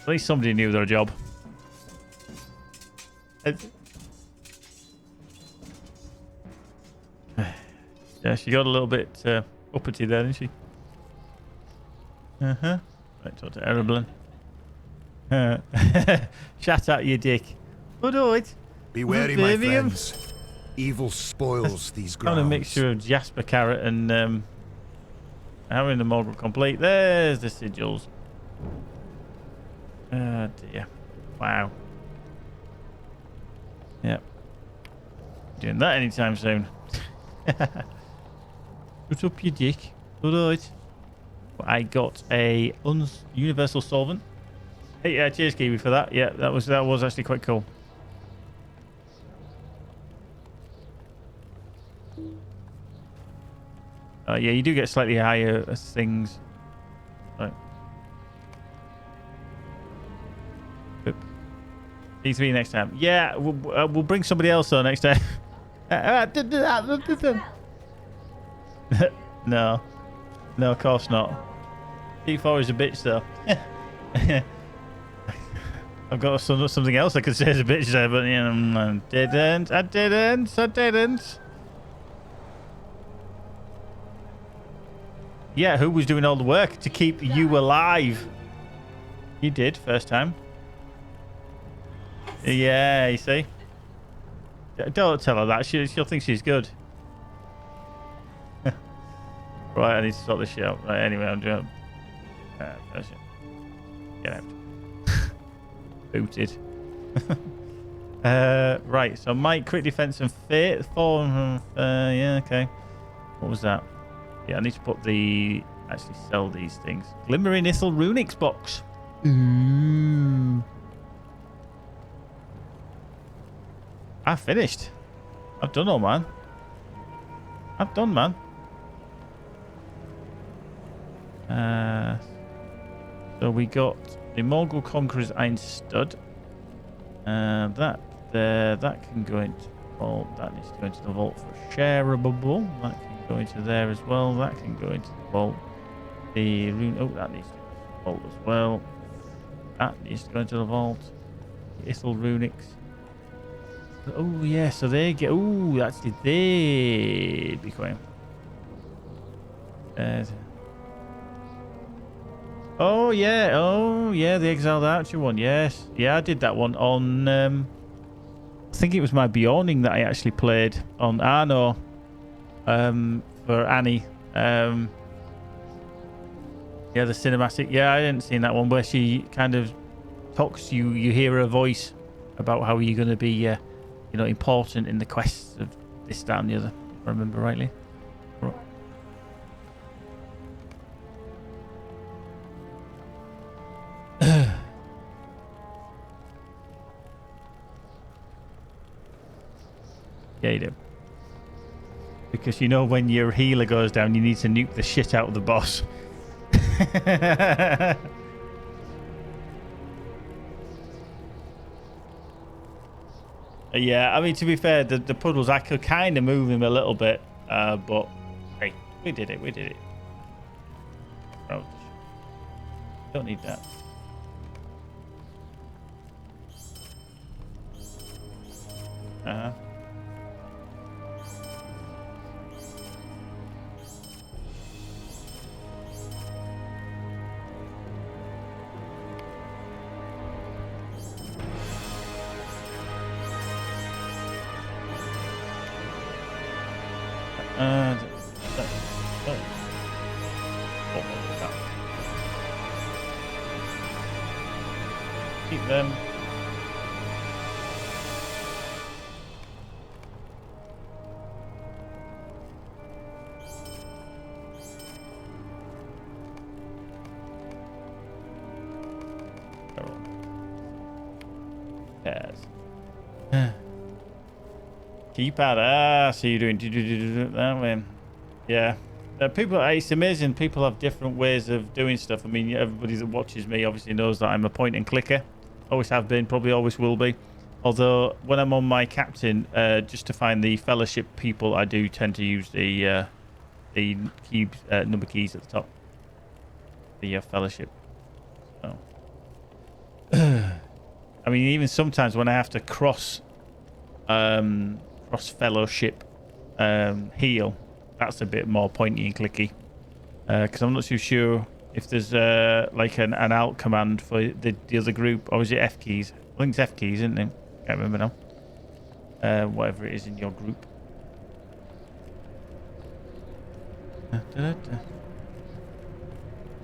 least somebody knew their job. Yeah, she got a little bit uppity there, didn't she? Uh-huh. Right, talk to Ereblin. Shut out you dick. Good old. Be wary, my friends. Evil spoils these grounds. Kind of mixture of Jasper Carrot and having the model complete. There's the sigils. Oh dear. Wow. Yep. Doing that anytime soon. Shut up your dick. Alright. I got a universal solvent. Hey, cheers Kiwi for that. Yeah, that was actually quite cool. Yeah, you do get slightly higher things. Right. Oop. E3 next time. Yeah, we'll bring somebody else on next time. No, of course not. P4 is a bitch though. I've got something else I could say as a bitch there, but you know, I didn't. Yeah, who was doing all the work to keep you alive? You did, first time. Yeah, you see? Don't tell her that. She'll think she's good. Right, I need to sort this shit out. Right, anyway, I'm doing... Get out. Booted. Right, so Mike, crit defense and fate. 4... yeah, okay. What was that? Yeah, I need to put the... Actually sell these things. Glimmering Ithel Runics box. Ooh. I finished. I've done all, man. I've done, man. So we got the Morgul Conqueror's Iron Stud. That there, that can go into the vault. That needs to go into the vault for shareable. That can go into there as well. That can go into the vault. The rune. Oh, that needs to go into the vault as well. That needs to go into the vault. The Ithel Runics. Oh yeah, so they get. Oh, actually they be going. Oh yeah, the Exiled Archer one. Yes, yeah, I did that one on. I think it was my Bjorning that I actually played on Arno. For Annie. Yeah, the cinematic. Yeah, I hadn't seen that one where she kind of talks. You hear her voice about how you're going to be, important in the quests of this, that, and the other. If I remember rightly. Yeah, you do. Because you know when your healer goes down, you need to nuke the shit out of the boss. Yeah, I mean, to be fair, the puddles, I could kind of move him a little bit, but hey, we did it. Ouch. Don't need that. Uh-huh. Keep them. Yes. Keep at so you're doing that way. Yeah. It's amazing. People have different ways of doing stuff. I mean, everybody that watches me obviously knows that I'm a point and clicker. Always have been, probably always will be. Although when I'm on my captain, just to find the fellowship people, I do tend to use the cubes, number keys at the top. The fellowship. So. I mean, even sometimes when I have to cross fellowship heal, that's a bit more pointy and clicky. Because I'm not too sure if there's like an alt command for the other group, or is it F keys? I think it's F keys, isn't it? Can't remember now. Whatever it is in your group.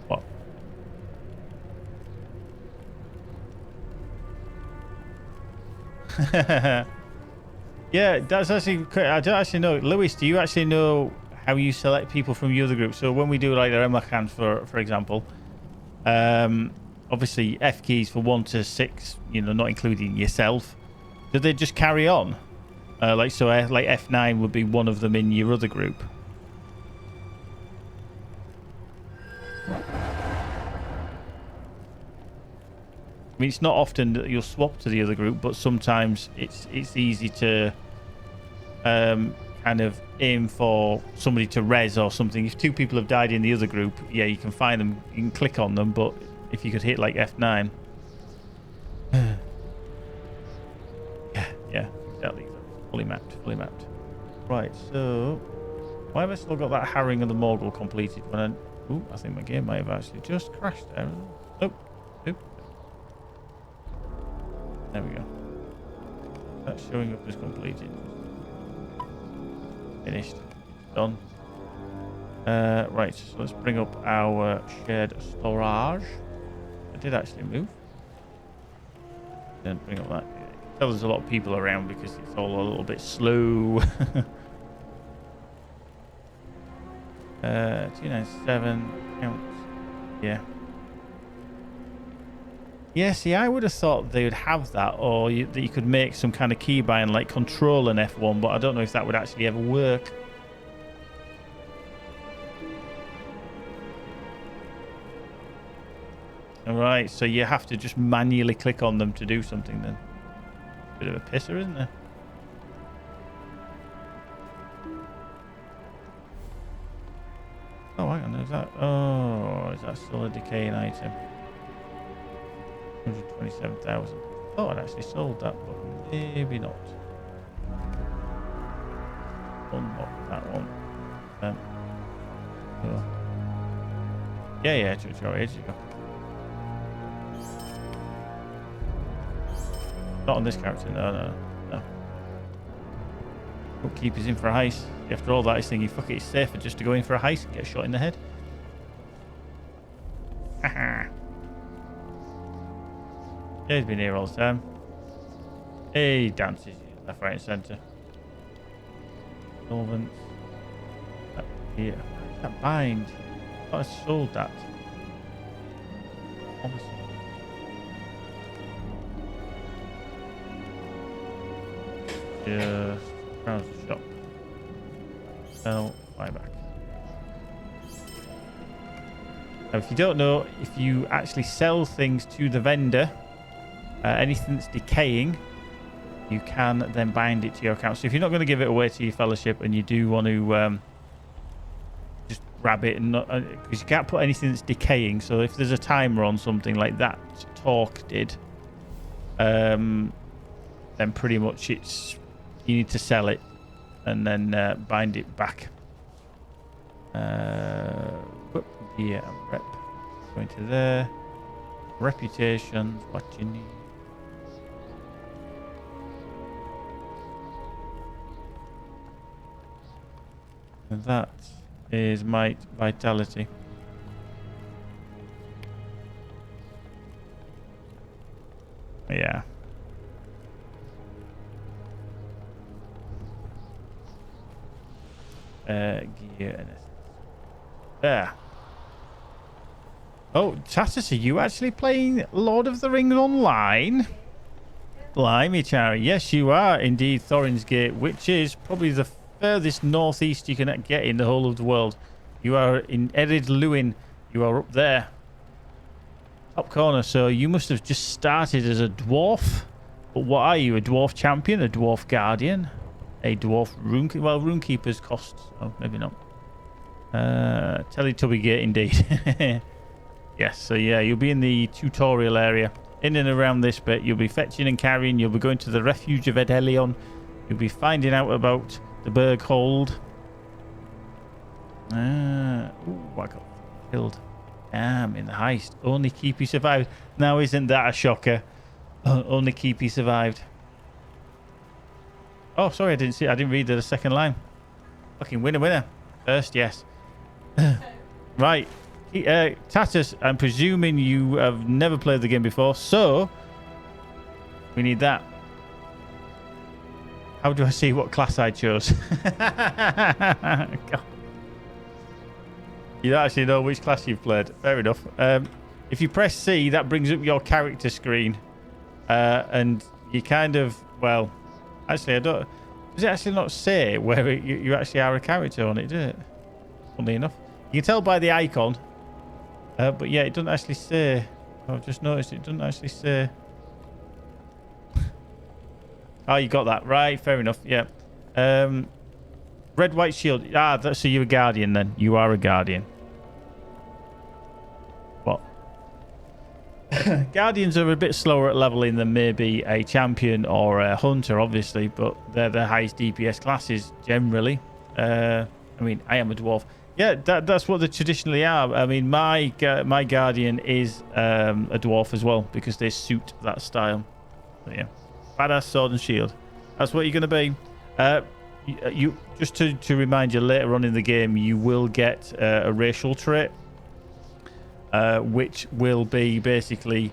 What? Yeah, that's actually. I don't actually know. Lewis, do you actually know how you select people from your other group? So when we do like the Remarkans, for example, obviously F keys for 1 to 6, you know, not including yourself. Do they just carry on? Like F9 would be one of them in your other group. I mean, it's not often that you'll swap to the other group, but sometimes it's easy to kind of aim for somebody to res or something. If 2 people have died in the other group, yeah, you can find them, you can click on them, but if you could hit like F9. yeah, exactly. Fully mapped. Right, so why have I still got that Harrying of the Morgul completed when I think my game might have actually just crashed there. Nope. There we go. That's showing up as completed. Finished. Done. Right, so let's bring up our shared storage. I did actually move. Then bring up that. You can tell there's a lot of people around because it's all a little bit slow. 297 counts. Yeah. Yeah, see, I would have thought they would have that, or that you could make some kind of keybind like Control and F1, but I don't know if that would actually ever work. Alright, so you have to just manually click on them to do something then. Bit of a pisser, isn't there? Oh, hang on, is that still a decaying item? 127,000. Oh, I'd actually sold that, but maybe not. Unlock that one. Oh. Yeah, sure, ages ago. Not on this character, no. Bookkeeper's in for a heist. After all that, he's thinking, fuck it, it's safer just to go in for a heist and get shot in the head. Haha. Yeah, he's been here all the time. He dances left, right, and centre. Solvents. Up here. Where's that bind? I thought I sold that. Obviously. Just browse the shop. Sell, buy back. Now, if you don't know, if you actually sell things to the vendor, anything that's decaying, you can then bind it to your account. So if you're not going to give it away to your fellowship and you do want to just grab it, and because you can't put anything that's decaying. So if there's a timer on something like that Talk did, then pretty much you need to sell it and then bind it back. Yeah, rep. Going to there. Reputations, what you need. And that is might, vitality. Yeah. Gear and there. Oh, Tatus, are you actually playing Lord of the Rings online? Blimey, Charlie. Yes, you are indeed. Thorin's Gate, which is probably the furthest northeast you can get in the whole of the world. You are in Ered Luin. You are up there. Top corner. So you must have just started as a dwarf. But what are you? A dwarf champion? A dwarf guardian? A dwarf runekeeper? Well, runekeepers cost. Oh, maybe not. Teletubby Gate, indeed. Yes, so yeah, you'll be in the tutorial area. In and around this bit, you'll be fetching and carrying. You'll be going to the refuge of Edhelion. You'll be finding out about the Berghold. Ooh, I got killed. scam in the heist. Only Keepy survived. Now, isn't that a shocker? Only Keepy survived. Oh, sorry, I didn't see. I didn't read the second line. Fucking winner. First, yes. Right. Tatus, I'm presuming you have never played the game before, so we need that. How do I see what class I chose? God. You don't actually know which class you've played. Fair enough. If you press C, that brings up your character screen. And you kind of, well, actually, I don't... Does it actually not say where you actually are a character on it, does it? Funnily enough. You can tell by the icon. But yeah, it doesn't actually say... I've just noticed it doesn't actually say... Oh, you got that. Right, fair enough. Yeah. Red, white shield. So you're a guardian then. You are a guardian. What? Guardians are a bit slower at leveling than maybe a champion or a hunter, obviously, but they're the highest DPS classes generally. I mean, I am a dwarf. Yeah, that's what they traditionally are. I mean, my guardian is a dwarf as well because they suit that style. So yeah, badass sword and shield. That's what you're going to be. You just to remind you, later on in the game, you will get a racial trait, which will be basically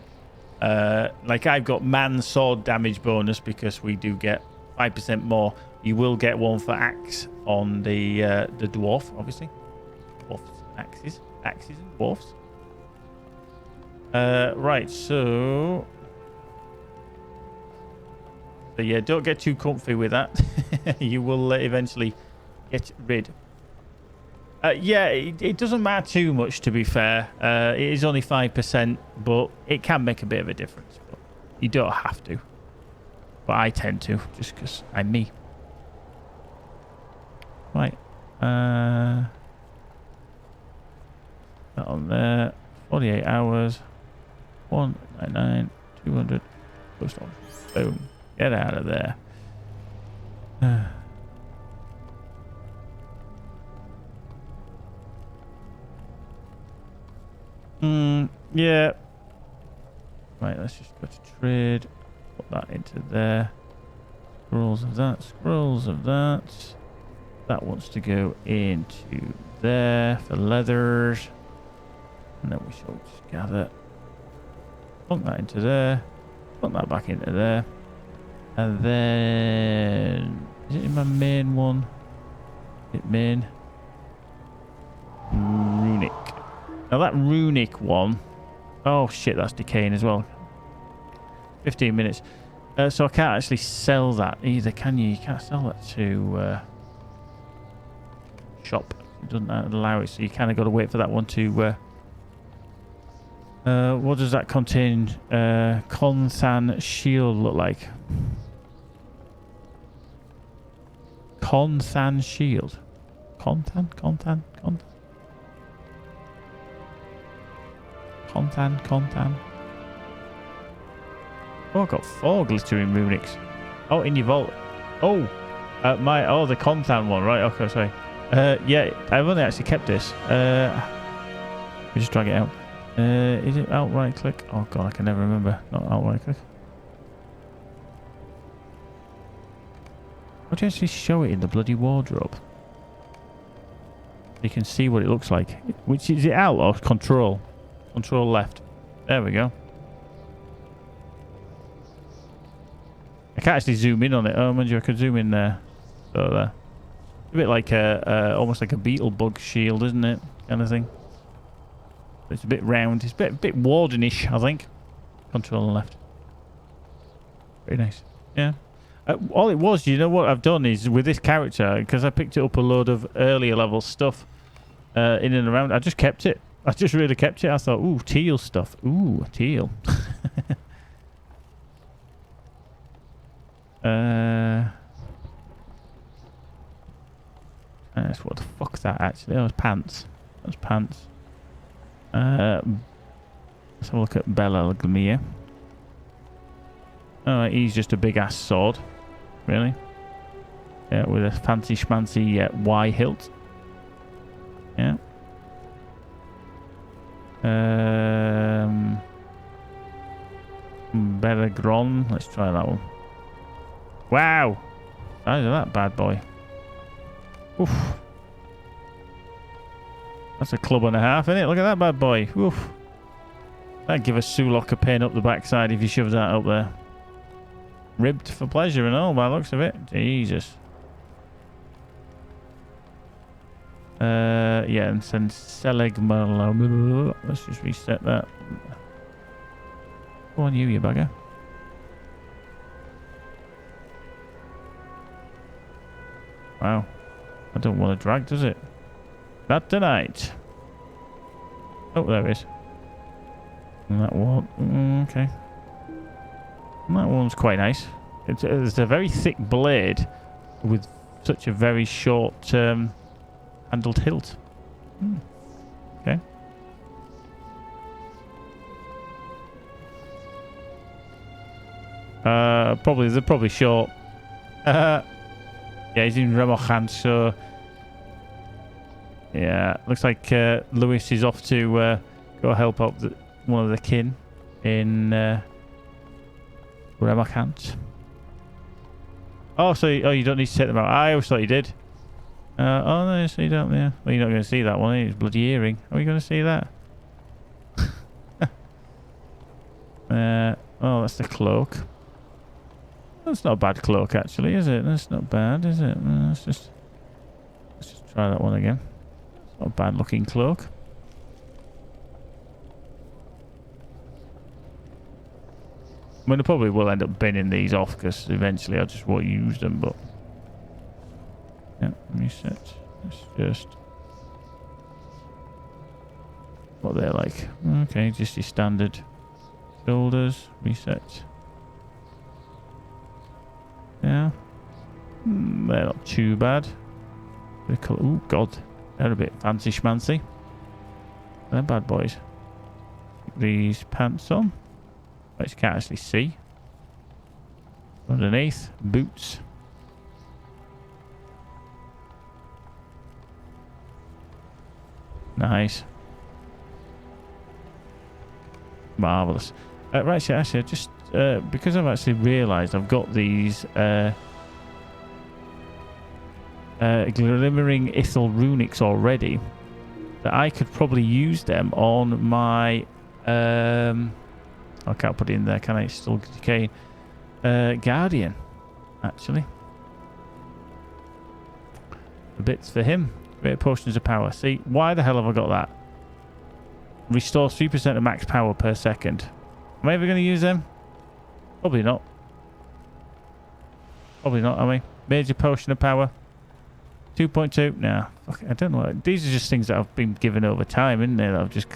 like I've got man sword damage bonus because we do get 5% more. You will get one for axe on the dwarf, obviously. Dwarfs, axes and dwarfs. Right, so yeah, don't get too comfy with that. You will eventually get rid. Yeah, it doesn't matter too much, to be fair. It is only 5%, but it can make a bit of a difference. But you don't have to. But I tend to, just because I'm me. Right. That on there. 48 hours. 199. 200. Post on. Boom. Get out of there. Yeah. Right, let's just go to trade. Put that into there. Scrolls of that. Scrolls of that. That wants to go into there for leathers. And then we shall just gather. Plunk that into there. Plunk that back into there. And then... Is it in my main one? Is it main? Runic. Now that runic one... Oh shit, that's decaying as well. 15 minutes. So I can't actually sell that either, can you? You can't sell that to... shop. It doesn't allow it, so you kind of got to wait for that one to... what does that contain? Konthan shield look like? Konthan shield. Konthan? Oh, I've got 4 glittering runics. Oh, in your vault. Oh, the Konthan one, right? Okay, sorry. Yeah, I've only actually kept this. Let me just drag it out. Is it out right click? Oh god, I can never remember. Not out right click. How do you actually show it in the bloody wardrobe? You can see what it looks like. Which is it, out or control? Control left. There we go. I can't actually zoom in on it. Oh, mind you, I could zoom in there. So there. A bit like almost like a beetle bug shield, isn't it? Kind of thing. But it's a bit round. It's a bit wardenish, I think. Control and left. Very nice. Yeah. All it was, you know what I've done is with this character, because I picked it up a load of earlier level stuff in and around. I just kept it. I just really kept it. I thought, ooh, teal stuff. Ooh, teal. What the fuck's that actually? Oh, it's pants. That's pants. Let's have a look at Bella Glamia. Alright, he's just a big ass sword. Really? Yeah, with a fancy schmancy Y hilt. Yeah. Beragron. Let's try that one. Wow. Size of that bad boy. Oof. That's a club and a half, isn't it? Look at that bad boy. Oof. That'd give a Sulok a pain up the backside if you shoved that up there. Ribbed for pleasure and all by the looks of it. Jesus. Yeah, and send Selegmalo. Let's just reset that. Go on, you bugger. Wow. I don't want to drag, does it? Not tonight. Oh, there it is. And that one. Okay. And that one's quite nice. It's a very thick blade with such a very short handled hilt. Okay. They're probably short. Yeah, he's in Remochan, so yeah, looks like Lewis is off to go help out one of the kin in Remochan. Oh, so you don't need to take them out. I always thought you did. Oh no, so you don't. Yeah, well, you're not going to see that one. It's bloody earring. Are you going to see that? Oh, that's the cloak. That's not a bad cloak, actually, is it? That's not bad, is it? Let's just try that one again. It's not a bad looking cloak. I mean, I probably will end up binning these off because eventually I just won't use them, but yeah, reset. Let's just what they're like. Okay, just your standard shoulders. Reset. Yeah, they're not too bad. Oh god, they're a bit fancy schmancy. They're bad boys. Put these pants on, which you can't actually see. Underneath, boots. Nice. Marvellous. Right, so actually, I just because I've actually realised I've got these glimmering Ithel runics already, that I could probably use them on my I can't put it in there, can I? It's still decaying. Guardian, actually. The bits for him. Great potions of power. See, why the hell have I got that? Restores 3% of max power per second. Am I ever going to use them? Probably not. Probably not, am I? Major potion of power. 2.2. Nah, fuck it, I don't know. These are just things that I've been given over time, isn't they? That I've just...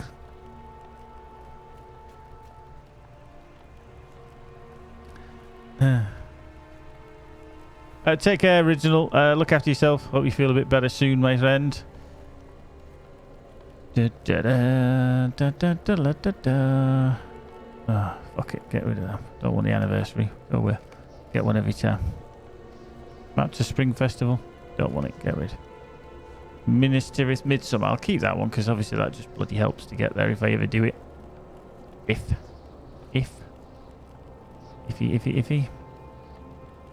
take care, Original. Look after yourself. Hope you feel a bit better soon, my friend. Oh, fuck it. Get rid of them. Don't want the anniversary. Go away. Get one every time. Back to Spring Festival. Don't want it. Get rid. Ministeris Midsummer. I'll keep that one because obviously that just bloody helps to get there if I ever do it. If. Can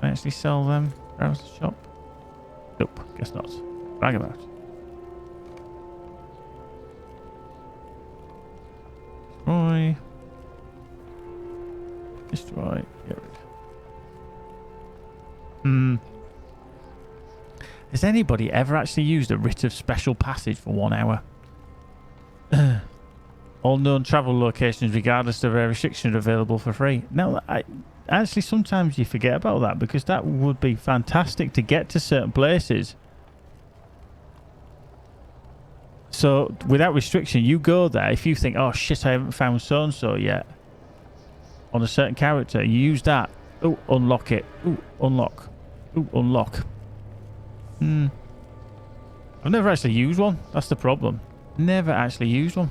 I actually sell them? Browse the shop? Nope, guess not. Brag about. Destroy. Get rid. Has anybody ever actually used a writ of special passage for 1 hour? All known travel locations, regardless of their restrictions, are available for free. No, actually, sometimes you forget about that because that would be fantastic to get to certain places. So, without restriction, you go there. If you think, oh shit, I haven't found so-and-so yet on a certain character, you use that. Oh, unlock it. Oh, unlock. Oh, unlock. I've never actually used one. That's the problem. Never actually used one.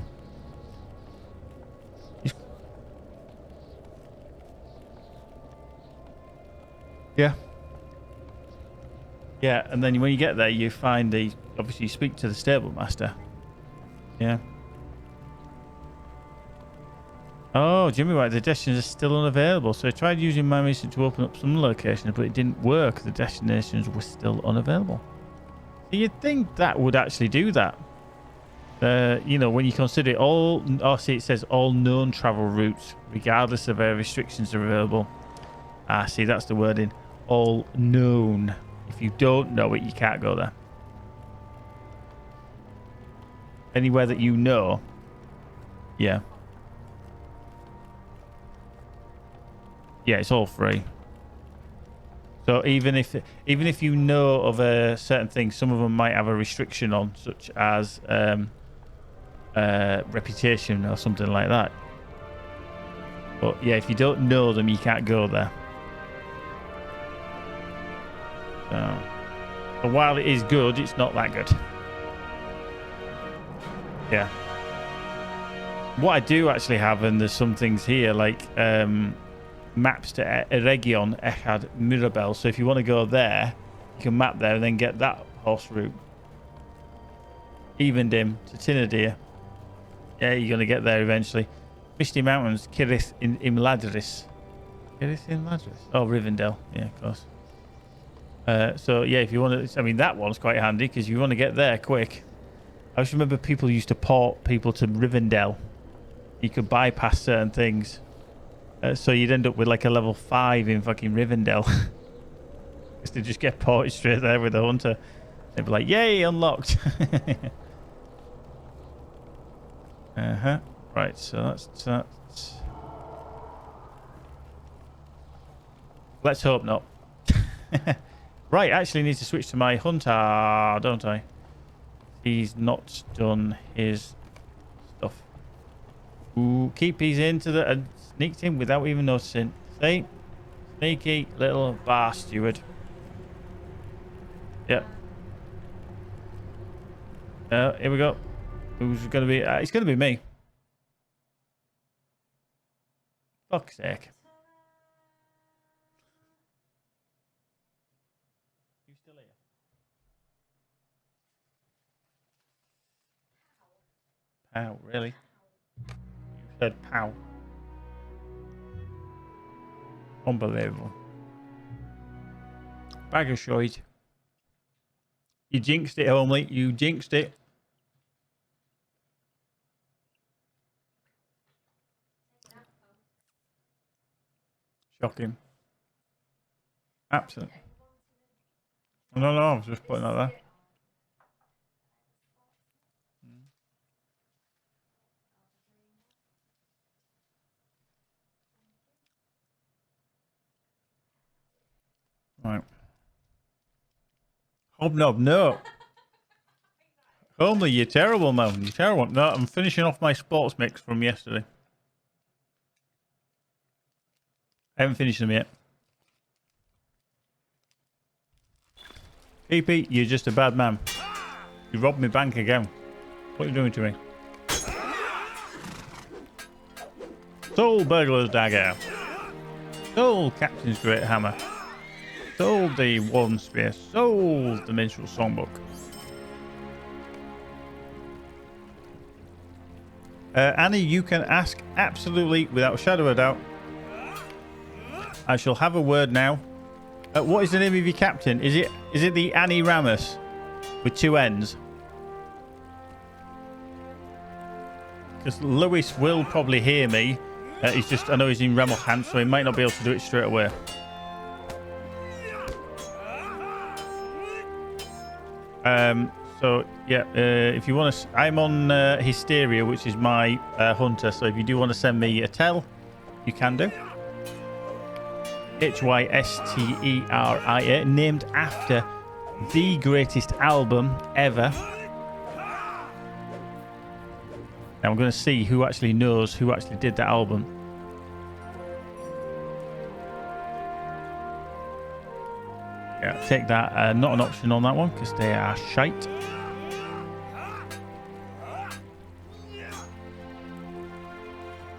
Yeah. Yeah, and then when you get there, you find obviously you speak to the stable master. Yeah. Oh, Jimmy White, the destinations are still unavailable. So I tried using my mission to open up some locations, but it didn't work. The destinations were still unavailable. So you'd think that would actually do that. You know, when you consider it all... Oh, see, it says all known travel routes, regardless of where restrictions are available. Ah, see, that's the wording. All known. If you don't know it, you can't go there. Anywhere that you know. Yeah. Yeah, it's all free. So even if you know of a certain thing, some of them might have a restriction on, such as reputation or something like that. But yeah, if you don't know them, you can't go there. So while it is good, it's not that good. Yeah. What I do actually have, and there's some things here like maps to Eregion, Echad, Mirabel. So if you want to go there, you can map there and then get that horse route. Evendim to Tinadir. Yeah, you're going to get there eventually. Misty Mountains, Kirith in Imladris. Kirith in Imladris? Oh, Rivendell. Yeah, of course. So yeah, if you want to... I mean, that one's quite handy because you want to get there quick. I just remember people used to port people to Rivendell. You could bypass certain things. So you'd end up with like a level 5 in fucking Rivendell. Because they just get ported straight there with the hunter. They'd be like, yay, unlocked. Uh-huh. Right, so that's... Let's hope not. Right, actually need to switch to my hunter, don't I? He's not done his stuff. Ooh, keep these into the... and sneaked in without even noticing. See? Sneaky little bar steward. Yep. Here we go. Who's going to be... it's going to be me. Fuck's sake. You still here? Pow, really? You said pow. Unbelievable. Bag of shite. You jinxed it, homely. You jinxed it. Shocking. Absolutely. No, I was just putting that there. Right. Hobnob, no. Homely, you're terrible, man. You're terrible. No, I'm finishing off my sports mix from yesterday. I haven't finished them yet. PP, you're just a bad man. You robbed me bank again. What are you doing to me? Soul Burglar's Dagger. Soul Captain's Great Hammer. Sold the Warden Spear. Sold the Minstrel Songbook. Annie, you can ask absolutely without a shadow of a doubt. I shall have a word now. What is the name of your captain? Is it the Annie Ramus with 2 N's? Because Lewis will probably hear me. He's just, I know he's in Ramelhant, so he might not be able to do it straight away. So yeah, if you want to, I'm on Hysteria, which is my hunter. So if you do want to send me a tell, you can do. Hysteria, named after the greatest album ever. Now I'm going to see who actually knows who actually did that album. Yeah, take that. Not an option on that one because they are shite.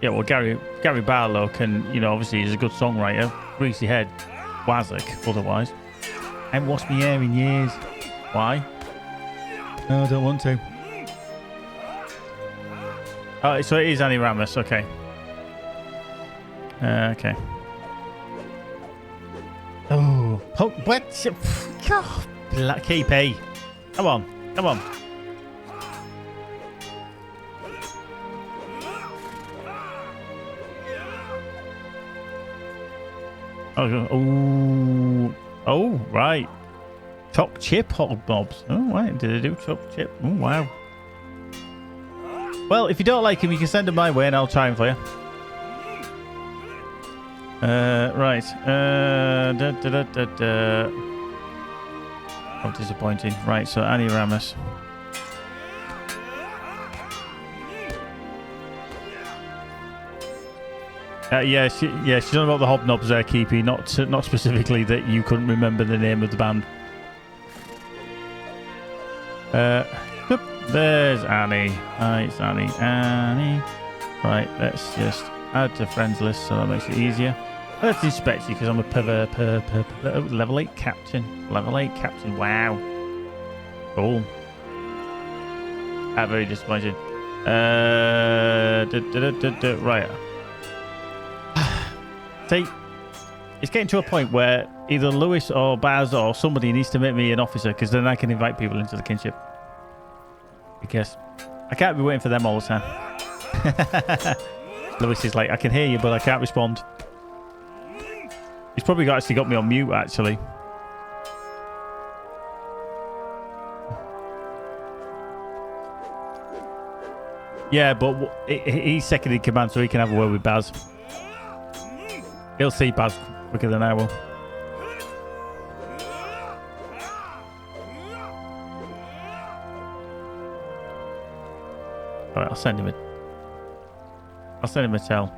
Yeah, well, Gary Barlow can, you know, obviously he's a good songwriter. Greasy head, Wazzock, otherwise. I haven't washed my hair in years. Why? No, I don't want to. Oh, so it is Annie Ramus, okay. Okay. Oh, what? God, KP. Come on, come on. Oh, right. Choc chip hobnobs. Oh, right. Did they do choc chip? Oh, wow. Well, if you don't like him, you can send him my way and I'll try him for you. Right. Oh, disappointing. Right, so Annie Ramus. Yeah, she's on about the hobnobs there, Keepy. Not specifically that you couldn't remember the name of the band. There's Annie. Hi, it's Annie. Annie. Right, let's just add to friends list so that makes it easier. Let's inspect you because I'm a level 8 captain. Level 8 captain. Wow. Cool. Very disappointed. Right. See, it's getting to a point where either Lewis or Baz or somebody needs to make me an officer because then I can invite people into the kinship. Because I can't be waiting for them all the time. Lewis is like, I can hear you, but I can't respond. He's probably actually got me on mute, actually. Yeah, but he's second in command, so he can have a word with Baz. He'll see Baz quicker than I will. Alright, I'll send him a tell.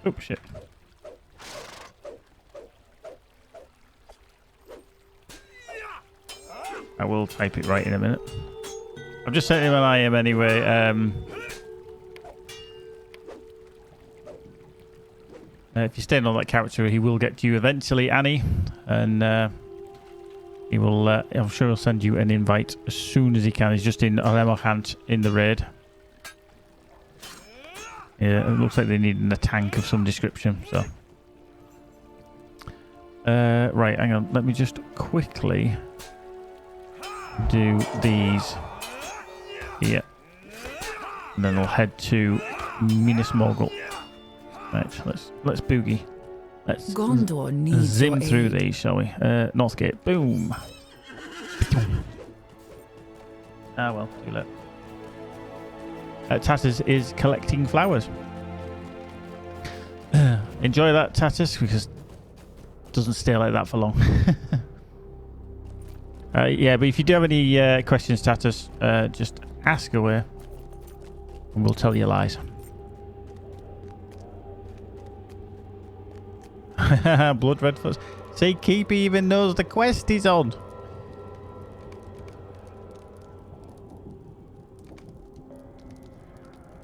Oh, shit. I will type it right in a minute. I've just sent him an IM anyway. If you're staying on that character, he will get to you eventually, Annie. And he will, I'm sure he'll send you an invite as soon as he can. He's just in Olemachant in the raid. Yeah, it looks like they need a tank of some description, so. Right, hang on. Let me just quickly do these here. And then we'll head to Minas Morgul. Right, let's boogie. Let's Gondor needs zim through these, shall we? Northgate. Boom. Ah, well, too late. Tatus is collecting flowers. Enjoy that, Tatus, because it doesn't stay like that for long. Yeah, but if you do have any questions, Tatus, just ask away and we'll tell you lies. Blood red foot. See, Keepy even knows the quest is on.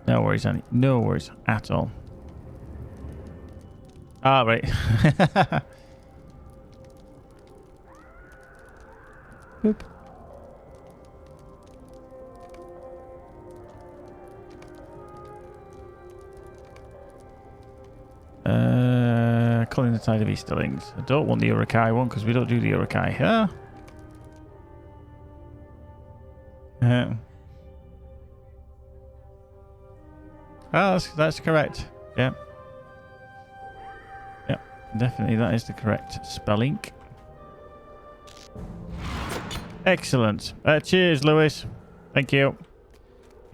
No worries, Annie. No worries at all. Ah, right. Boop. Calling the tide of Easterlings. I don't want the Urukai one because we don't do the Urukai here. Oh, that's correct. Yeah. Yeah, definitely that is the correct spelling. Excellent. Cheers, Lewis. Thank you.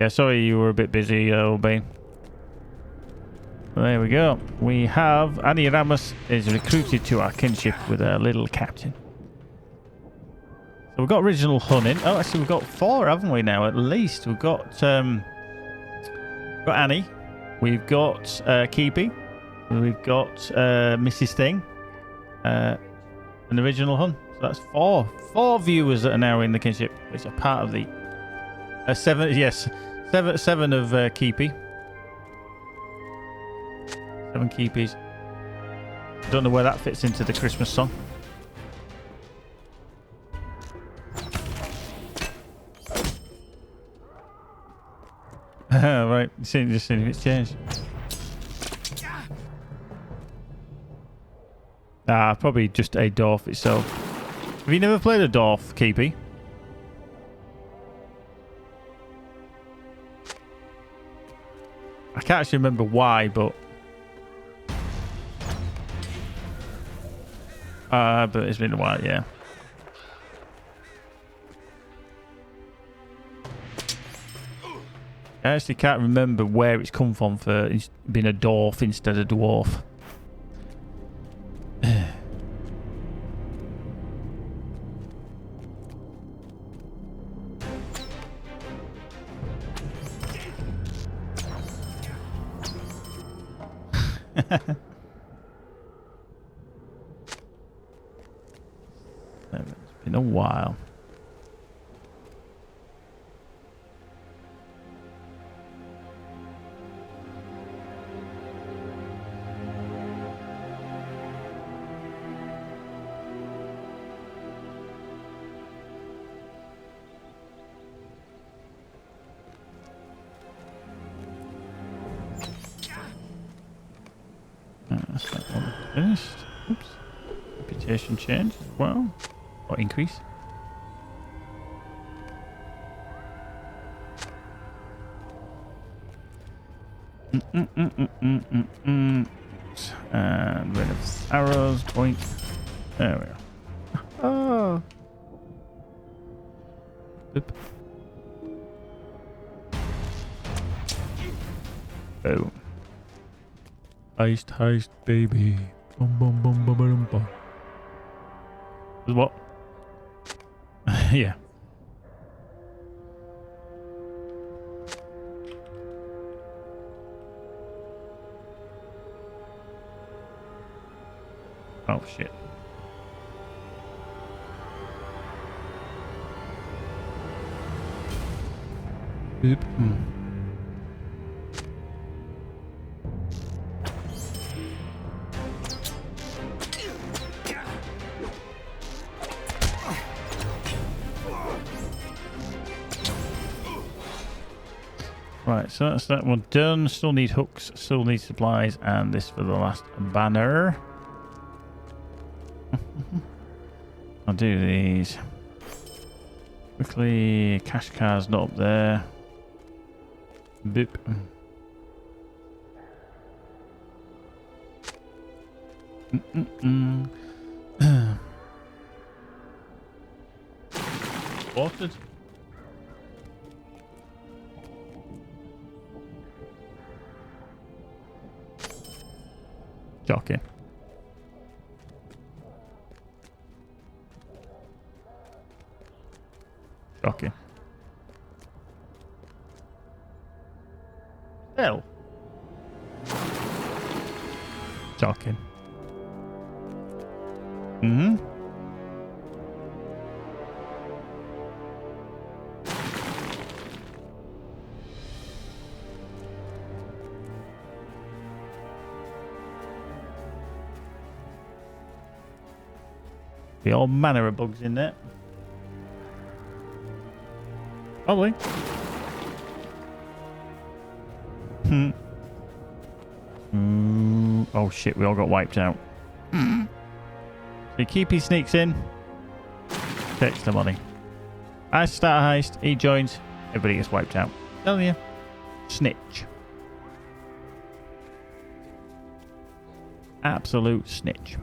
Yeah, sorry you were a bit busy, old Bane. There we go. We have Annie Ramos is recruited to our kinship with a little captain. So we've got original Hunning. Oh, actually we've got 4, haven't we now? At least we've got Annie. We've got Keepy. We've got Mrs. Thing. an original hunt. So that's four viewers that are now in the kinship. It's a part of the seven. Yes, seven of Keepy. 7 Keepies. Don't know where that fits into the Christmas song. Right, just seeing if it's changed. Probably just a dwarf itself. Have you never played a dwarf, Keepy? I can't actually remember why, but it's been a while, yeah. I actually can't remember where it's come from for being a dwarf instead of dwarf. It's been a while. That's that one finished. Oops. Reputation change as well. Or increase. And rid of arrows. Point. There we go. Oh. Oop. Boom. Heist, baby. Bum, bum, bum, bum, bum, bum. What? Yeah. Oh, shit. Oop. Right, so that's that one done. Still need hooks, still need supplies, and this for the last banner. I'll do these. Quickly, cash car's not up there. Boop. Watered? Jockey. Jockey. Hell. Jockey. Mm-hmm. Be all manner of bugs in there. Probably. Oh shit, we all got wiped out. So Keepy sneaks in, takes the money. I start a heist, he joins, everybody gets wiped out. Tell you. Snitch. Absolute snitch.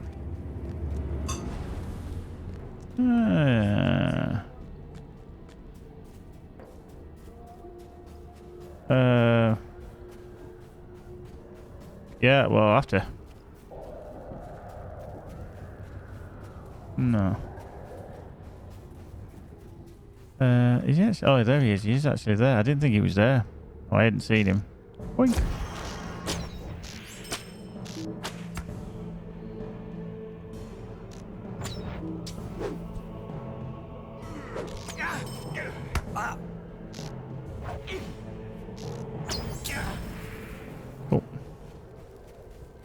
Yeah, well, I'll have to. No. Is he actually? Oh, there he is. He's actually there. I didn't think he was there. Oh, I hadn't seen him. Boink.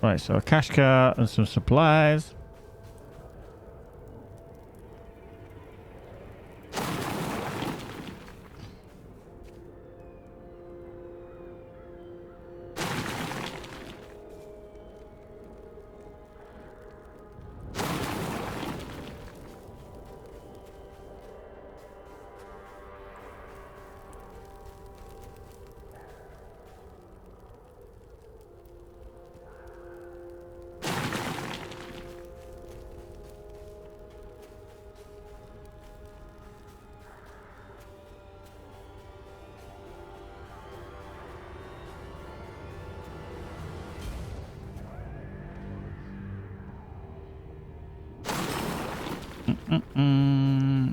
Right, so a cash car and some supplies.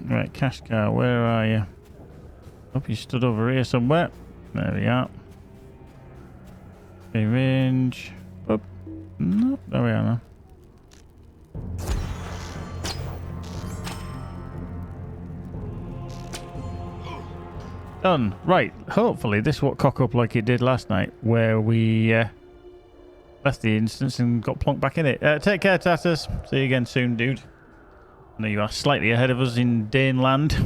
Right, cash car, where are you? Hope you stood over here somewhere. There we are. Okay, range. Up. Nope, there we are now. Done. Right, hopefully this won't cock up like it did last night, where we left the instance and got plonked back in it. Take care, Tatus. See you again soon, dude. I know you are slightly ahead of us in Daneland.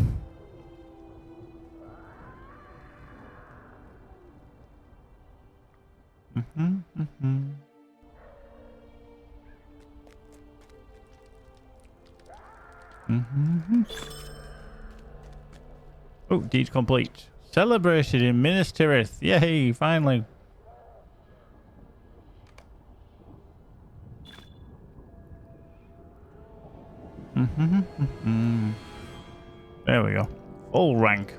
Oh, deed complete. Celebrated in Minas Tirith. Yay, finally. There we go. Full rank.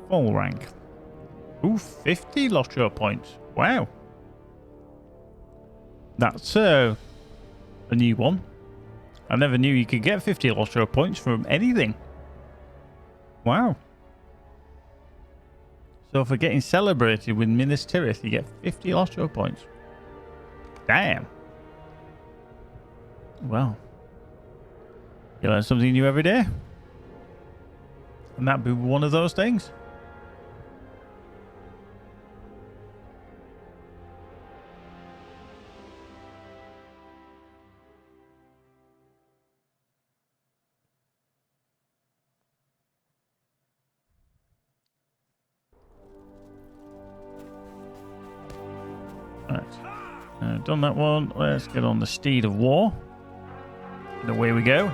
Full rank. Ooh, 50 LOTRO points. Wow. That's a new one. I never knew you could get 50 LOTRO points from anything. Wow. So for getting celebrated with Minas Tirith, you get 50 LOTRO points. Damn. Well. You learn something new every day. And that'd be one of those things. Right. Done that one. Let's get on the Steed of War. And away we go.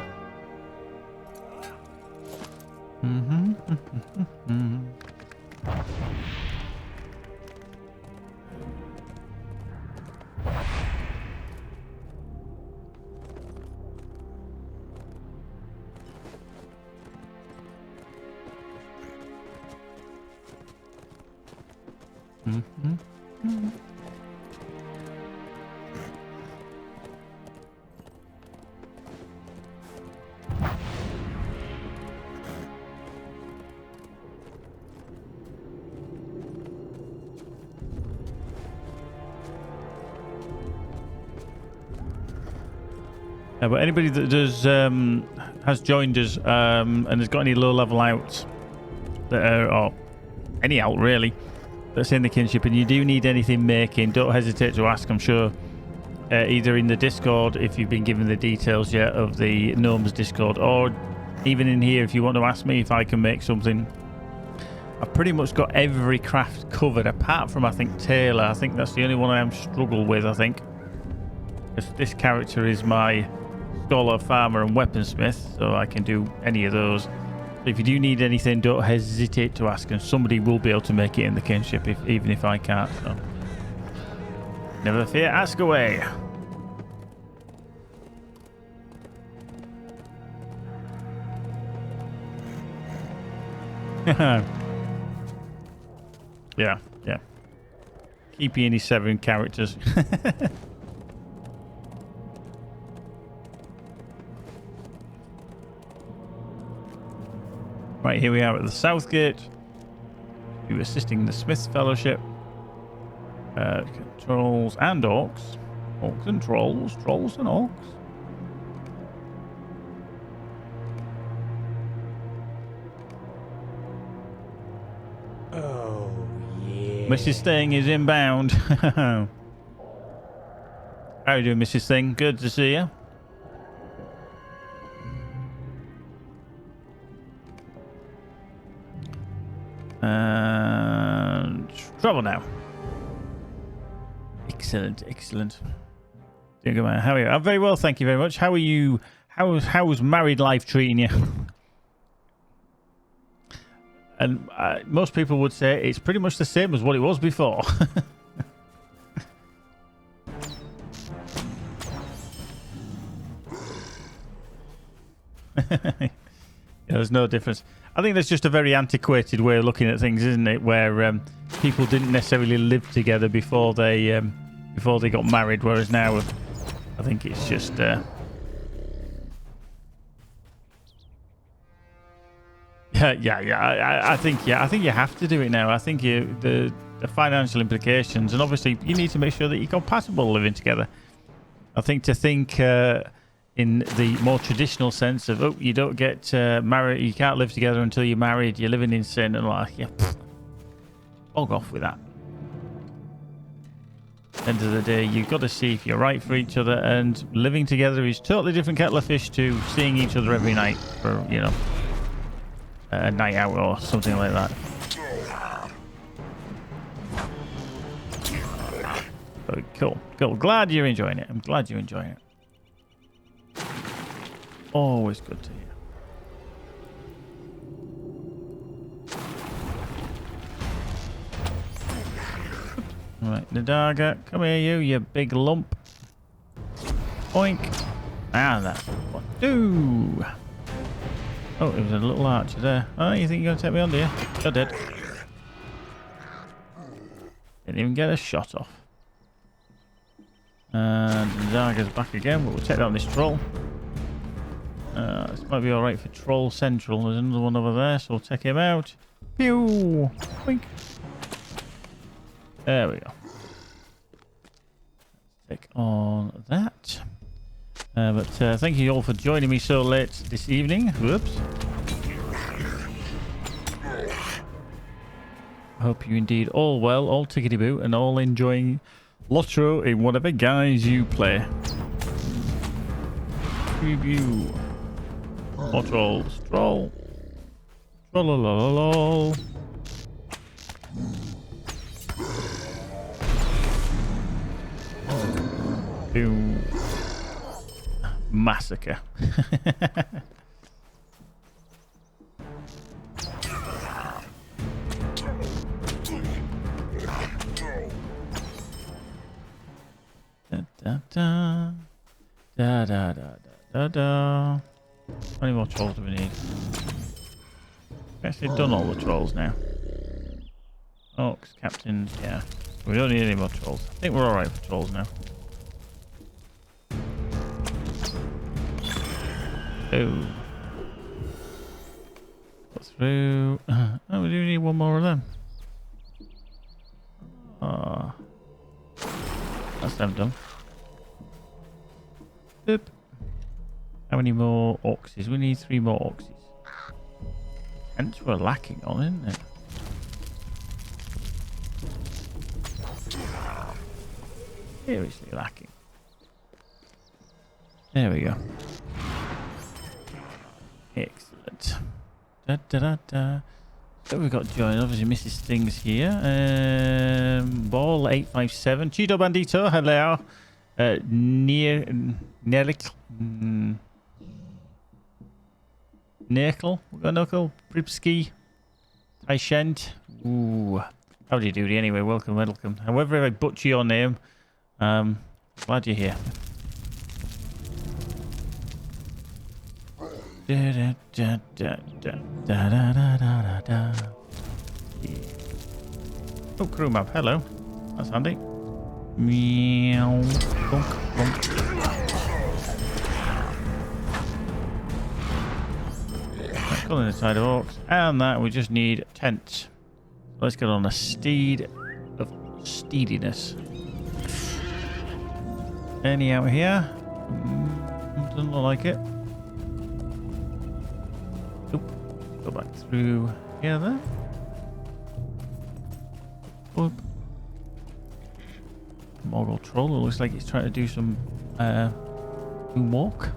But anybody that does has joined us and has got any low level outs that are, or any out really, that's in the kinship, and you do need anything making, don't hesitate to ask. I'm sure either in the Discord, if you've been given the details yet of the Gnomes Discord, or even in here if you want to ask me if I can make something. I've pretty much got every craft covered apart from I think Taylor. I think that's the only one I am struggle with, I think. Because this character is my scholar, farmer and weaponsmith, so I can do any of those. So if you do need anything, don't hesitate to ask, and somebody will be able to make it in the kinship, even if I can't. So never fear, ask away. Yeah. Keep any 7 characters. Right, here we are at the South Gate. We're assisting the Smiths Fellowship. Trolls and orcs. Orcs and trolls. Trolls and orcs. Oh, yeah. Mrs. Sting is inbound. How are you doing, Mrs. Thing? Good to see you. And travel now. Excellent, excellent. How are you? I'm very well, thank you very much. How are you? How's married life treating you? And most people would say it's pretty much the same as what it was before. Yeah, there's no difference. I think that's just a very antiquated way of looking at things, isn't it? Where people didn't necessarily live together before they got married, whereas now I think it's just. I think you have to do it now. I think the financial implications, and obviously you need to make sure that you're compatible living together. I think in the more traditional sense of you don't get married, you can't live together until you're married. You're living in sin, and bog off with that. At the end of the day, you've got to see if you're right for each other, and living together is totally different kettle of fish to seeing each other every night for a night out or something like that. So, cool. Glad you're enjoying it. I'm glad you're enjoying it. Always good to hear. Right, Nadaga, come here, you big lump. Oink. Ah, that's what do. Oh, it was a little archer there. Oh, you think you're going to take me on, do you? You're dead. Didn't even get a shot off. And Nidaga's back again, but we'll take down this troll. This might be alright for Troll Central. There's another one over there, so we'll take him out. Pew! Wink. There we go. Let's take on that. But thank you all for joining me so late this evening. Whoops. I hope you indeed all well, all tickety-boo, and all enjoying LOTRO in whatever guise you play. Preview. Trolls. Troll. Troll. Boom. Massacre. Da. How many more trolls do we need? We've actually done all the trolls now. Orcs, captains, yeah. We don't need any more trolls. I think we're alright for trolls now. Oh. Got through. Oh, we do need one more of them. Ah. That's them done. Boop. How many more oxes? We need 3 more oxes. Hence we're lacking on, isn't it? Seriously lacking. There we go. Excellent. So we've got joined. Obviously, Mrs. Sting's here. Ball 857. Cheeto Bandito. Hello. Nerkel. We've got Knuckle. Pripski. Tyshent. Ooh. Howdy doody. Anyway, welcome. However I butcher your name, glad you're here. Yeah. Oh, crew map. Hello. That's handy. Meow. Bonk. Got inside of orcs. And that we just need tents. Let's get on a steed of steediness. Any out here? Doesn't look like it. Oop. Go back through here then. Whoop. Morgul troll. It looks like he's trying to do some moonwalk.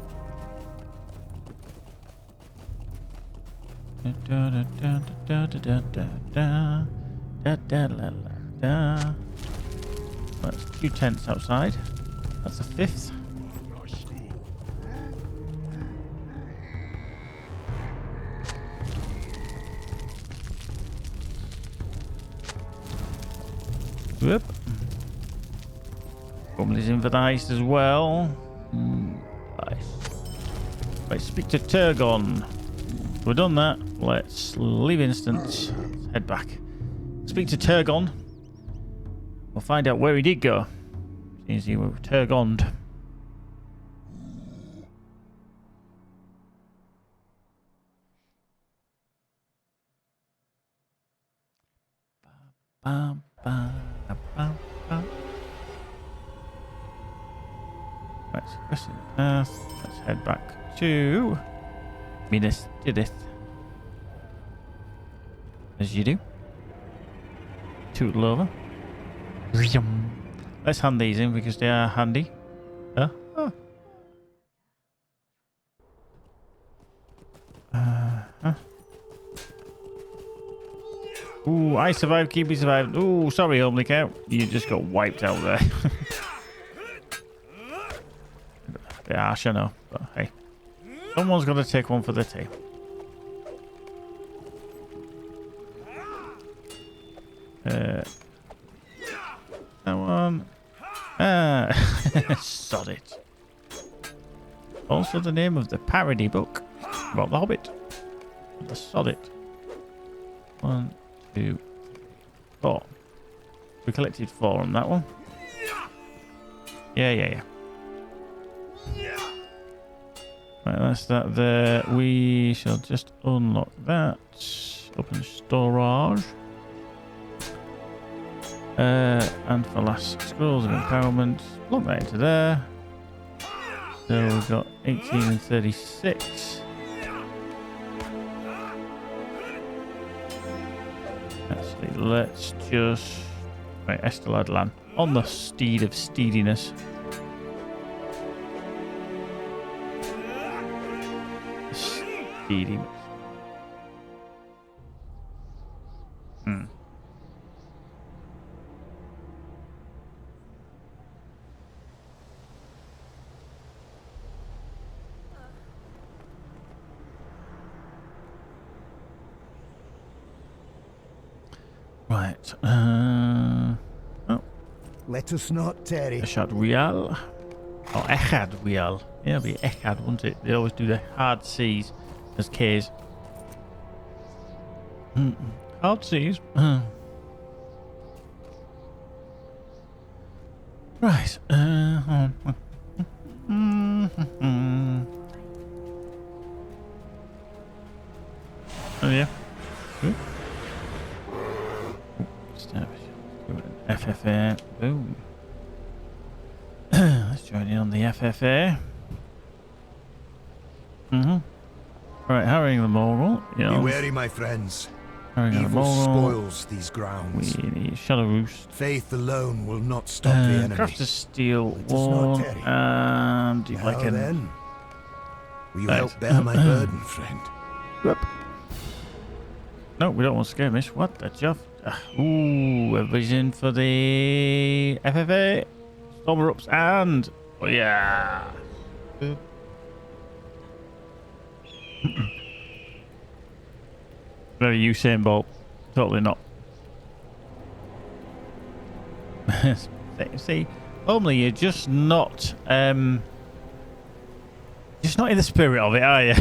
That's 2 tents outside. That's the 5th. Whoop. Rumley's in for the heist as well. Nice. Right, speak to Turgon. We've done that. Let's leave instance. Let's head back. Speak to Turgon. We'll find out where he did go. Seems he was Turgoned. Bam, bam, bam, bam. Let's question the path. Let's head back to Minas Tirith. As you do. Tootle over. Let's hand these in because they are handy. Ooh, I survived, Keepy survived. Ooh, sorry, Homely Cow. You just got wiped out there. A bit harsh, I know, but hey. Someone's got to take one for the team. That one. Sod it. Also the name of the parody book about the Hobbit. The Sod it. 1, 2, 4. We collected 4 on that one. Yeah. Right, that's that there. We shall just unlock that. Open storage. And for last scrolls of empowerment, lock that into there. So we've got 18 and 36. Actually, let's just... Right, Esteladlan. On the steed of steediness. Steediness. Right. Let us not tarry. Echad Real. Or Echad Real. Yeah, it'll be Echad, won't it? They always do the hard C's as K's. Hard C's. Right. Oh, yeah. Good. FFA. Boom. Let's join in on the FFA. Right, harrying the Morgul. Be wary, my friends. Harrying the Evil Morgul. spoils these grounds. We need Shadow Roost. Faith alone will not stop the enemy. Craft a steel Let us not one. tarry. And if I Now can. then, will you Right. help bear my burden, friend? Yep. No, we don't want skirmish. What the chuff? Ooh, everybody's in for the FFA. Stormer ups and... Oh, yeah. Very Usain Bolt. Totally not. See, only you're just not... just not in the spirit of it, are you?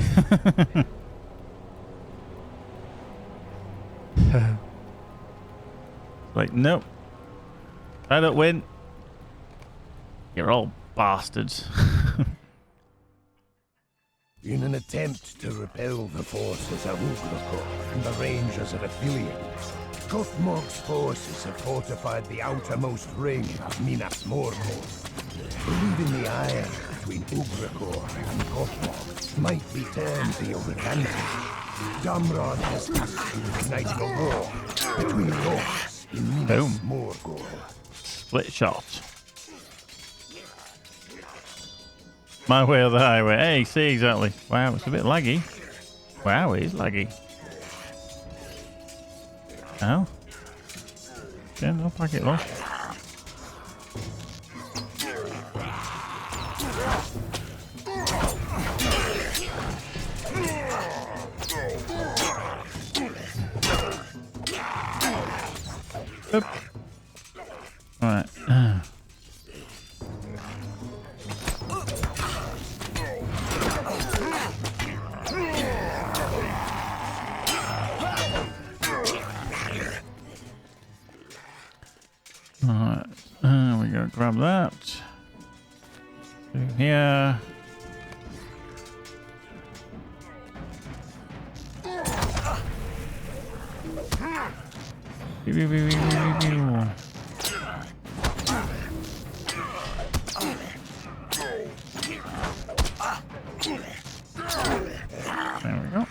Like, nope. I don't win. You're all bastards. In an attempt to repel the forces of Ugrako and the rangers of Aphelions, Gothmog's forces have fortified the outermost ring of Minas Morgul, believing the iron between Ugrako and Gothmog might be turned to your advantage. Damrod has tasked you with igniting a war between lords in Minas Morgul. Split shot. My way or the highway. Hey, see, exactly. Wow, it's a bit laggy. Wow, it is laggy. Ow. Yeah, no packet lost. Oop. Alright. Alright, we're gonna grab that. Through here. Pew, pew, pew, pew, pew, pew. There we go.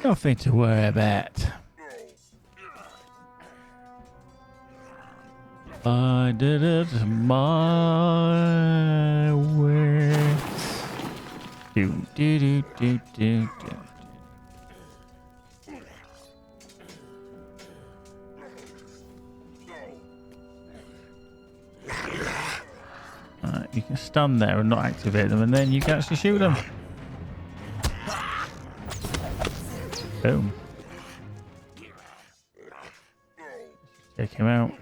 Nothing to worry about. I did it my way. Do do do do do do. Alright, you can stand there and not activate them, and then you can actually shoot them. Boom. Take him out.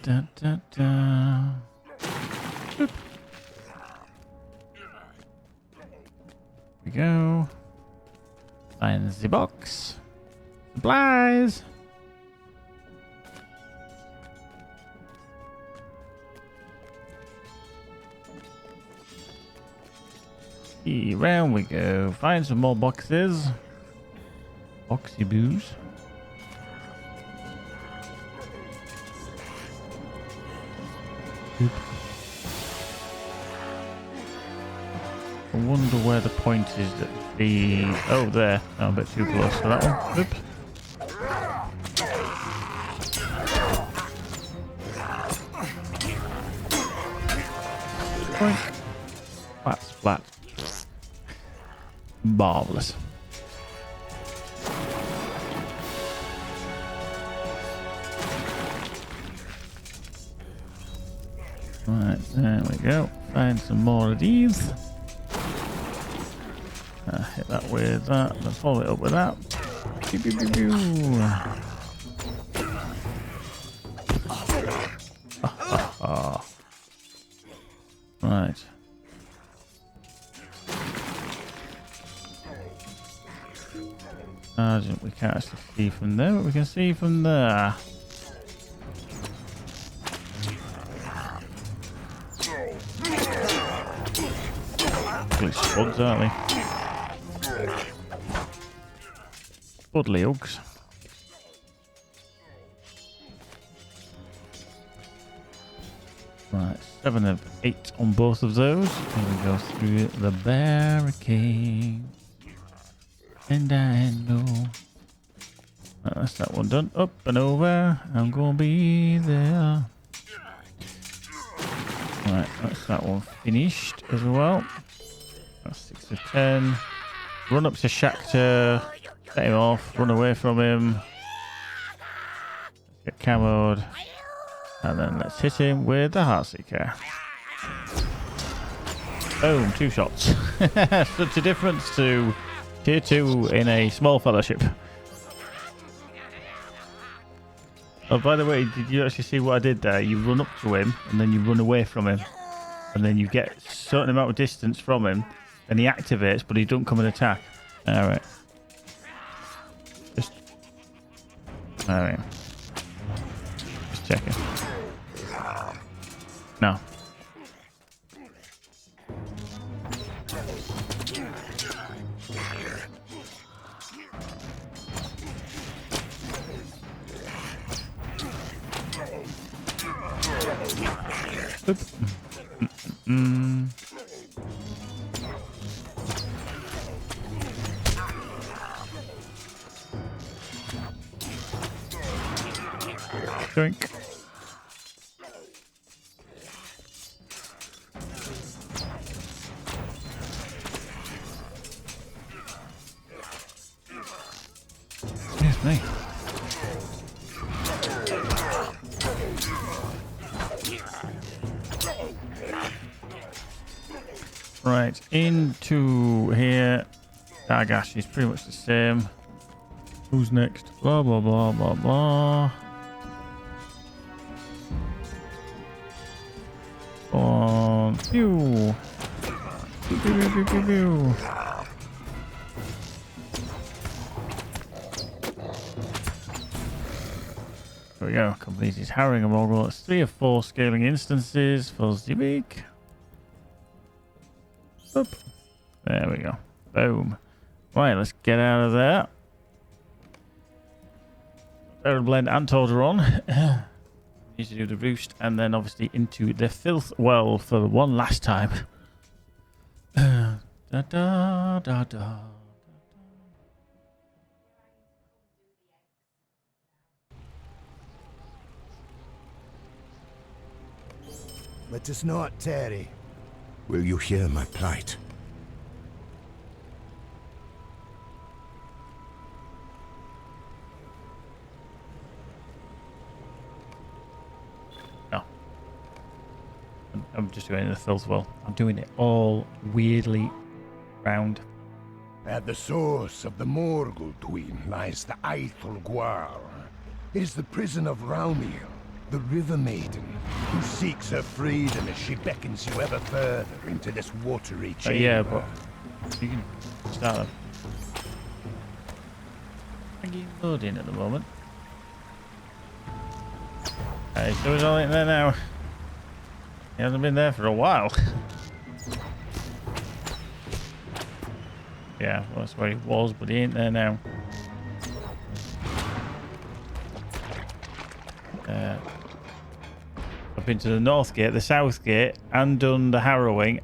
Da, da, da. Boop. We go. Find the box. Supplies. Round we go. Find some more boxes. Boxy boos. I wonder where the point is that the... Oh, there. Oh, a bit too close for that one. Oops. Point. That's flat. Marvellous. Right, there we go. Find some more of these. Hit that with that, and follow it up with that. Pew, pew, pew, pew. Right. We can't actually see from there, but we can see from there. Spuds, aren't they? Spudly Uggs. Right, 7 of 8 on both of those. And we go through the barricade. And I know. Right, that's that one done. Up and over. I'm gonna be there. Right, that's that one finished as well. That's 6 of 10. Run up to Shakhtar. Set him off. Run away from him. Get camoed. And then let's hit him with the Heartseeker. Boom, 2 shots. Such a difference to tier 2 in a small fellowship. Oh, by the way, did you actually see what I did there? You run up to him, and then you run away from him. And then you get a certain amount of distance from him, and he activates, but he don't come and attack. Alright. Alright. Just checking. No. Oop. Drink. Yes, me. Right, into here. Dagash is pretty much the same. Who's next? Blah, blah, blah, blah, blah. On. Pew. Pew, pew, pew, pew, pew, pew. There we go. Completed harrowing a mogul. That's 3 of 4 scaling instances for Zivik. Oop. There we go. Boom. Right, let's get out of there. Feral Blend and Torderon. Need to do the roost and then obviously into the filth well for one last time. Da da da da. Let us not tarry. Will you hear my plight? No. I'm just going in the filth well. I'm doing it all weirdly round. At the source of the Morgul Tween lies the Aethel Gwar. It is the prison of Raumir, the River Maiden, who seeks her freedom as she beckons you ever further into this watery chamber. Yeah, but you can start them. I'm getting loading at the moment. He's doing all in there now. He hasn't been there for a while. Yeah, well, that's where he was, but he ain't there now. I've been to the north gate, the south gate, and done the harrowing,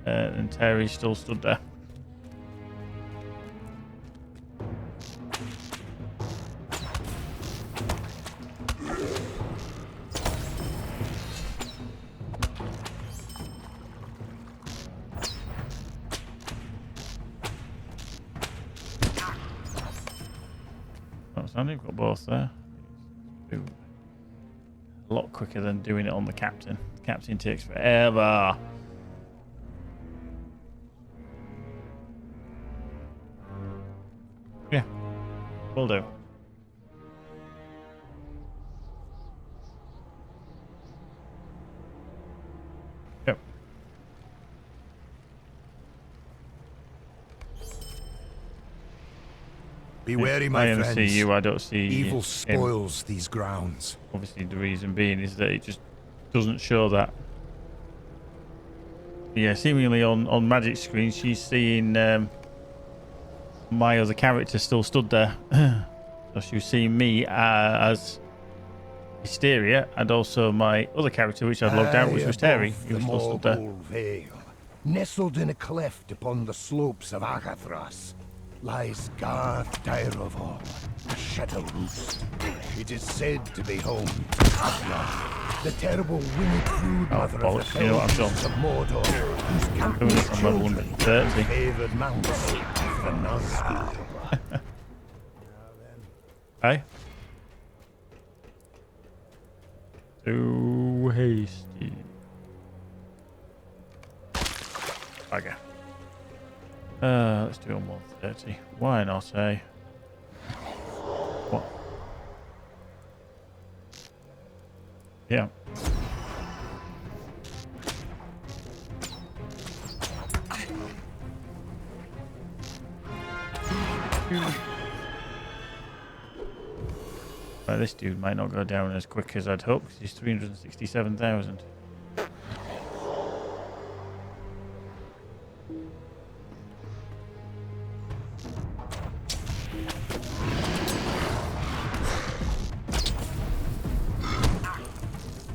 and Terry's still stood there. We've got both there. A lot quicker than doing it on the captain. The captain takes forever. Yeah, will do. Yep. Be wary, my I only friends. see you, I don't see Evil him. spoils these grounds. Obviously, the reason being is that it just doesn't show that. Yeah, seemingly on magic screen, she's seeing my other character still stood there. So she was seeing me as Hysteria, and also my other character, which I'd logged out, which was Terry. He was still stood there. Vale, nestled in a cleft upon the slopes of Agathras, lies Garth Dairovon, a shadow roost. It is said to be home to Abla, the terrible winged brood mother of the bollocks, you know what I've Fells of Mordor, whose Doing countless this on level children 130. favoured mounts of the Nazgûl. Hey? Too hasty. Bugger. Let's do it on 130. Why not, eh? What? Yeah. Right, this dude might not go down as quick as I'd hoped, because he's 367,000.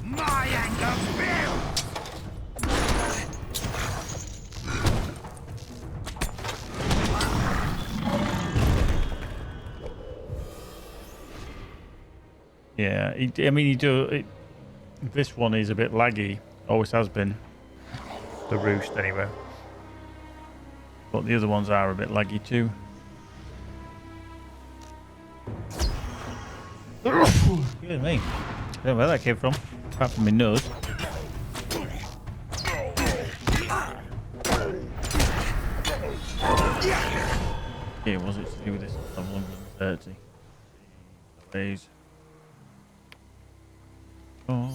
My anger builds! Yeah, I mean, you do. This one is a bit laggy. Always has been. The Roost, anyway. But the other ones are a bit laggy too. Excuse me. I don't know where that came from. Apart from my nose. Yeah, was it to do with this level 130? Please. Oh.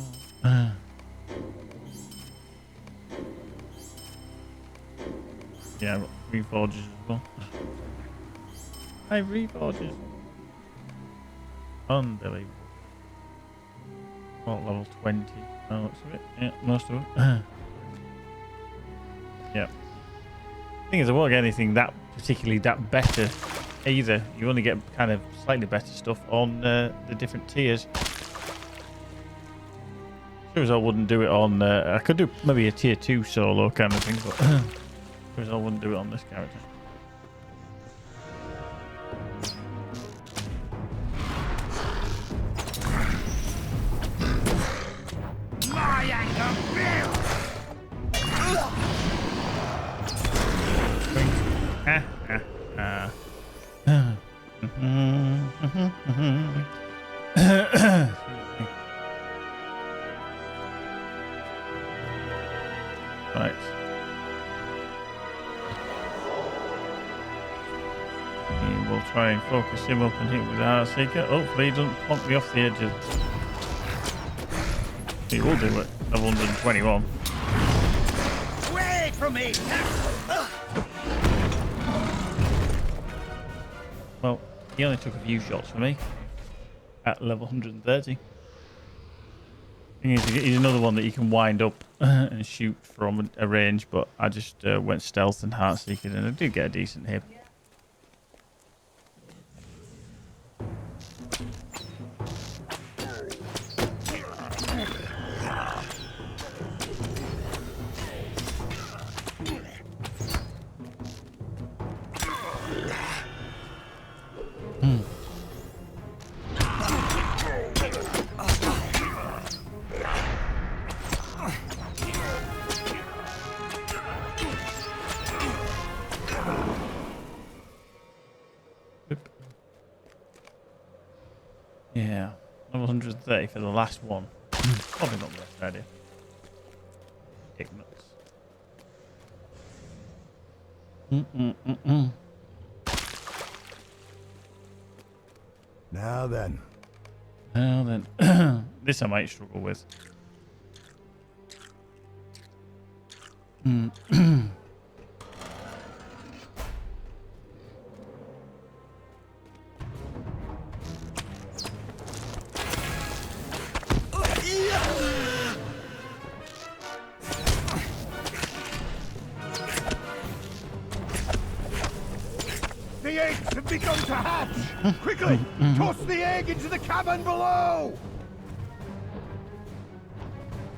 Yeah, I've got reforges as well. I reforges. Unbelievable. Well, level 20. Oh, looks of it. Yeah, most of it. Yeah. Thing is, I won't get anything that particularly that better either. You only get kind of slightly better stuff on the different tiers. Sure as I wouldn't do it on. I could do maybe a tier 2 solo kind of thing, but sure as I wouldn't do it on this character. My anger builds. Right. We'll try and focus him up and hit with the Heartseeker. Hopefully he doesn't plonk me off the edge of... He will do it. Level 121. Wait for me. Well, he only took a few shots for me at level 130. He's another one that you can wind up and shoot from a range, but I just went stealth and Heartseeker, and I did get a decent hit. Yeah, level 130 for the last one. Probably not the best idea. Ignuts. Now then. Well then, this I might struggle with. The eggs have begun to hatch! Quickly! Toss the egg into the cabin below!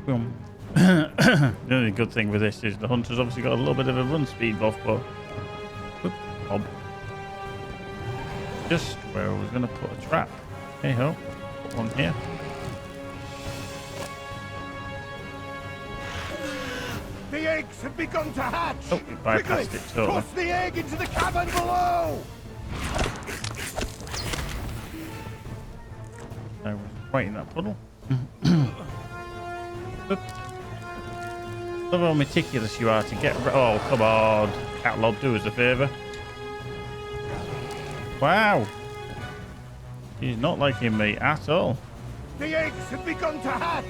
Boom. The only good thing with this is the hunter's obviously got a little bit of a run speed buff, but... Whoop, bob. Just where I was going to put a trap. Hey ho. Put one here. The eggs have begun to hatch! Oh, we bypassed it totally. Toss the egg into the cabin below! I was right in that puddle. Look how meticulous you are to get... Oh, come on. Catlob, do us a favour. Wow. He's not liking me at all. The eggs have begun to hatch!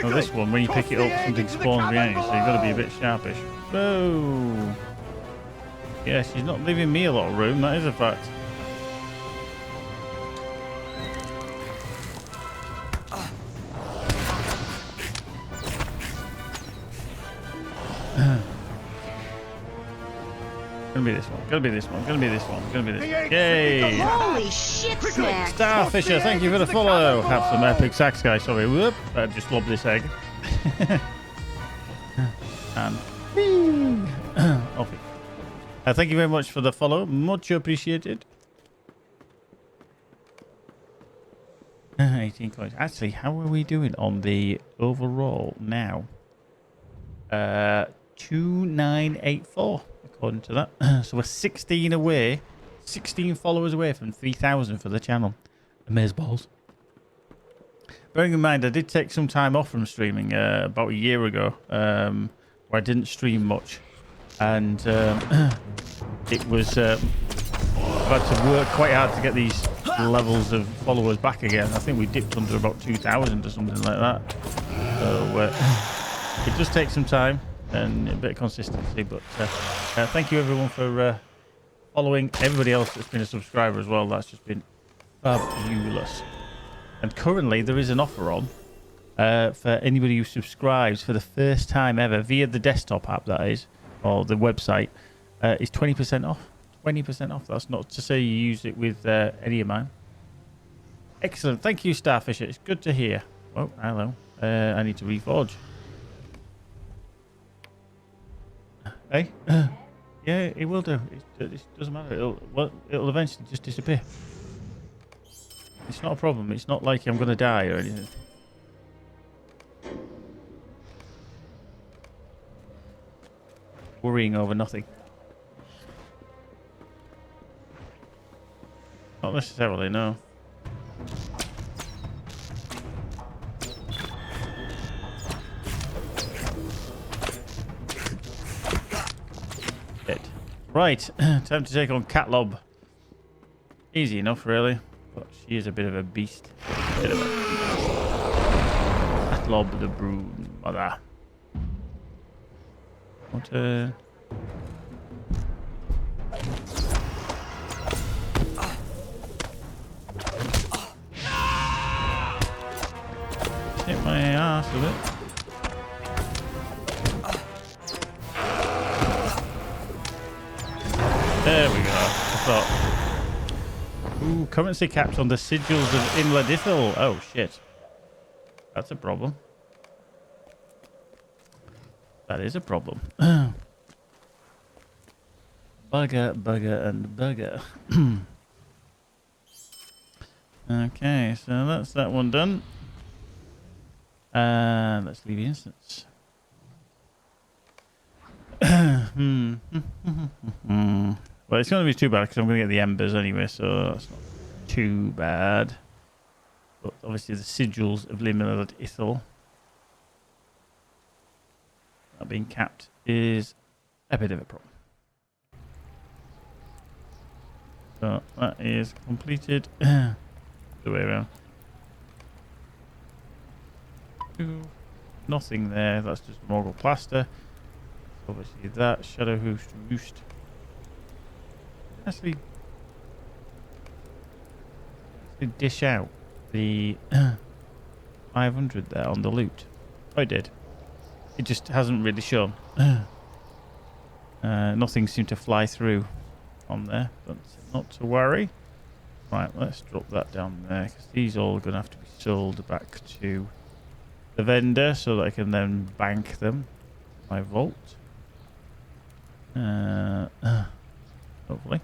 Oh, this one, when you pick it up, something spawns behind you, so you've got to be a bit sharpish. Whoa! Yeah, she's not leaving me a lot of room, that is a fact. Gonna be this one, gonna be this one, gonna be this one, gonna be this one. Yay! Holy shit, snack! Starfisher, thank you for the follow. Have some epic sax, guys. Sorry, whoop. I just lobbed this egg. And off it. Thank you very much for the follow. Much appreciated. 18 coins. Actually, how are we doing on the overall now? 2984 according to that. So we're 16 away, 16 followers away from 3,000 for the channel. Amazeballs. Bearing in mind, I did take some time off from streaming about a year ago, where I didn't stream much, and it was I've had to work quite hard to get these levels of followers back again. I think we dipped under about 2,000 or something like that. So it does take some time and a bit of consistency, but thank you everyone for following. Everybody else that's been a subscriber as well, that's just been fabulous. And currently there is an offer on for anybody who subscribes for the first time ever via the desktop app, that is, or the website, is 20% off. 20% off. That's not to say you use it with any of mine. Excellent. Thank you, Starfisher. It's good to hear. Oh, hello. I need to reforge. Hey? Yeah, it will do. It doesn't matter. It'll eventually just disappear. It's not a problem. It's not like I'm going to die or anything. Worrying over nothing. Not necessarily, no. Dead. Right, time to take on Catlob. Easy enough, really. But she is a bit of a beast. Bit of a Catlob the brood mother. What hit my ass with it. There we go. I thought. Ooh, currency caps on the sigils of Inladithil. Oh shit. That's a problem. That is a problem. Bugger, bugger, and bugger. Okay, so that's that one done. Let's leave the instance. Well, it's going to be too bad because I'm going to get the embers anyway, so that's not too bad. But obviously the sigils of Liminal Ithil, that being capped, is a bit of a problem. So that is completed. The way around. Nothing there. That's just Morgul plaster. Obviously that shadow roost. Actually dish out the 500 there on the loot. I did. It just hasn't really shown. Nothing seemed to fly through on there, but not to worry. Right, let's drop that down there because these all are going to have to be sold back to the vendor so that I can then bank them in my vault. Hopefully.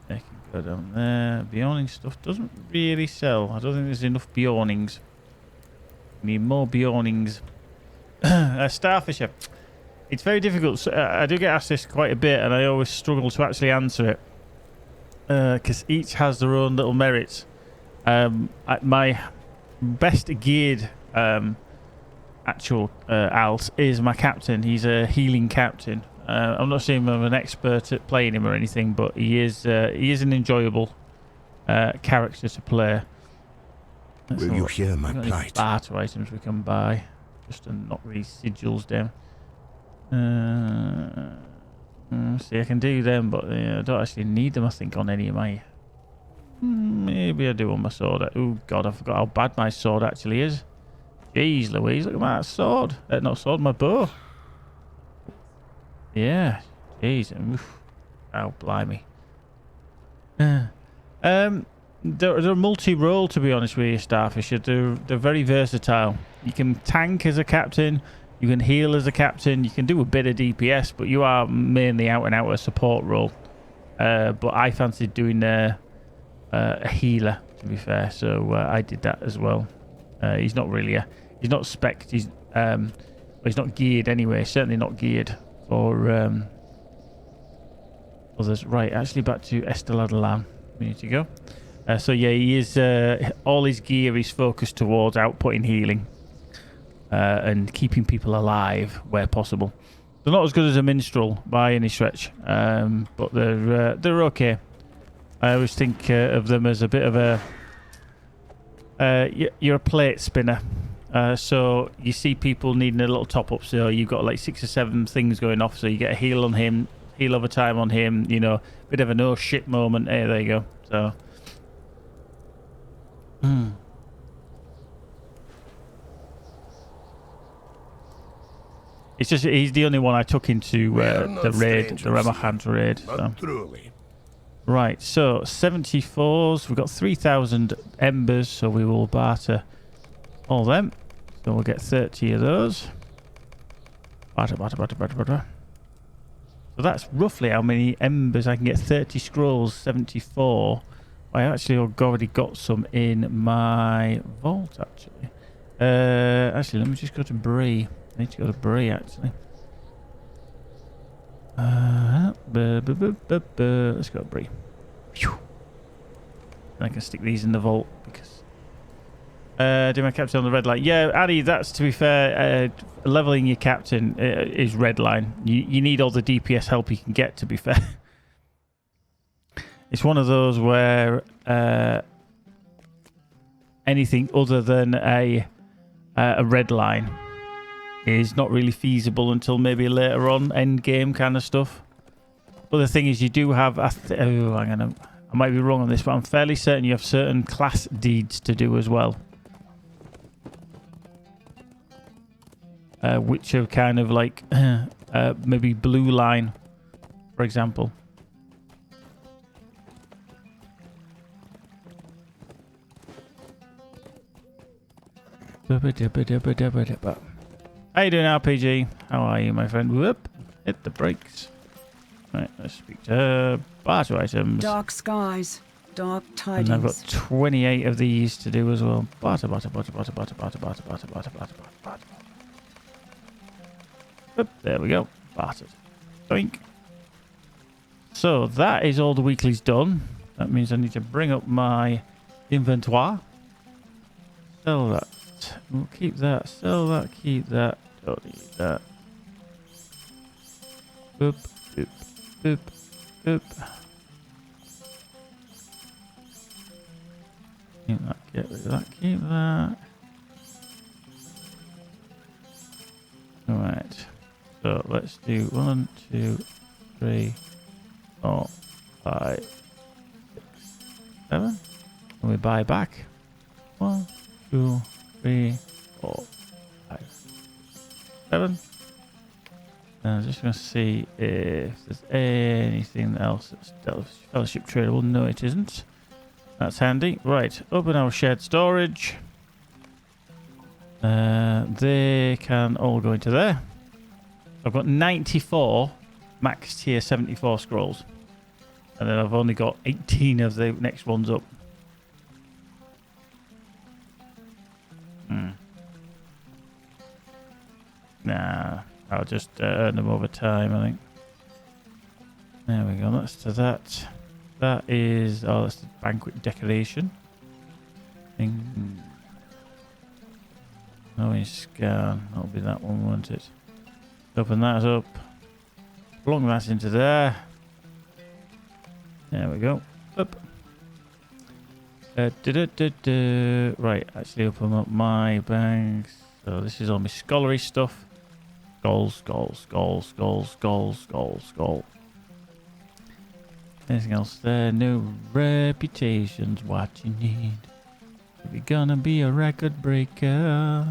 They can go down there. Bjorning stuff doesn't really sell. I don't think there's enough Bjornings. We need more Bjornings. Starfisher. It's very difficult. So, I do get asked this quite a bit and I always struggle to actually answer it. Because each has their own little merits. My best geared actual alt is my captain. He's a healing captain. I'm not saying I'm an expert at playing him or anything, but he is an enjoyable character to play. Will you hear my plight? Barter items we can buy just to knock these sigils down. See, I can do them, but I don't actually need them, I think, on any of my... Maybe I do on my sword. Oh, God, I forgot how bad my sword actually is. Jeez Louise, look at my sword. Not sword, my bow. Yeah, jeez. Oh, blimey. They're multi-role, to be honest with you, Starfisher. They're very versatile. You can tank as a captain. You can heal as a captain. You can do a bit of DPS, but you are mainly out and out a support role. But I fancied doing a healer to be fair. So I did that as well. He's not really he's not spec'd. He's not geared anyway. Certainly not geared for others. Right, actually back to Esteladalan. We need to go. So yeah, he is. All his gear is focused towards outputting healing and keeping people alive where possible. They're not as good as a minstrel by any stretch, but they're okay. I always think of them as a bit of a you're a plate spinner. So you see people needing a little top up, so you've got like 6 or 7 things going off, so you get a heal on him, heal over time on him, you know, bit of a no shit moment. Hey, there you go. So it's just he's the only one I took into the raid, the Ramachan raid. So. Truly. Right, so 74s. We've got 3,000 embers, so we will barter all them. So we'll get 30 of those. Barter. So that's roughly how many embers I can get. 30 scrolls, 74. I actually already got some in my vault, actually. Actually, let me just go to Bree. I need to go to Bree, actually. Let's go to Bree. Phew. And I can stick these in the vault because... do my captain on the red line. Yeah, Addy, that's, to be fair, leveling your captain is red line. You need all the DPS help you can get, to be fair. It's one of those where anything other than a red line is not really feasible until maybe later on, end game kind of stuff. But the thing is, you do have... I might be wrong on this, but I'm fairly certain you have certain class deeds to do as well. Which are kind of like maybe blue line, for example. How you doing, RPG? How are you, my friend? Whoop! Hit the brakes. Right, let's speak to barter items. Dark skies, dark And I've got tidings. 28 of these to do as well. Barter. Oop, there we go. Bartered. Doink. So that is all the weeklies done. That means I need to bring up my inventory. Sell that. We'll keep that. Sell that. Keep that. Don't need that. Boop. Boop. Boop. Boop. Keep that. Get rid of that. Keep that. Alright. So let's do 1, 2, 3, 4, 5, 6, 7. And we buy back. 1, 2, 3, 4, 5, 7. And I'm just going to see if there's anything else that's fellowship tradable. No, it isn't. That's handy. Right, open our shared storage. They can all go into there. I've got 94 max tier 74 scrolls. And then I've only got 18 of the next ones up. Nah, I'll just earn them over time, I think. There we go, that's to that. That is... Oh, that's the banquet decoration. Thing. Oh, scan. That'll be that one, won't it? Open that up. Plug that into there. There we go. Up. Right, actually open up my bags. So this is all my scholarly stuff. Goals. Anything else there? No reputations. What you need. If you're gonna be a record breaker.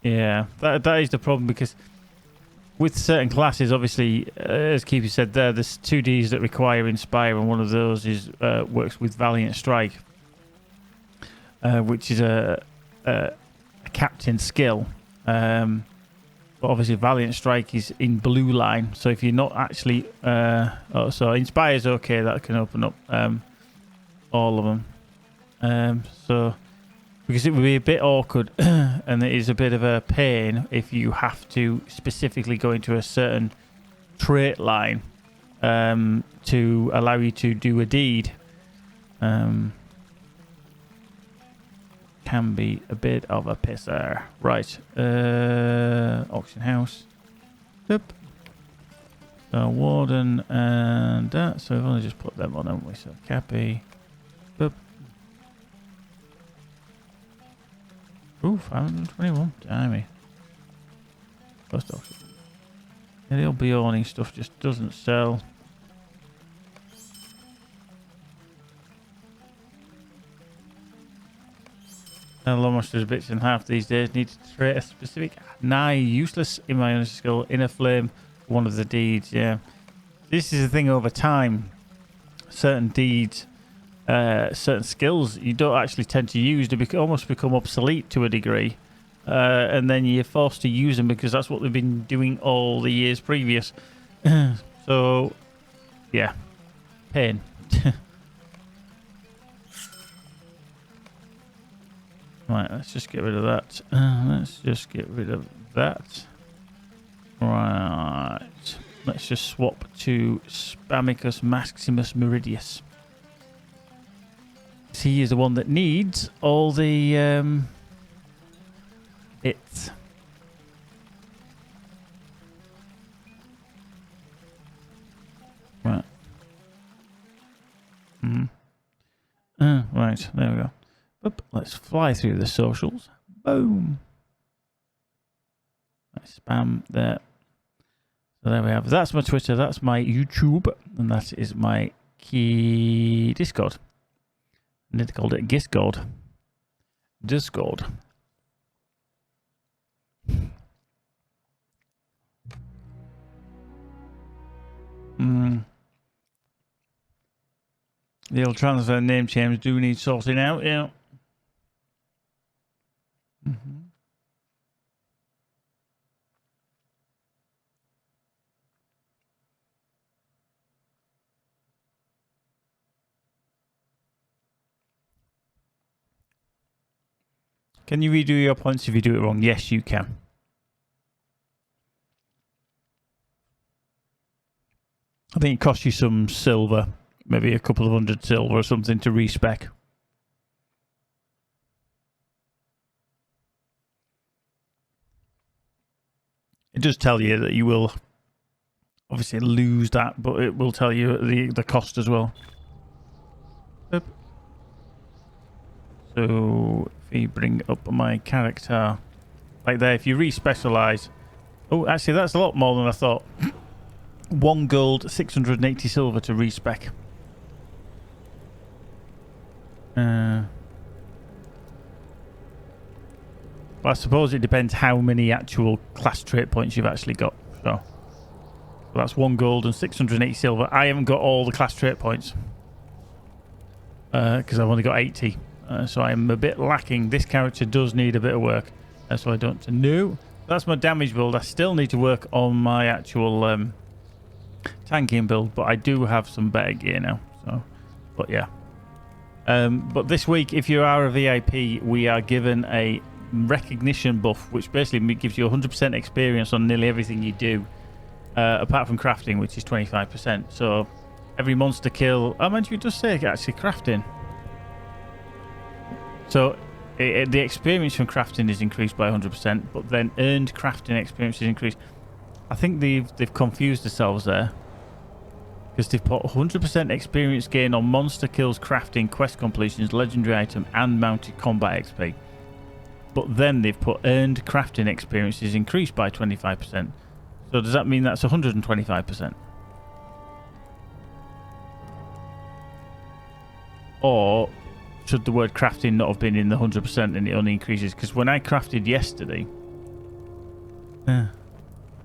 Yeah, that is the problem, because with certain classes, obviously, as Keeper said there, there's 2Ds that require Inspire, and one of those is works with Valiant Strike, which is a captain skill. But obviously Valiant Strike is in blue line. So if you're not actually... so Inspire's okay. That can open up all of them. So... Because it would be a bit awkward and it is a bit of a pain if you have to specifically go into a certain trait line to allow you to do a deed. Can be a bit of a pisser. Right. Auction house. Yep. So Warden and that. So we've only just put them on, haven't we? So Cappy. Boop. Ooh, 521. Damn. First auction. Yeah, the old Bjorning stuff just doesn't sell. Almost there's bits in half these days. Need to create a specific nigh useless in my own skill. Inner flame, one of the deeds. Yeah, this is the thing over time. Certain deeds, certain skills you don't actually tend to use. They almost become obsolete to a degree, and then you're forced to use them because that's what they've been doing all the years previous. So, yeah, pain. Right, let's just get rid of that. Let's just get rid of that. Right. Let's just swap to Spamicus Maximus Meridius. He is the one that needs all the it. Right. Right, there we go. Oop, let's fly through the socials. Boom. Let's spam there. So there we have. That's my Twitter. That's my YouTube. And that is my key Discord. I need to call it Discord. Discord. The old transfer name change do need sorting out, yeah. Can you redo your points if you do it wrong? Yes, you can. I think it costs you some silver, maybe a couple of 100 silver or something to respec. It does tell you that you will obviously lose that, but it will tell you the cost as well. Yep. So if you bring up my character like there, if you re-specialize, oh, actually that's a lot more than I thought. 1 gold, 680 silver to respec. But I suppose it depends how many actual class trait points you've actually got. So that's 1 gold and 680 silver. I haven't got all the class trait points because I've only got 80. So I'm a bit lacking. This character does need a bit of work. So I don't know. That's my damage build. I still need to work on my actual tanking build, but I do have some better gear now. So, but yeah. But this week, if you are a VIP, we are given a recognition buff, which basically gives you 100% experience on nearly everything you do, apart from crafting, which is 25%. So every monster kill, I meant you just say actually crafting. So the experience from crafting is increased by 100%, but then earned crafting experience is increased. I think they've confused themselves there, because they've put 100% experience gain on monster kills, crafting, quest completions, legendary item, and mounted combat XP. But then they've put earned crafting experience is increased by 25%. So does that mean that's 125%? Or should the word crafting not have been in the 100% and it only increases? Because when I crafted yesterday...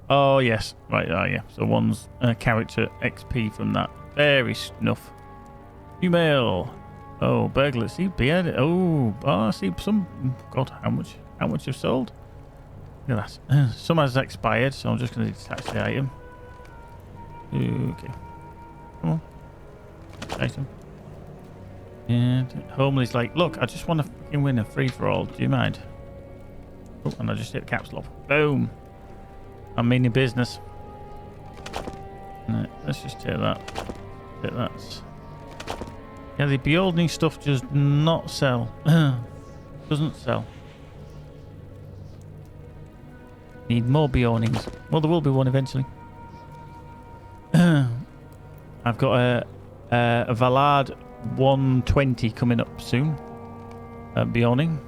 oh, yes. Right, oh, yeah. So one's character XP from that. Very snuff. Email. Oh, burglars. See, beard. Oh, see some... God, how much have sold? Look at that. Some has expired, so I'm just going to detach the item. Okay. Come on. Item. And Homely's like, look, I just want to fucking win a free-for-all. Do you mind? Oh, and I just hit caps lock. Boom. I'm meaning business. Right, let's just take that. Take that. Yeah, the beholding stuff does not sell. Doesn't sell. Need more beholdings. Well, there will be one eventually. I've got a Valard 120 coming up soon. Beholding.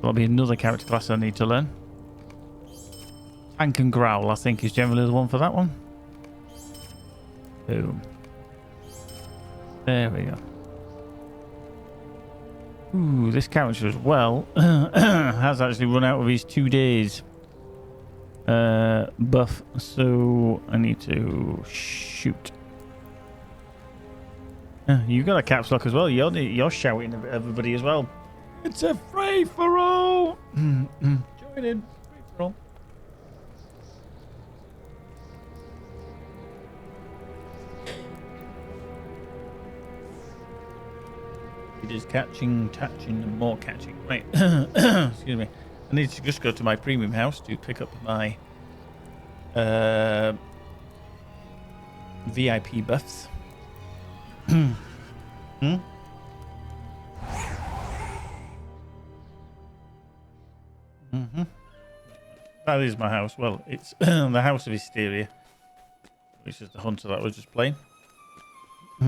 There'll be another character class I need to learn. Tank and Growl, I think, is generally the one for that one. Boom. There we go. Ooh, this character as well has actually run out of his 2 days buff, so I need to shoot. You got a caps lock as well. You're shouting at everybody as well. It's a free for all. Join in. Free for all. It is catching, and more catching. Right. Excuse me. I need to just go to my premium house to pick up my VIP buffs. That is my house. Well, it's the House of Hysteria, which is the hunter that was just playing. I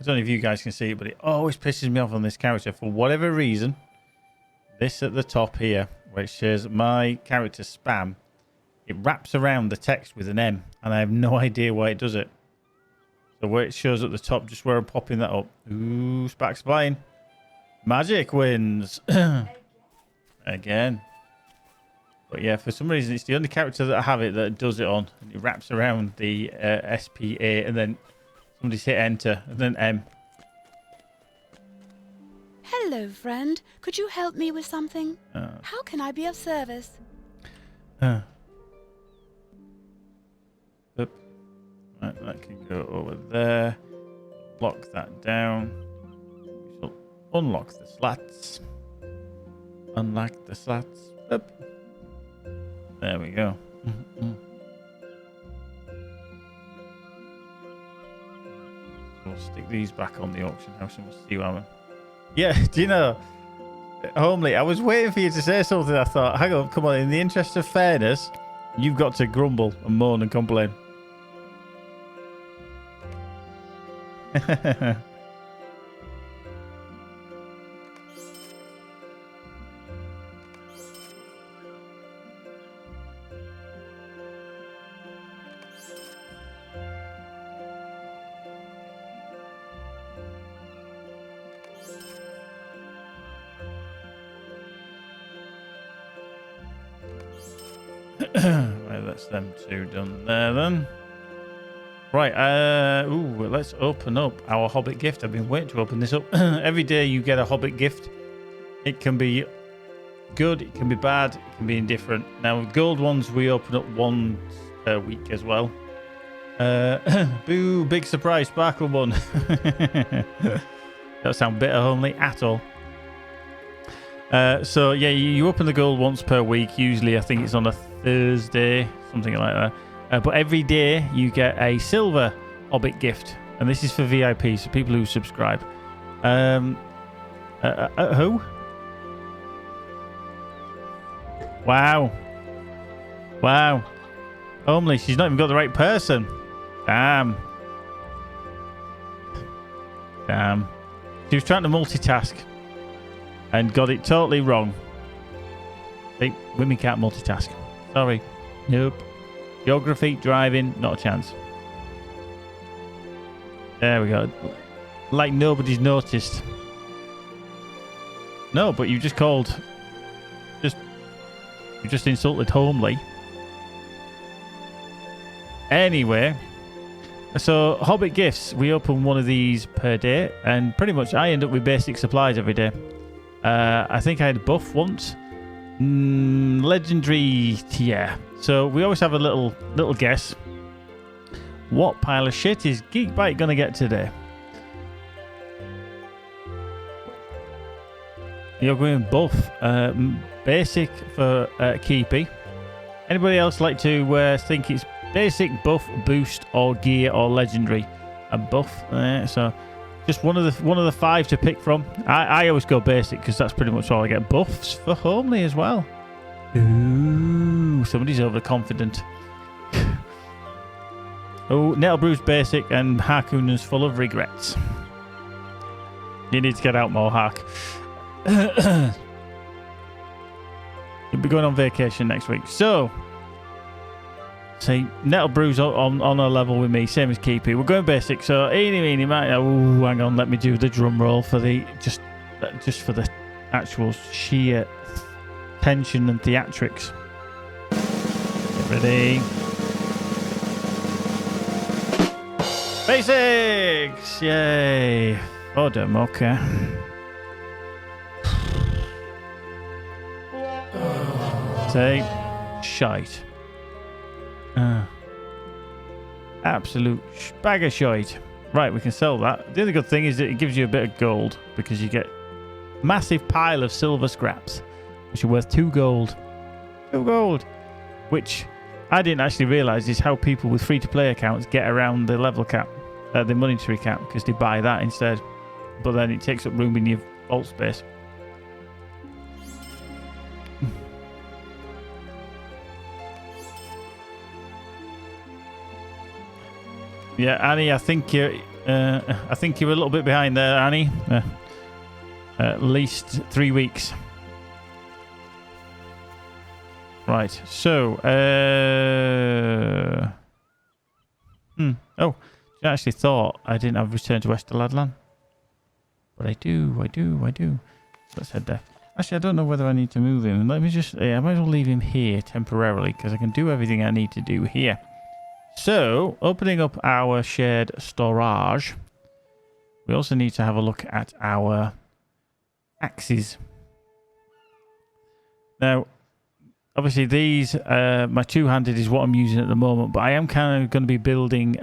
don't know if you guys can see it, but it always pisses me off on this character for whatever reason. This at the top here, where it says my character spam, it wraps around the text with an M, and I have no idea why it does it. So where it shows at the top, just where I'm popping that up. Ooh, Sparks flying. Magic wins. Again. But yeah, for some reason, it's the only character that I have it that does it on. It wraps around the SPA, and then somebody's hit enter, and then M. Hello, friend. Could you help me with something? How can I be of service? Oop. Right, that can go over there. Lock that down. We shall unlock the slats. Unlock the slats. Oop. There we go. We'll stick these back on the auction house and we'll see what happens. Yeah, do you know, Homely, I was waiting for you to say something. I thought, hang on, come on, in the interest of fairness, you've got to grumble and moan and complain. Right, that's them two done there then. Right, let's open up our Hobbit gift. I've been waiting to open this up. Every day you get a Hobbit gift. It can be good, it can be bad, it can be indifferent. Now, gold ones we open up once a week as well. Boo, big surprise, sparkle one. Don't sound bitter, Homely, at all. So yeah, you open the gold once per week. Usually, I think it's on a Thursday, something like that. But every day you get a silver Hobbit gift, and this is for VIP, so people who subscribe. Who? Wow. Homely, she's not even got the right person. Damn. She was trying to multitask and got it totally wrong. See, women can't multitask. Sorry. Nope. Geography, driving, not a chance. There we go. Like nobody's noticed. No, but you just called... You just insulted Homely. Anyway... So, Hobbit gifts. We open one of these per day, and pretty much I end up with basic supplies every day. I think I had buff once. Legendary, yeah. So we always have a little guess. What pile of shit is Geekbite gonna get today? You're going buff, basic for Keepy. Anybody else like to think it's basic, buff, boost, or gear, or legendary? A buff, so just one of the 5 to pick from. I always go basic because that's pretty much all I get. Buffs for homely as well. Ooh, somebody's overconfident. Oh, Nettlebrew's basic and Harkonnen's full of regrets. You need to get out more, Hark. You'll be going on vacation next week. So, see, Nettlebrew's on a level with me, same as Keepy. We're going basic, so eeny, meeny, miny. Oh, hang on, let me do the drum roll for the just for the actual sheer tension and theatrics. Get ready. Basics! Yay! Oh, damn, okay. Say, shite. Absolute bag of shite. Right, we can sell that. The other good thing is that it gives you a bit of gold because you get a massive pile of silver scraps, which are worth 2 gold. 2 gold! Which I didn't actually realise is how people with free-to-play accounts get around the level cap, the monetary cap, because they buy that instead. But then it takes up room in your vault space. Yeah, Annie, I think you're a little bit behind there, Annie. At least 3 weeks. Right, so oh, I actually thought I didn't have Return to Westerladland. But I do. Let's head there. Actually, I don't know whether I need to move him. Let me just, I might as well leave him here temporarily because I can do everything I need to do here. So, opening up our shared storage, we also need to have a look at our axes. Now, obviously these, my two-handed is what I'm using at the moment, but I am kind of going to be building,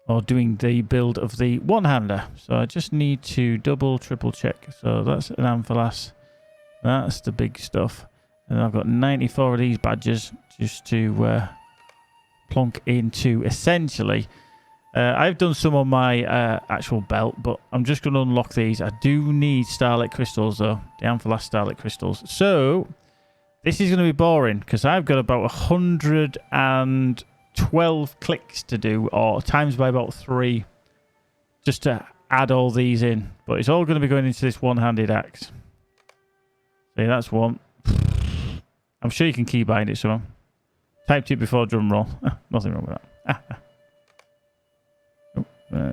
or doing the build of the one-hander. So I just need to triple check. So that's an amphalas. That's the big stuff. And I've got 94 of these badges just to plonk into essentially. I've done some on my actual belt, but I'm just going to unlock these. I do need starlight crystals though, the amphalas starlight crystals. So this is going to be boring because I've got about 112 clicks to do, or times by about 3, just to add all these in. But it's all going to be going into this one-handed axe. See, that's one. I'm sure you can keybind it somehow. Typed it before drum roll. Nothing wrong with that. Oh,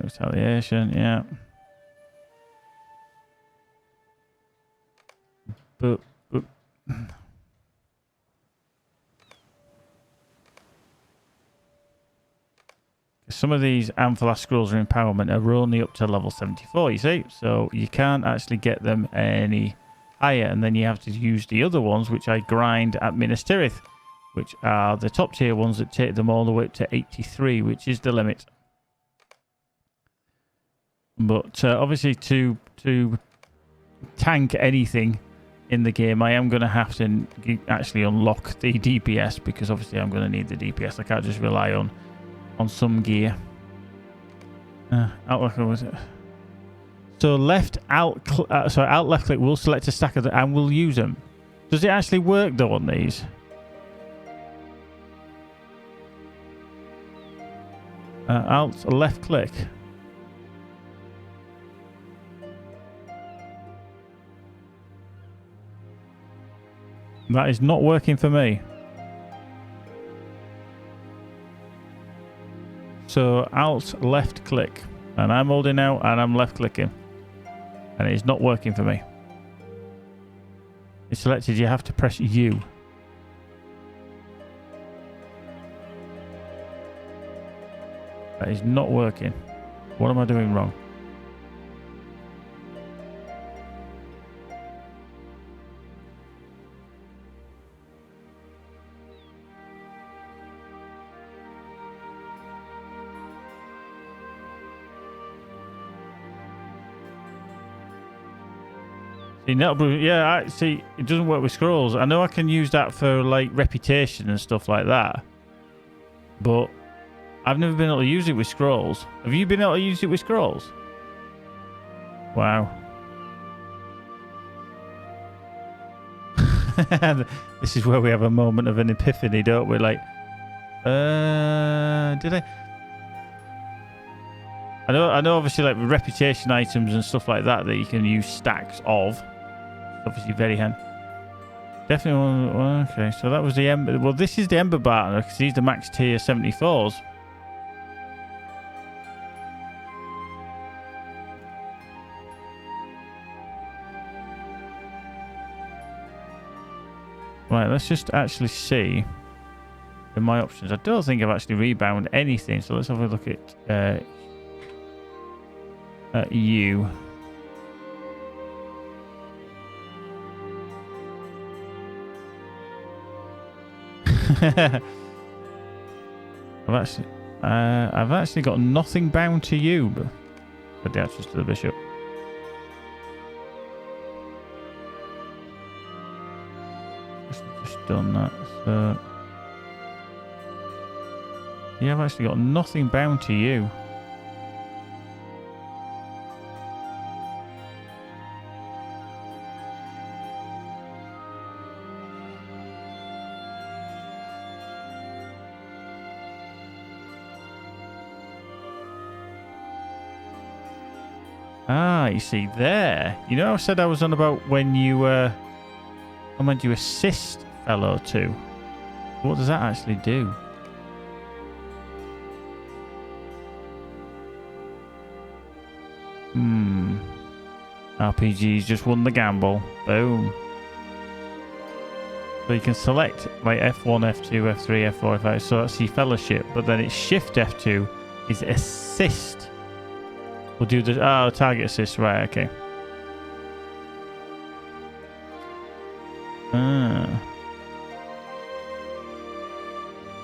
retaliation, yeah. But some of these amphalas scrolls of empowerment are only up to level 74, you see? So you can't actually get them any higher, and then you have to use the other ones, which I grind at Minas Tirith, which are the top tier ones that take them all the way up to 83, which is the limit. But obviously to tank anything in the game, I am going to have to actually unlock the DPS, because obviously I'm going to need the DPS. I can't just rely on some gear. Out was it? So alt left click will select a stack of them and we'll use them. Does it actually work though on these? Alt left click. That is not working for me. So alt left click, and I'm holding out and I'm left clicking, and it's not working for me. It's selected. You have to press U. That is not working. What am I doing wrong? Yeah, I see. It doesn't work with scrolls. I know I can use that for like reputation and stuff like that, but I've never been able to use it with scrolls. Have you been able to use it with scrolls? Wow. This is where we have a moment of an epiphany, don't we? Like, did I? I know. Obviously, like reputation items and stuff like that you can use stacks of. Obviously, very handy. Definitely. Okay, so that was the Ember. Well, this is the Ember Barter because he's the max tier 74s. Right, let's just actually see in my options. I don't think I've actually rebound anything, so let's have a look at you. I've actually got nothing bound to you, but the access to the bishop. Just done that. So yeah, I've actually got nothing bound to you. Ah, you see there. You know I said I was on about when you assist fellow too. What does that actually do? RPG's just won the gamble. Boom. So you can select like F1, F2, F3, F4, F5. So that's your fellowship. But then it's Shift F2 is assist. We'll do the target assist. Right, okay.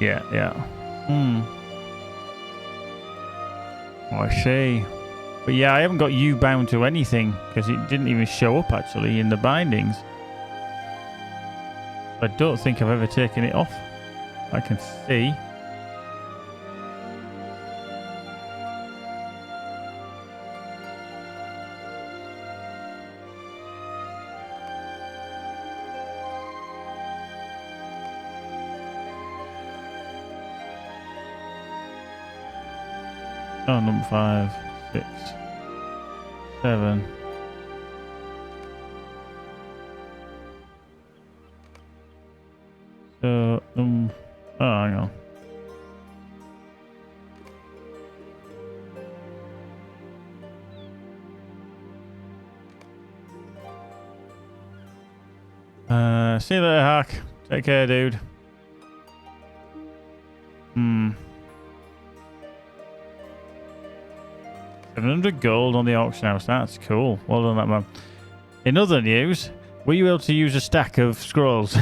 Yeah. Oh, I see. But yeah, I haven't got you bound to anything because it didn't even show up actually in the bindings. I don't think I've ever taken it off. I can see. Oh, number 5, 6, 7. So, oh, hang on. See you later, Hack. Take care, dude. 700 gold on the auction house. That's cool. Well done, that man. In other news, were you able to use a stack of scrolls?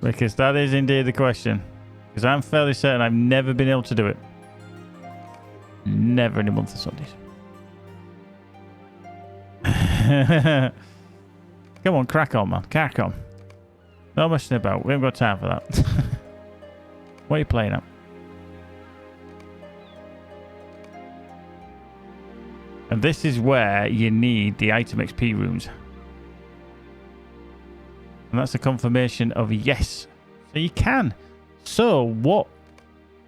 Because that is indeed the question. Because I'm fairly certain I've never been able to do it. Never in a month of Sundays. Come on, crack on, man. Crack on. No messing about. We haven't got time for that. What are you playing at? And this is where you need the item XP rooms. And that's a confirmation of yes. So you can. So what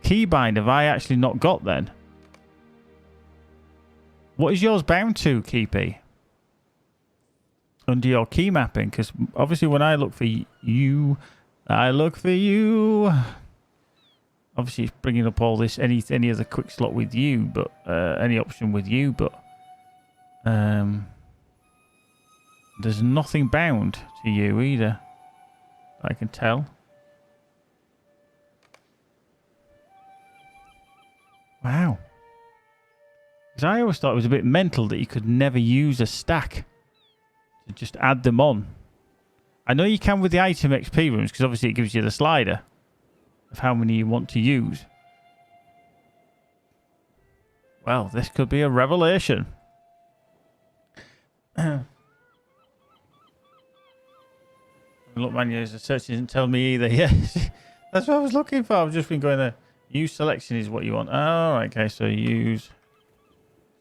keybind have I actually not got then? What is yours bound to, Keepy? Under your key mapping? Because obviously when I look for you, I look for you. Obviously it's bringing up all this, any other quick slot with you, but any option with you, but there's nothing bound to you either. I can tell. Wow. Because I always thought it was a bit mental that you could never use a stack to just add them on. I know you can with the item XP rooms because obviously it gives you the slider of how many you want to use. Well, this could be a revelation. Look, man, the search isn't telling me either. Yes, that's what I was looking for. I've just been going there. Use selection is what you want. Oh, right, okay, so use.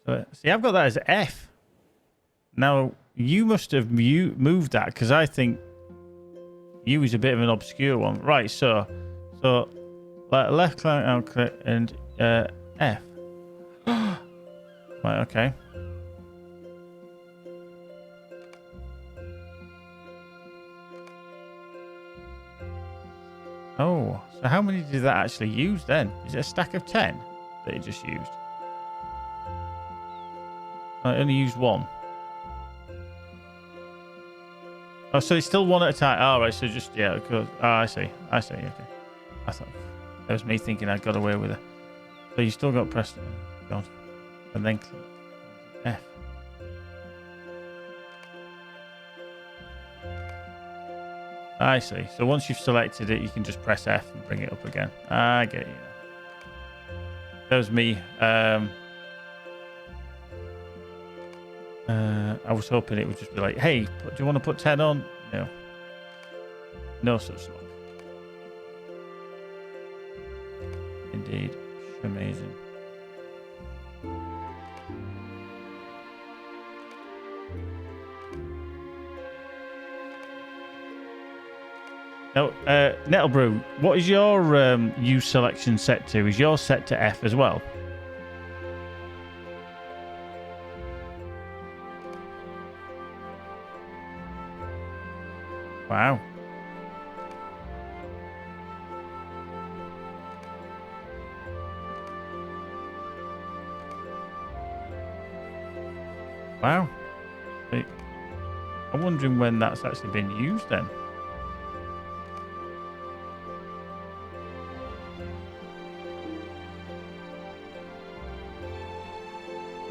So, see, I've got that as F. Now, you must have moved that because I think U is a bit of an obscure one. Right, so left click, out click, and F. Right, okay. Oh, so how many did that actually use then? Is it a stack of 10 that it just used? I only used one. Oh, so it's still one at a time. Oh, right, so just, yeah, of course. Oh, I see, okay. I thought that was me thinking I got away with it. So you still got press God, and then click F. I see. So once you've selected it, you can just press F and bring it up again. I get you. That was me. I was hoping it would just be like, hey, do you want to put 10 on? No. No such luck. Indeed. Amazing. Now, Nettlebrew, what is your use selection set to? Is yours set to F as well? Wow. Wow. I'm wondering when that's actually been used then.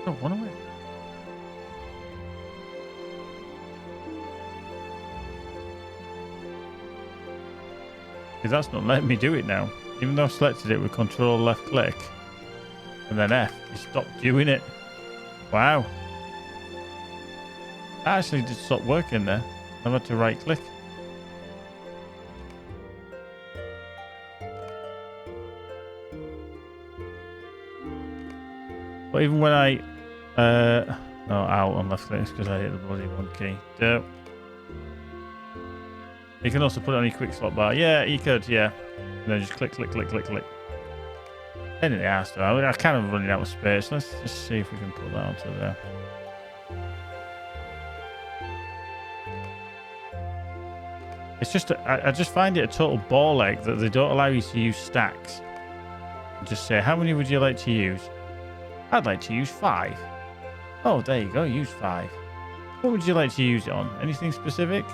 Oh, one away. Because that's not letting me do it now. Even though I've selected it with control left click and then F, it stopped doing it. Wow. That actually did stop working there. I've had to right click. But even when I no, out on left click because I hit the bloody one key. Dope. You can also put it on your quick slot bar. Yeah, you could, yeah. And then just click, click, click, click, click. Pain in the ass though. I'm kind of running out of space. Let's just see if we can put that onto there. It's just, I just find it a total ball ache that they don't allow you to use stacks. Just say, how many would you like to use? I'd like to use 5. Oh, there you go, use 5. What would you like to use it on? Anything specific?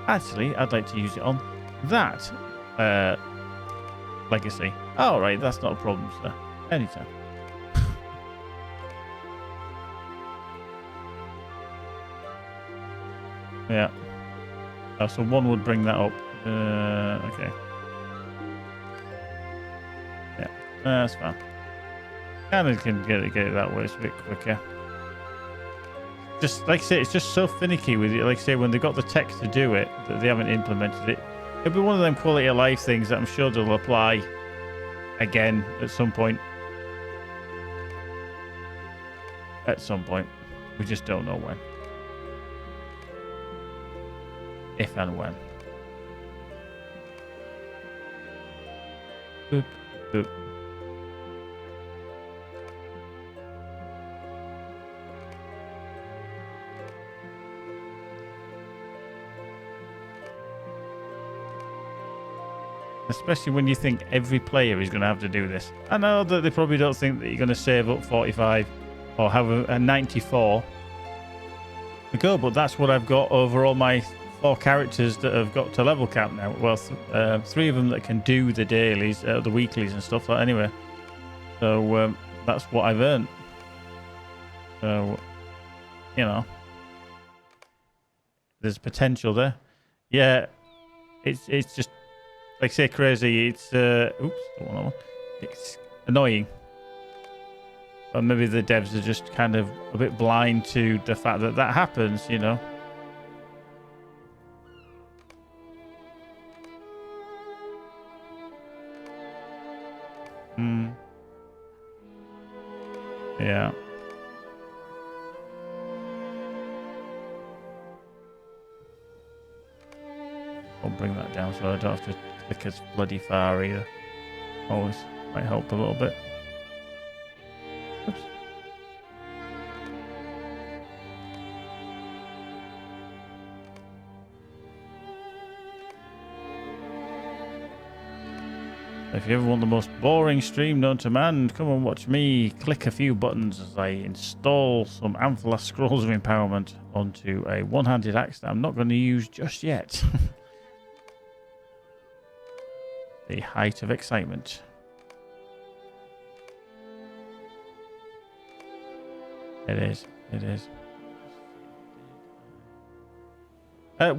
Actually, I'd like to use it on that legacy. Oh, right, that's not a problem, sir. Anytime. Yeah. Oh, so one would bring that up. Okay. Yeah, that's fine. Kind of can get it that way. It's a bit quicker. Just like I say, it's just so finicky with it. Like I say, when they got the text to do it, that they haven't implemented it. It'll be one of them quality of life things that I'm sure they'll apply again at some point. At some point, we just don't know when. If and when. Boop, boop. Especially when you think every player is going to have to do this. I know that they probably don't think that you're going to save up 45 or have a 94. Go, but that's what I've got over all my 4 characters that have got to level cap now. Well, 3 of them that can do the dailies, the weeklies and stuff like that anyway. So that's what I've earned. So, you know, there's potential there. Yeah, it's just, like I say, crazy. It's, oops, don't want that one. It's annoying. But maybe the devs are just kind of a bit blind to the fact that that happens, you know. Yeah. I'll bring that down so I don't have to click as bloody far either. Always might help a little bit. Oops. If you ever want the most boring stream known to man, come and watch me click a few buttons as I install some Amphalos Scrolls of Empowerment onto a one-handed axe that I'm not going to use just yet. The height of excitement. It is. It is.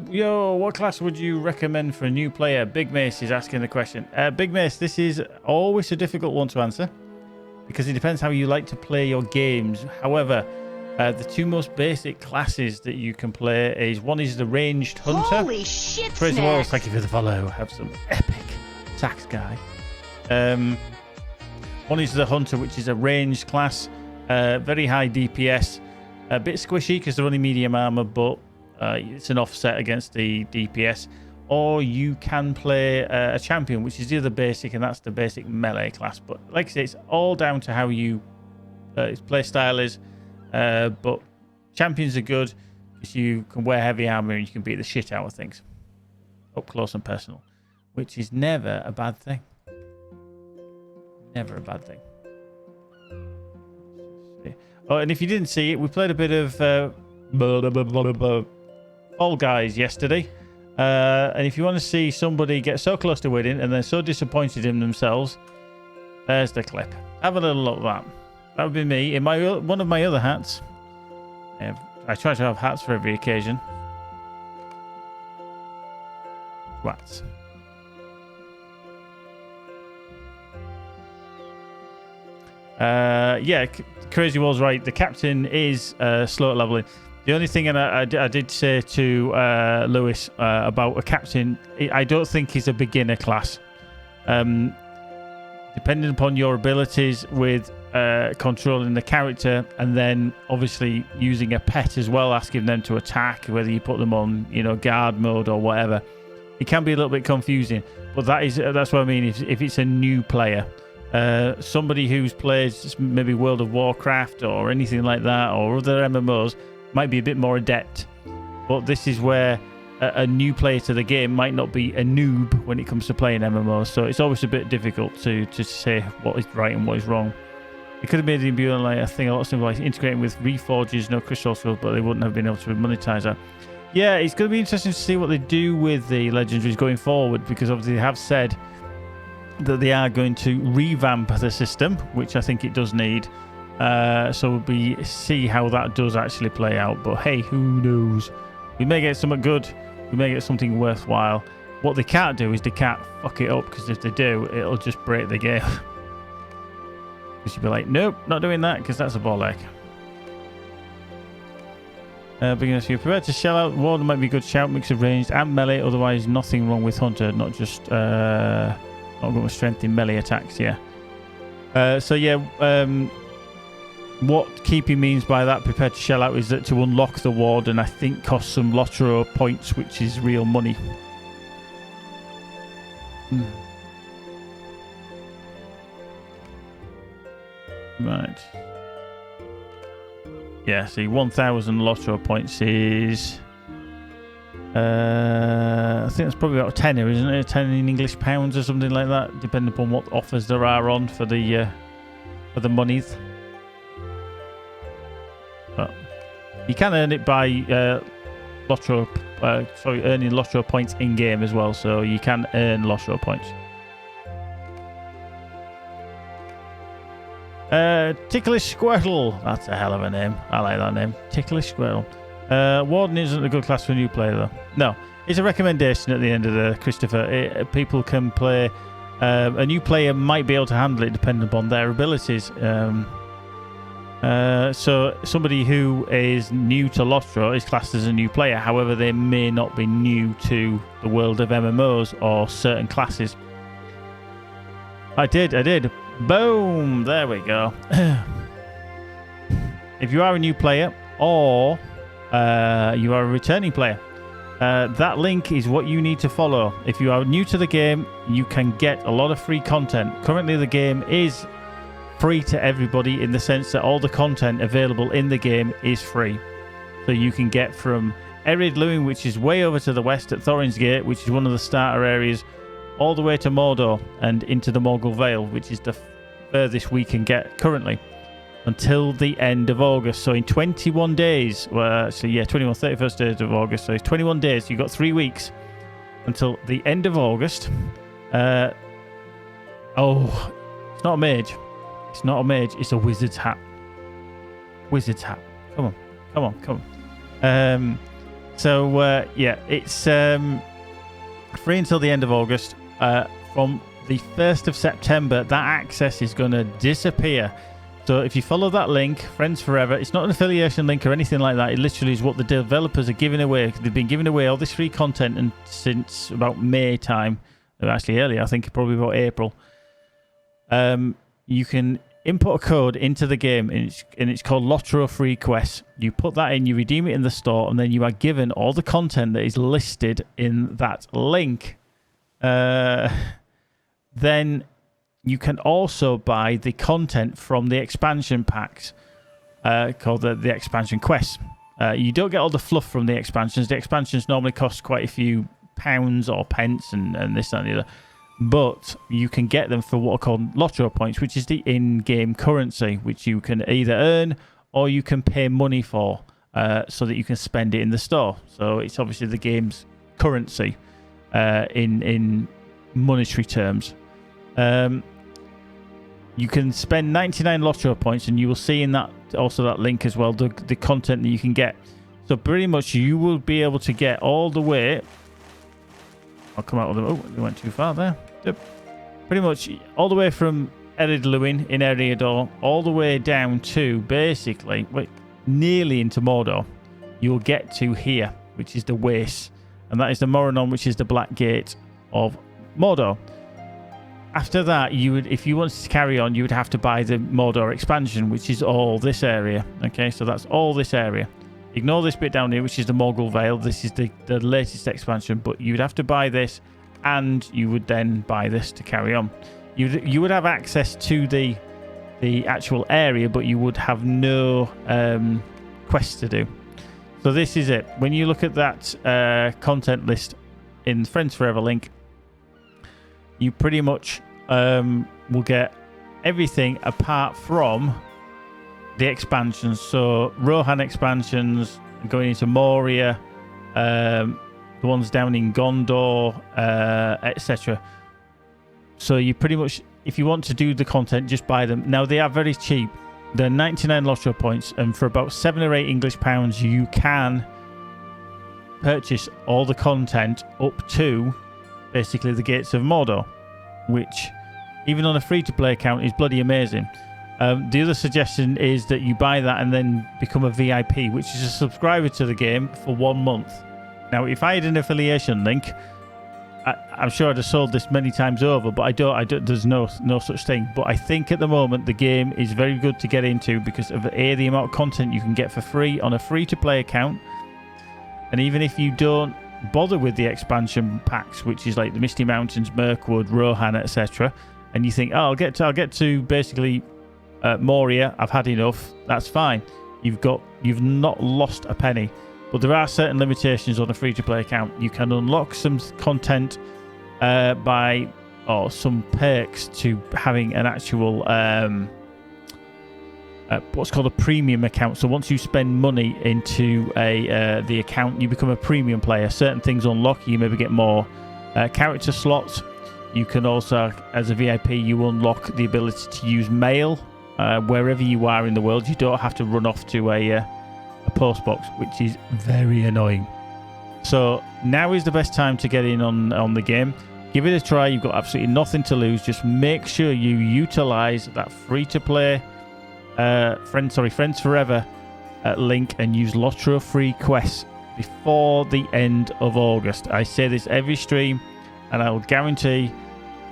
Yo, what class would you recommend for a new player? Big Mace is asking the question. Big Mace, this is always a difficult one to answer because it depends how you like to play your games. However, the two most basic classes that you can play is one is the ranged hunter. Holy shit! Praise the Walls, thank you for the follow. Have some epic sax guy. One is the hunter, which is a ranged class, very high DPS, a bit squishy because they're only medium armor, but it's an offset against the DPS. Or you can play a champion, which is the other basic, and that's the basic melee class. But like I say, it's all down to how you play style is. But champions are good because you can wear heavy armor and you can beat the shit out of things up close and personal, which is never a bad thing. Never a bad thing. Oh, and if you didn't see it, we played a bit of All Guys yesterday. And if you want to see somebody get so close to winning and then so disappointed in themselves, there's the clip. Have a little look at that. That would be me in my one of my other hats. I try to have hats for every occasion. Twats. Yeah, Crazy Wall's right. The captain is slow at leveling. The only thing, and I did say to Lewis about a captain, I don't think he's a beginner class. Depending upon your abilities with controlling the character, and then obviously using a pet as well, asking them to attack, whether you put them on, guard mode or whatever, it can be a little bit confusing. But that's what I mean. If it's a new player. Somebody who's played maybe World of Warcraft or anything like that, or other MMOs, might be a bit more adept. But this is where a new player to the game might not be a noob when it comes to playing MMOs, so it's always a bit difficult to say what is right and what is wrong. It could have made it be like a thing, a lot of things like integrating with Reforges, no crystal skills, but they wouldn't have been able to monetize that. Yeah, it's going to be interesting to see what they do with the legendaries going forward, because obviously they have said that they are going to revamp the system, which I think it does need. So we'll see how that does actually play out. But hey, who knows? We may get something good. We may get something worthwhile. What they can't do is they can't fuck it up, because if they do, it'll just break the game. Because you'll be like, nope, not doing that, because that's a ball ache. Beginners, if you're prepared to shell out, Warden might be a good shout, mix of ranged and melee. Otherwise, nothing wrong with Hunter, not just not got much strength in melee attacks. Yeah. So yeah, what Keepy means by that, prepared to shell out, is that to unlock the Warden, I think costs some LOTRO points, which is real money. Right. Yeah, see, 1,000 LOTRO points is... I think that's probably about a tenner, isn't it? A tenner in English pounds or something like that, depending upon what offers there are on for the monies. But you can earn it by earning LOTRO points in game as well, so you can earn LOTRO points. Ticklish Squirtle. That's a hell of a name. I like that name. Ticklish Squirtle. Warden isn't a good class for a new player, though. No, it's a recommendation at the end of the Christopher. People can play. A new player might be able to handle it depending upon their abilities. So somebody who is new to LOTRO is classed as a new player. However, they may not be new to the world of MMOs or certain classes. I did. Boom! There we go. If you are a new player or you are a returning player, that link is what you need to follow. If you are new to the game, you can get a lot of free content. Currently, the game is free to everybody in the sense that all the content available in the game is free. So you can get from Ered Luin, which is way over to the west at Thorin's Gate, which is one of the starter areas, all the way to Mordor and into the Morgul Vale, which is the furthest we can get currently, until the end of August. So in 21 days, well, actually, yeah, 31st days of August. So it's 21 days. You've got 3 weeks until the end of August. Oh, it's not a mage. It's not a mage. It's a wizard's hat. Wizard's hat. Come on. Yeah, it's free until the end of August. From the 1st of September, that access is going to disappear. So if you follow that link, Friends Forever, it's not an affiliation link or anything like that. It literally is what the developers are giving away. They've been giving away all this free content and since about May time. Actually earlier, I think probably about April. You can input a code into the game and it's called LOTRO Free Quests. You put that in, you redeem it in the store, and then you are given all the content that is listed in that link. Then you can also buy the content from the expansion packs called the expansion quests. You don't get all the fluff from the expansions. The expansions normally cost quite a few pounds or pence and this, that, and the other. But you can get them for what are called LOTRO points, which is the in-game currency, which you can either earn or you can pay money for so that you can spend it in the store. So it's obviously the game's currency in monetary terms. You can spend 99 LOTRO points, and you will see in that also that link as well the content that you can get. So pretty much you will be able to get all the way. I'll come out with them. Oh, they went too far there. Yep. Pretty much all the way from Ered Luin in Eriador, all the way down to basically nearly into Mordor. You'll get to here, which is the Waste, and that is the Moranon, which is the Black Gate of Mordor. After that, if you wanted to carry on, you would have to buy the Mordor expansion, which is all this area. Okay, so that's all this area. Ignore this bit down here, which is the Morgul Vale. This is the latest expansion, but you'd have to buy this, and you would then buy this to carry on. You would have access to the actual area, but you would have no quests to do. So this is it. When you look at that content list in Friends Forever link, you pretty much will get everything apart from the expansions. So Rohan expansions, going into Moria, the ones down in Gondor, etc. So you pretty much, if you want to do the content, just buy them. Now they are very cheap. They're 99 LOTRO points, and for about 7 or 8 English pounds, you can purchase all the content up to basically the Gates of Mordor, which even on a free-to-play account is bloody amazing. The other suggestion is that you buy that and then become a VIP, which is a subscriber to the game for 1 month. Now, if I had an affiliation link, I'm sure I'd have sold this many times over, but I don't. There's no such thing. But I think at the moment the game is very good to get into because of the amount of content you can get for free on a free-to-play account. And even if you don't bother with the expansion packs, which is like the Misty Mountains, Mirkwood, Rohan, etc., and you think, oh, I'll get to basically Moria, I've had enough, that's fine. You've not lost a penny. But there are certain limitations on a free-to-play account. You can unlock some content or some perks to having an actual what's called a premium account. So once you spend money into the account, you become a premium player. Certain things unlock. You maybe get more character slots. You can also, as a VIP, you unlock the ability to use mail wherever you are in the world. You don't have to run off to a post box, which is very annoying. So now is the best time to get in on the game. Give it a try. You've got absolutely nothing to lose. Just make sure you utilize that free-to-play Friends Forever link and use LOTRO free quests before the end of August. I say this every stream, and I will guarantee,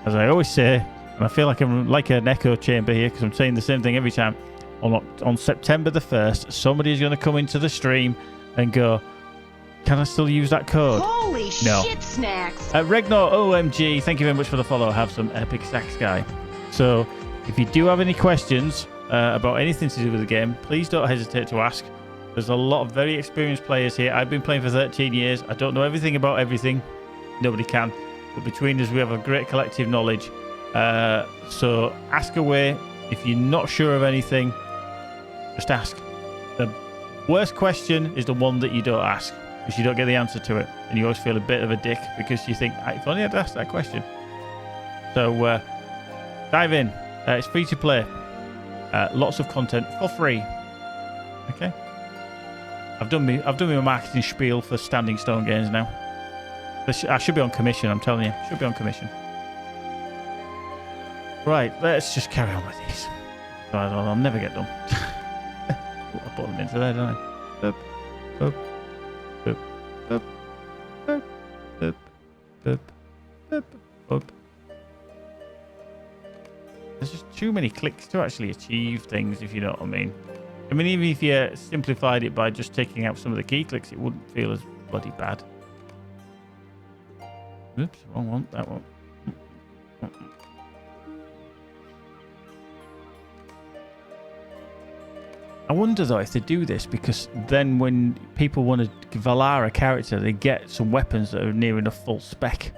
as I always say, and I feel like I'm like an echo chamber here because I'm saying the same thing every time. On September the 1st, somebody is going to come into the stream and go, can I still use that code? Holy No. shit snacks! Regnar OMG, thank you very much for the follow. Have some epic stacks, guy. So, if you do have any questions about anything to do with the game, please don't hesitate to ask. There's a lot of very experienced players here. I've been playing for 13 years. I don't know everything about everything. Nobody can. But between us, we have a great collective knowledge. So ask away. If you're not sure of anything, just ask. The worst question is the one that you don't ask, because you don't get the answer to it. And you always feel a bit of a dick because you think, if only I'd asked that question. So dive in. It's free to play. Lots of content for free. Okay. I've done my marketing spiel for Standing Stone Games now. I should be on commission, I'm telling you. Should be on commission. Right, let's just carry on with these. I'll never get done. I put them into there, don't I? Boop, boop, boop, boop, boop, boop, boop, boop, boop. There's just too many clicks to actually achieve things, if you know what I mean. I mean, even if you simplified it by just taking out some of the key clicks, it wouldn't feel as bloody bad. Oops, wrong one, that one. I wonder, though, if they do this, because then when people want to Valar a character, they get some weapons that are near enough full spec.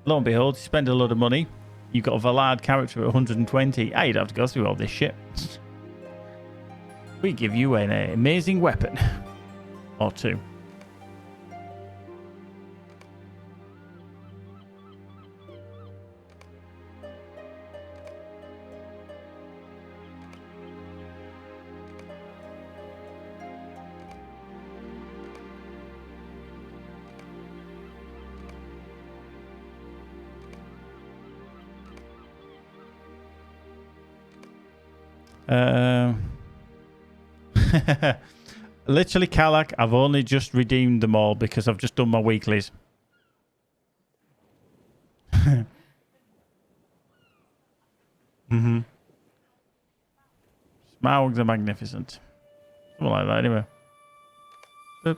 Lo and behold, you spend a lot of money, you've got a Valar character at 120. Hey, you don't have to go through all this shit. We give you an amazing weapon. Or two. Literally, Kalak, I've only just redeemed them all because I've just done my weeklies. Smaug the Magnificent. Something like that, anyway. Boop.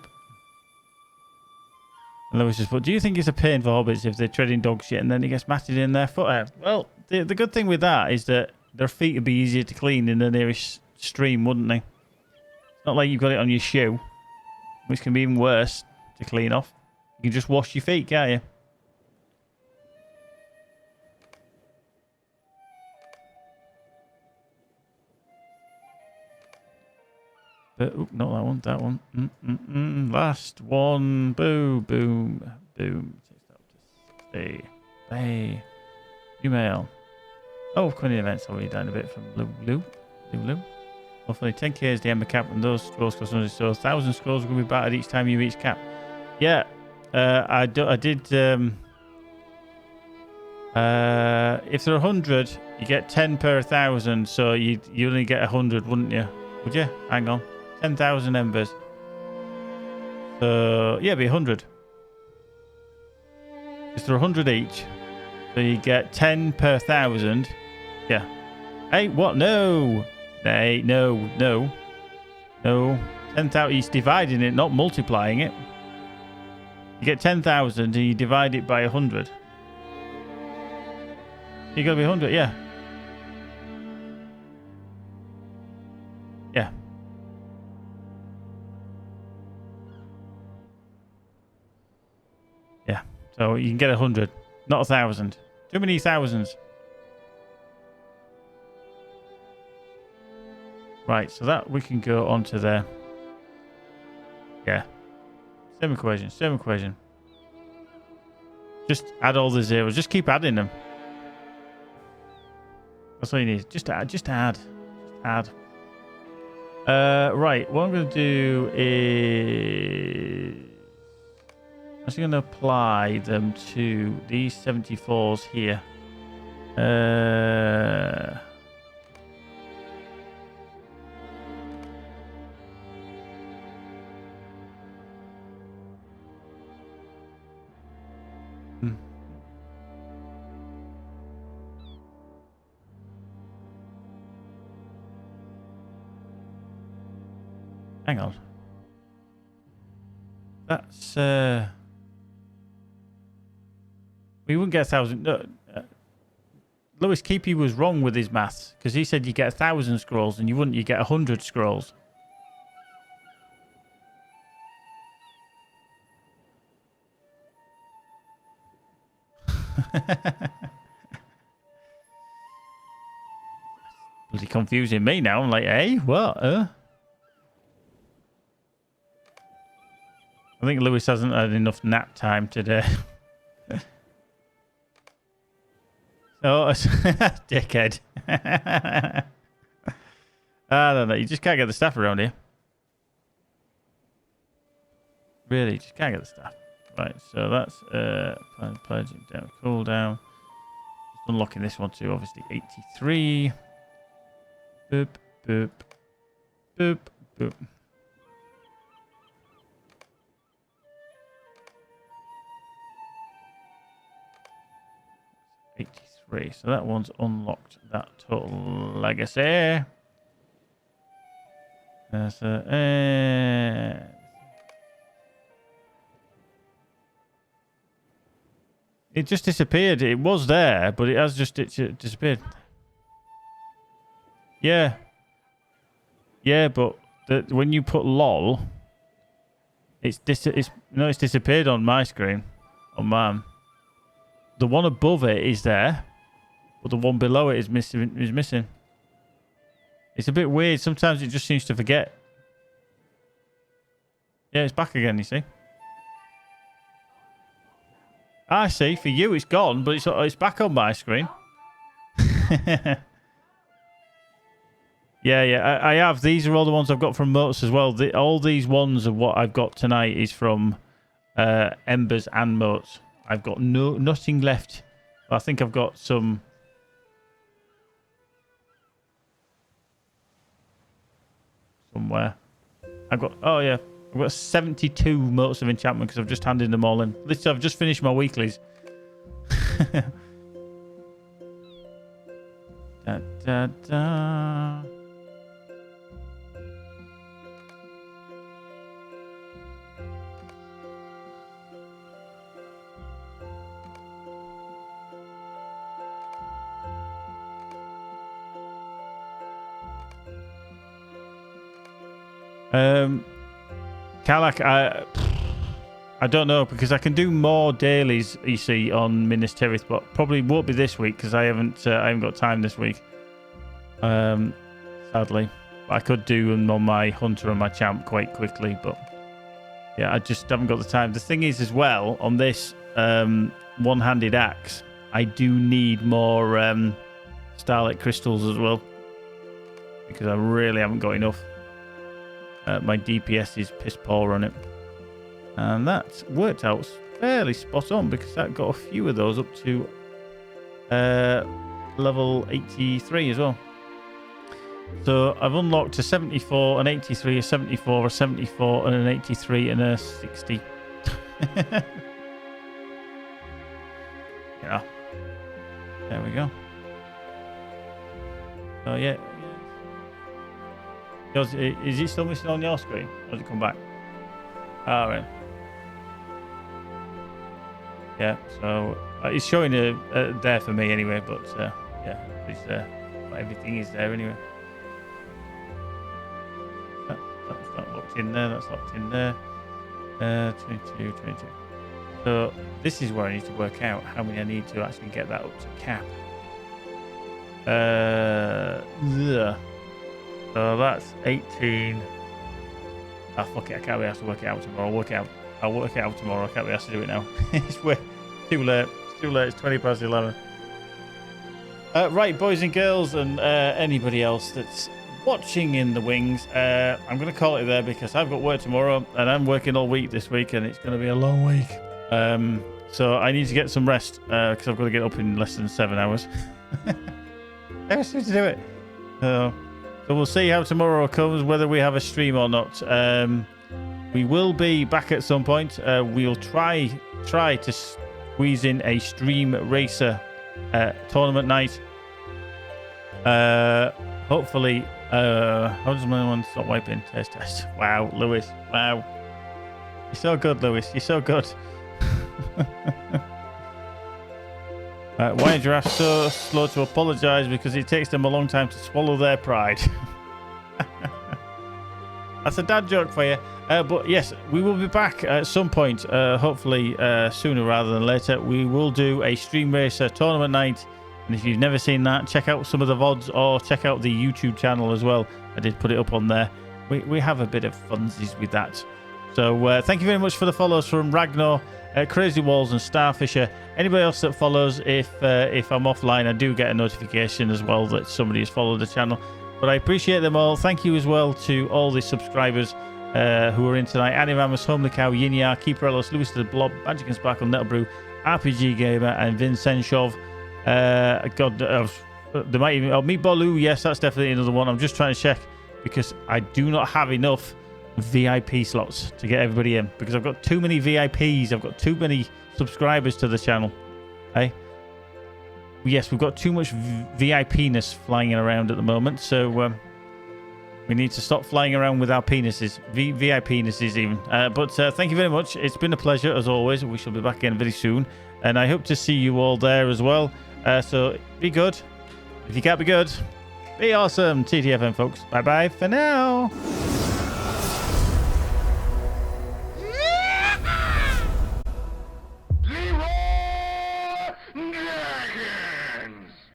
And Lewis just put, do you think it's a pain for hobbits if they're treading dog shit and then it gets matted in their foot? Well, the good thing with that is that their feet would be easier to clean in the nearest stream, wouldn't they? It's not like you've got it on your shoe, which can be even worse to clean off. You can just wash your feet, can't you? But, not that one, that one. Last one. Boom, boom, boom. Takes that up to 60. Hey. Email. Oh, Quinny events already down a bit from Lulu. Hopefully 10k is the Ember cap, and those scrolls cost 100, so 1,000 scrolls will be battered each time you reach cap. Yeah, I did. If they're 100, you get 10 per 1,000, so you only get 100, wouldn't you? Would you? Hang on, 10,000 embers. So yeah, it'd be 100. If they're 100 each, so you get 10 per 1,000. Yeah. Hey, what? No. Hey, no. 10,000. He's dividing it, not multiplying it. You get 10,000 and you divide it by 100. You got to be 100, yeah. Yeah. Yeah. So you can get 100, not 1,000. Too many thousands. Right, so that we can go on to there. Yeah. Same equation. Just add all the zeros. Just keep adding them. That's all you need. Just add. Right, what I'm going to do is... I'm just going to apply them to these 74s here. Hang on. That's we wouldn't get 1,000. No, Lewis Keepy was wrong with his maths because he said you get 1,000 scrolls and you wouldn't. You get 100 scrolls. Bloody confusing me now. I'm like, hey, what? I think Lewis hasn't had enough nap time today. Oh, dickhead. I don't know. You just can't get the staff around here. Really, you just can't get the staff. Right, so that's pledging down, cooldown. Just unlocking this one too, obviously. 83. Boop, boop, boop, boop. So that one's unlocked. That total legacy. That's it just disappeared. It was there, but it has just disappeared. Yeah. Yeah, but when you put LOL, it's disappeared on my screen, on mine. The one above it is there, but the one below it is missing. It's a bit weird. Sometimes it just seems to forget. Yeah, it's back again, you see. I see. For you, it's gone, but it's back on my screen. Yeah. I have. These are all the ones I've got from Moats as well. All these ones of what I've got tonight is from Embers and Moats. I've got nothing left. I think I've got some. Somewhere. I've got 72 Moats of Enchantment because I've just handed them all in. Literally, I've just finished my weeklies. Da, da, da. Kalak, I don't know because I can do more dailies, you see, on Minas Tirith, but probably won't be this week because I haven't got time this week. Sadly, I could do them on my Hunter and my Champ quite quickly, but yeah, I just haven't got the time. The thing is, as well, on this one-handed axe, I do need more Starlight Crystals as well because I really haven't got enough. My DPS is piss poor on it. And that worked out fairly spot on because that got a few of those up to level 83 as well. So I've unlocked a 74, an 83, a 74, a 74, and an 83, and a 60. Yeah. There we go. So yeah. Is it still missing on your screen? Or does it come back? All right. Yeah, so it's showing there for me anyway, but yeah, it's everything is there anyway. That's not locked in there, that's locked in there. 22. So this is where I need to work out how many I need to actually get that up to cap. So that's 18. Ah, fuck it, I can't be asked to work it out tomorrow. I'll work it out tomorrow. I can't be asked to do it now. It's way too late. It's too late. It's 20 past 11. Right, boys and girls, and anybody else that's watching in the wings, I'm going to call it there because I've got work tomorrow and I'm working all week this week and it's going to be a long week. So I need to get some rest because I've got to get up in less than 7 hours. I just need to do it. So we'll see how tomorrow comes, whether we have a stream or not. We will be back at some point. We'll try to squeeze in a stream racer tournament night. Hopefully How does my one stop wiping? Test. Wow, Lewis. Wow. You're so good, Lewis. You're so good. Why are giraffes so slow to apologise? Because it takes them a long time to swallow their pride. That's a dad joke for you. But yes, we will be back at some point, hopefully sooner rather than later. We will do a Stream Racer tournament night. And if you've never seen that, check out some of the VODs or check out the YouTube channel as well. I did put it up on there. We have a bit of funsies with that. So thank you very much for the follows from Ragnar, Crazy Walls and Starfisher. Anybody else that follows, if I'm offline, I do get a notification as well that somebody has followed the channel. But I appreciate them all. Thank you as well to all the subscribers who are in tonight. Animamus, Homely Cow, Yinyar, Keeper Ellis, Lewis the Blob, Magic and Sparkle, Nettle Brew, RPG Gamer, and Vincenshov. God, there might even... Oh, Meat Baloo, yes, that's definitely another one. I'm just trying to check because I do not have enough VIP slots to get everybody in because I've got too many VIPs. I've got too many subscribers to the channel. Hey, yes, we've got too much VIP-ness flying around at the moment, so we need to stop flying around with our penises, VIP-nesses even. But thank you very much. It's been a pleasure as always. We shall be back again very soon, and I hope to see you all there as well. So be good. If you can't be good, be awesome. TTFN, folks. Bye bye for now.